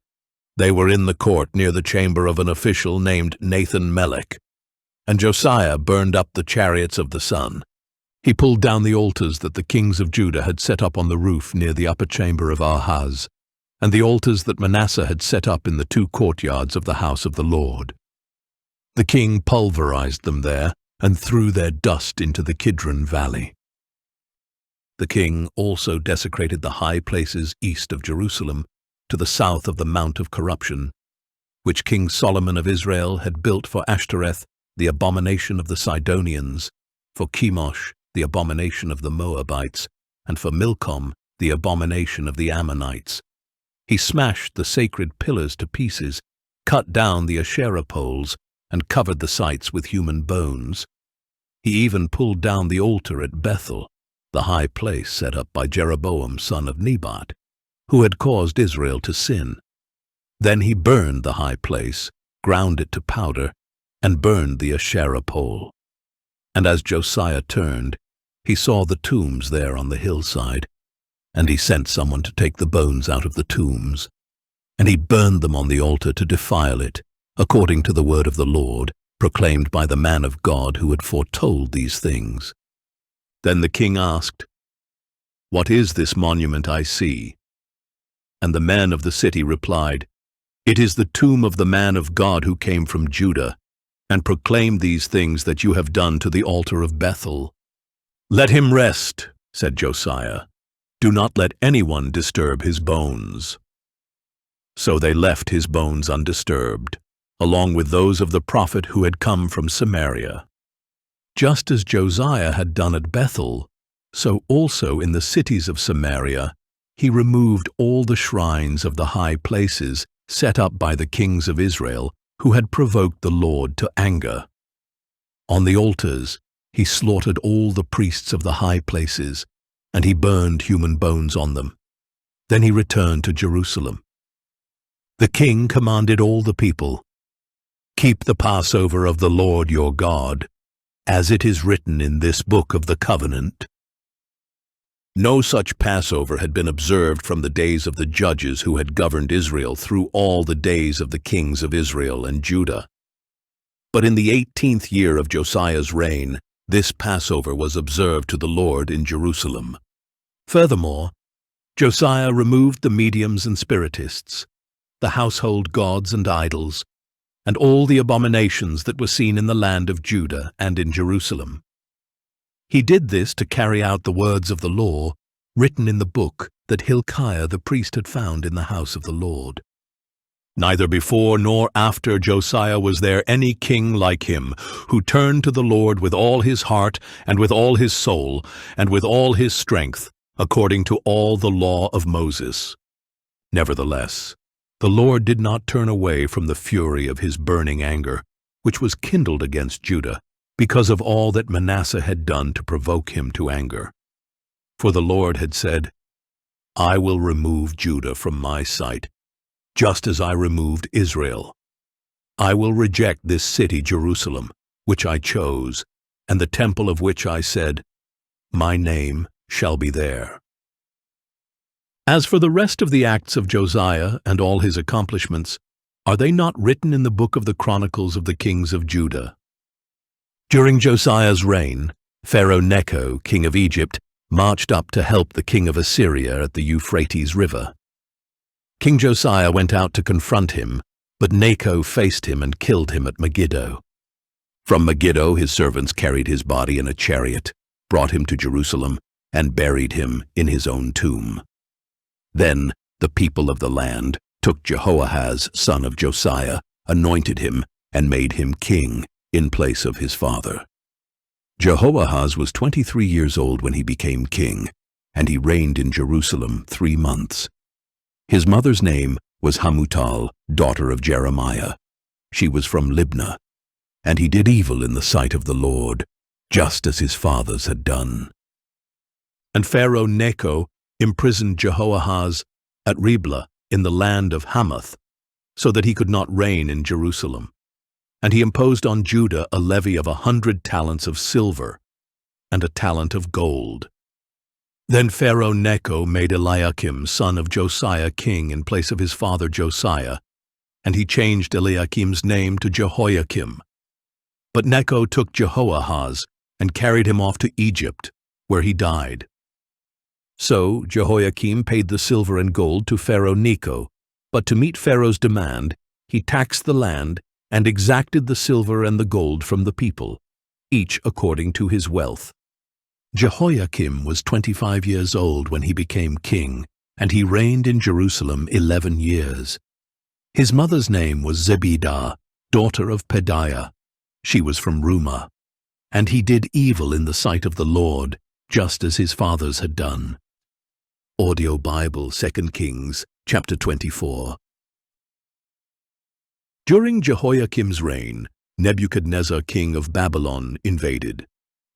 They were in the court near the chamber of an official named Nathan-Melech. And Josiah burned up the chariots of the sun. He pulled down the altars that the kings of Judah had set up on the roof near the upper chamber of Ahaz, and the altars that Manasseh had set up in the 2 courtyards of the house of the Lord. The king pulverized them there and threw their dust into the Kidron Valley. The king also desecrated the high places east of Jerusalem, to the south of the Mount of Corruption, which King Solomon of Israel had built for Ashtoreth, the abomination of the Sidonians, for Chemosh, the abomination of the Moabites, and for Milcom, the abomination of the Ammonites. He smashed the sacred pillars to pieces, cut down the Asherah poles, and covered the sites with human bones. He even pulled down the altar at Bethel, the high place set up by Jeroboam son of Nebat, who had caused Israel to sin. Then he burned the high place, ground it to powder, and burned the Asherah pole. And as Josiah turned, he saw the tombs there on the hillside, and he sent someone to take the bones out of the tombs. And he burned them on the altar to defile it, according to the word of the Lord, proclaimed by the man of God who had foretold these things. Then the king asked, "What is this monument I see?" And the men of the city replied, "It is the tomb of the man of God who came from Judah, and proclaimed these things that you have done to the altar of Bethel." "Let him rest," said Josiah. "Do not let anyone disturb his bones." So they left his bones undisturbed, along with those of the prophet who had come from Samaria. Just as Josiah had done at Bethel, so also in the cities of Samaria, he removed all the shrines of the high places set up by the kings of Israel who had provoked the Lord to anger. On the altars he slaughtered all the priests of the high places, and he burned human bones on them. Then he returned to Jerusalem. The king commanded all the people, "Keep the Passover of the Lord your God, as it is written in this book of the covenant." No such Passover had been observed from the days of the judges who had governed Israel through all the days of the kings of Israel and Judah. But in the 18th year of Josiah's reign, this Passover was observed to the Lord in Jerusalem. Furthermore, Josiah removed the mediums and spiritists, the household gods and idols, and all the abominations that were seen in the land of Judah and in Jerusalem. He did this to carry out the words of the law written in the book that Hilkiah the priest had found in the house of the Lord. Neither before nor after Josiah was there any king like him, who turned to the Lord with all his heart and with all his soul and with all his strength, according to all the law of Moses. Nevertheless, the Lord did not turn away from the fury of his burning anger, which was kindled against Judah, because of all that Manasseh had done to provoke him to anger. For the Lord had said, "I will remove Judah from my sight, just as I removed Israel. I will reject this city Jerusalem, which I chose, and the temple of which I said, 'My name shall be there.'" As for the rest of the acts of Josiah and all his accomplishments, are they not written in the book of the Chronicles of the kings of Judah? During Josiah's reign, Pharaoh Necho, king of Egypt, marched up to help the king of Assyria at the Euphrates River. King Josiah went out to confront him, but Necho faced him and killed him at Megiddo. From Megiddo his servants carried his body in a chariot, brought him to Jerusalem, and buried him in his own tomb. Then the people of the land took Jehoahaz, son of Josiah, anointed him, and made him king in place of his father. Jehoahaz was 23 years old when he became king, and he reigned in Jerusalem 3 months. His mother's name was Hamutal, daughter of Jeremiah. She was from Libnah, and he did evil in the sight of the Lord, just as his fathers had done. And Pharaoh Necho imprisoned Jehoahaz at Riblah in the land of Hamath, so that he could not reign in Jerusalem. And he imposed on Judah a levy of 100 talents of silver and a talent of gold. Then Pharaoh Necho made Eliakim, son of Josiah, king in place of his father Josiah, and he changed Eliakim's name to Jehoiakim. But Necho took Jehoahaz and carried him off to Egypt, where he died. So Jehoiakim paid the silver and gold to Pharaoh Necho, but to meet Pharaoh's demand, he taxed the land and exacted the silver and the gold from the people, each according to his wealth. Jehoiakim was 25 years old when he became king, and he reigned in Jerusalem 11 years. His mother's name was Zebidah, daughter of Pedaiah. She was from Rumah. And he did evil in the sight of the Lord, just as his fathers had done. Audio Bible, 2 Kings, chapter 24. During Jehoiakim's reign, Nebuchadnezzar, king of Babylon, invaded.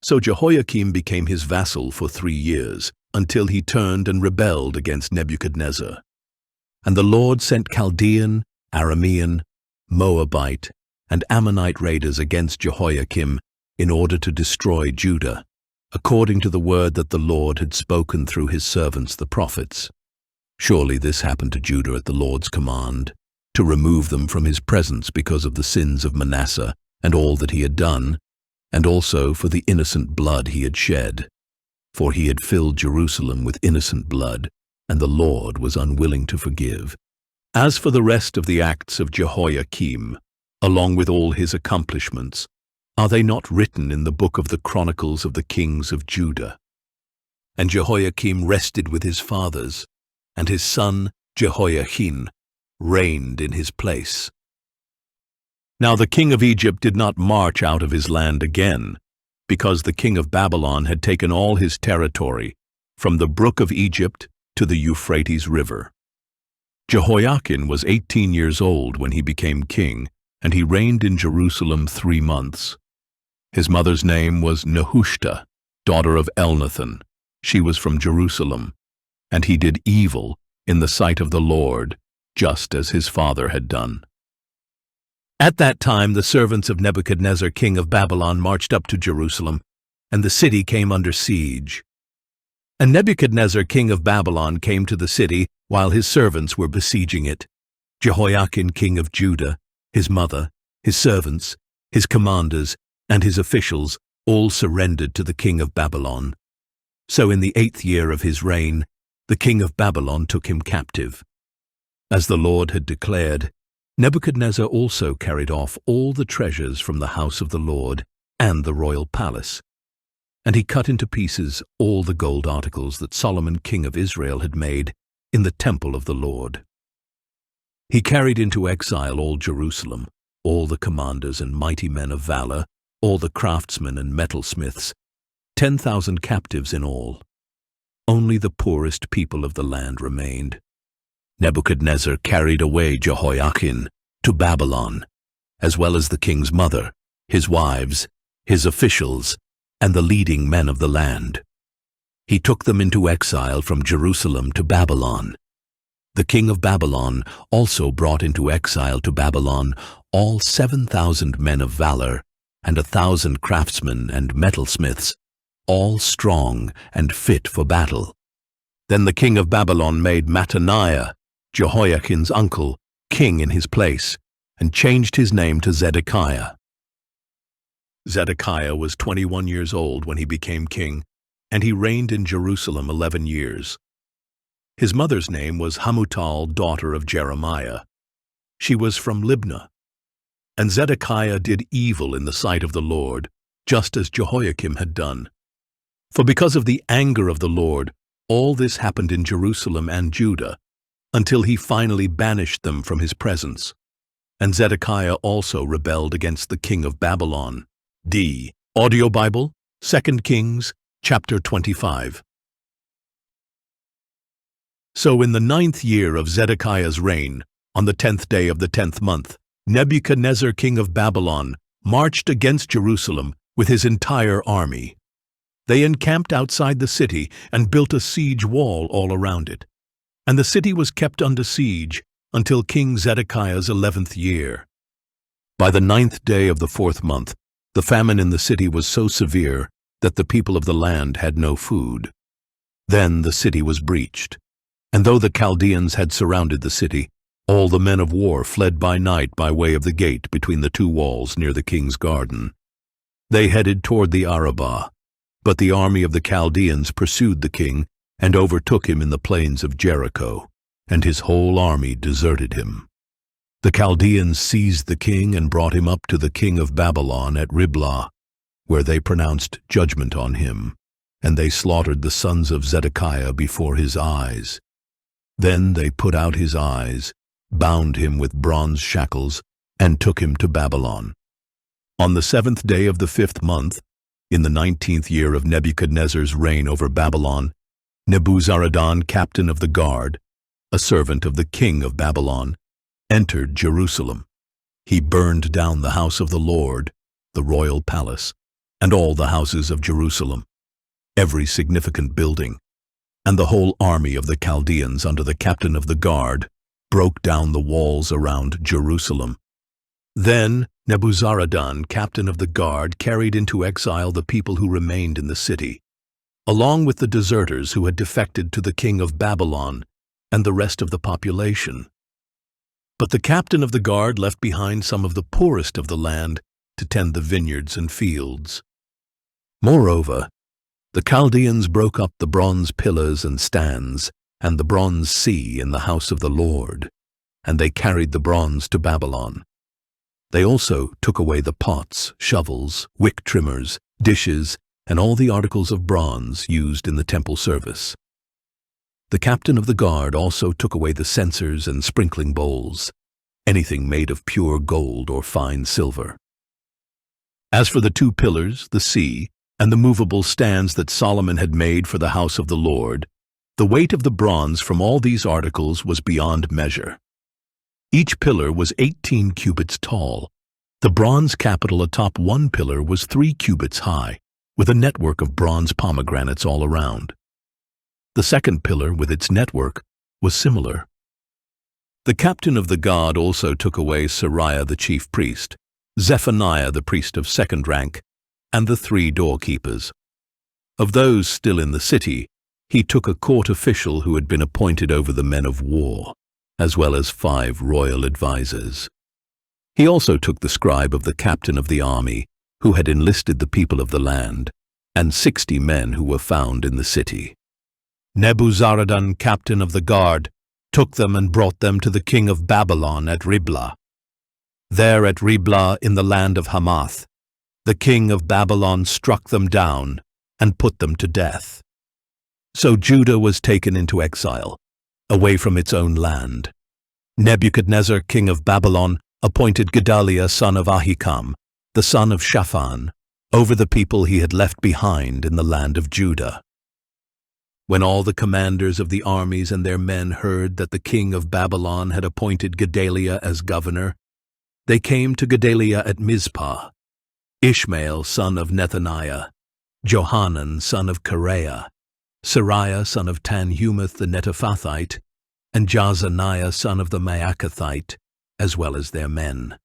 So Jehoiakim became his vassal for 3 years, until he turned and rebelled against Nebuchadnezzar. And the Lord sent Chaldean, Aramean, Moabite, and Ammonite raiders against Jehoiakim in order to destroy Judah, according to the word that the Lord had spoken through his servants the prophets. Surely this happened to Judah at the Lord's command, to remove them from his presence because of the sins of Manasseh and all that he had done, and also for the innocent blood he had shed. For he had filled Jerusalem with innocent blood, and the Lord was unwilling to forgive. As for the rest of the acts of Jehoiakim, along with all his accomplishments, are they not written in the book of the Chronicles of the kings of Judah? And Jehoiakim rested with his fathers, and his son Jehoiachin reigned in his place. Now the king of Egypt did not march out of his land again, because the king of Babylon had taken all his territory, from the brook of Egypt to the Euphrates River. Jehoiachin was 18 years old when he became king, and he reigned in Jerusalem 3 months. His mother's name was Nehushta, daughter of Elnathan. She was from Jerusalem, and he did evil in the sight of the Lord, just as his father had done. At that time the servants of Nebuchadnezzar, king of Babylon, marched up to Jerusalem, and the city came under siege. And Nebuchadnezzar, king of Babylon, came to the city while his servants were besieging it. Jehoiachin, king of Judah, his mother, his servants, his commanders, and his officials all surrendered to the king of Babylon. So in the 8th year of his reign, the king of Babylon took him captive. As the Lord had declared, Nebuchadnezzar also carried off all the treasures from the house of the Lord and the royal palace. And he cut into pieces all the gold articles that Solomon king of Israel had made in the temple of the Lord. He carried into exile all Jerusalem, all the commanders and mighty men of valor, all the craftsmen and metalsmiths, 10,000 captives in all. Only the poorest people of the land remained. Nebuchadnezzar carried away Jehoiachin to Babylon, as well as the king's mother, his wives, his officials, and the leading men of the land. He took them into exile from Jerusalem to Babylon. The king of Babylon also brought into exile to Babylon all 7,000 men of valor, and 1,000 craftsmen and metalsmiths, all strong and fit for battle. Then the king of Babylon made Mattaniah, Jehoiachin's uncle, king in his place, and changed his name to Zedekiah. Zedekiah was 21 years old when he became king, and he reigned in Jerusalem 11 years. His mother's name was Hamutal, daughter of Jeremiah. She was from Libnah. And Zedekiah did evil in the sight of the Lord, just as Jehoiakim had done. For because of the anger of the Lord, all this happened in Jerusalem and Judah, until he finally banished them from his presence. And Zedekiah also rebelled against the king of Babylon. D. Audio Bible, 2 Kings, chapter 25. So in the 9th year of Zedekiah's reign, on the 10th day of the 10th month, Nebuchadnezzar, king of Babylon, marched against Jerusalem with his entire army. They encamped outside the city and built a siege wall all around it. And the city was kept under siege until King Zedekiah's 11th year. By the 9th day of the 4th month, the famine in the city was so severe that the people of the land had no food. Then the city was breached, and though the Chaldeans had surrounded the city, all the men of war fled by night by way of the gate between the two walls near the king's garden. They headed toward the Arabah, but the army of the Chaldeans pursued the king and overtook him in the plains of Jericho, and his whole army deserted him. The Chaldeans seized the king and brought him up to the king of Babylon at Riblah, where they pronounced judgment on him, and they slaughtered the sons of Zedekiah before his eyes. Then they put out his eyes, bound him with bronze shackles, and took him to Babylon. On the 7th day of the 5th month, in the 19th year of Nebuchadnezzar's reign over Babylon, Nebuzaradan, captain of the guard, a servant of the king of Babylon, entered Jerusalem. He burned down the house of the Lord, the royal palace, and all the houses of Jerusalem, every significant building, and the whole army of the Chaldeans under the captain of the guard broke down the walls around Jerusalem. Then Nebuzaradan, captain of the guard, carried into exile the people who remained in the city, along with the deserters who had defected to the king of Babylon and the rest of the population. But the captain of the guard left behind some of the poorest of the land to tend the vineyards and fields. Moreover, the Chaldeans broke up the bronze pillars and stands and the bronze sea in the house of the Lord, and they carried the bronze to Babylon. They also took away the pots, shovels, wick trimmers, dishes, and all the articles of bronze used in the temple service. The captain of the guard also took away the censers and sprinkling bowls, anything made of pure gold or fine silver. As for the 2 pillars, the sea, and the movable stands that Solomon had made for the house of the Lord, the weight of the bronze from all these articles was beyond measure. Each pillar was 18 cubits tall. The bronze capital atop one pillar was 3 cubits high, with a network of bronze pomegranates all around. The second pillar, with its network, was similar. The captain of the guard also took away Sariah the chief priest, Zephaniah the priest of 2nd rank, and the 3 doorkeepers. Of those still in the city, he took a court official who had been appointed over the men of war, as well as 5 royal advisers. He also took the scribe of the captain of the army, who had enlisted the people of the land, and 60 men who were found in the city. Nebuzaradan, captain of the guard, took them and brought them to the king of Babylon at Riblah. There at Riblah in the land of Hamath, the king of Babylon struck them down and put them to death. So Judah was taken into exile, away from its own land. Nebuchadnezzar, king of Babylon, appointed Gedaliah, son of Ahikam, the son of Shaphan, over the people he had left behind in the land of Judah. When all the commanders of the armies and their men heard that the king of Babylon had appointed Gedaliah as governor, they came to Gedaliah at Mizpah. Ishmael, son of Nethaniah, Johanan, son of Kareah, Sariah, son of Tanhumeth the Netophathite, and Jazaniah, son of the Maacathite, as well as their men.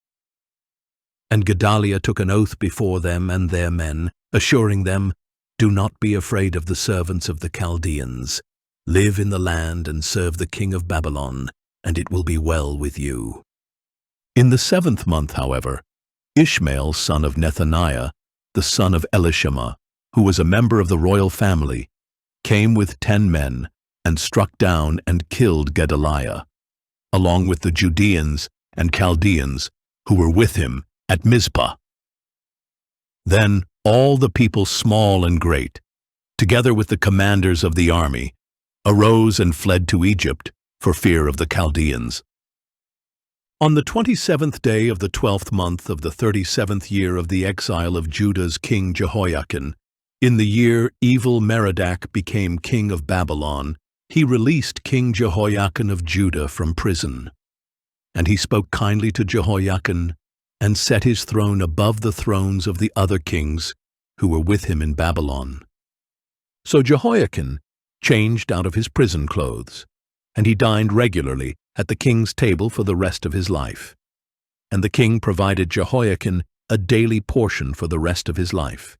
And Gedaliah took an oath before them and their men, assuring them, "Do not be afraid of the servants of the Chaldeans. Live in the land and serve the king of Babylon, and it will be well with you." In the 7th month, however, Ishmael, son of Nethaniah, the son of Elishama, who was a member of the royal family, came with 10 men and struck down and killed Gedaliah, along with the Judeans and Chaldeans who were with him at Mizpah. Then all the people, small and great, together with the commanders of the army, arose and fled to Egypt for fear of the Chaldeans. On the 27th day of the 12th month of the 37th year of the exile of Judah's king Jehoiakim, in the year Evil-Merodach became king of Babylon, he released King Jehoiakim of Judah from prison. And he spoke kindly to Jehoiakim and set his throne above the thrones of the other kings who were with him in Babylon. So Jehoiakim changed out of his prison clothes, and he dined regularly at the king's table for the rest of his life. And the king provided Jehoiakim a daily portion for the rest of his life.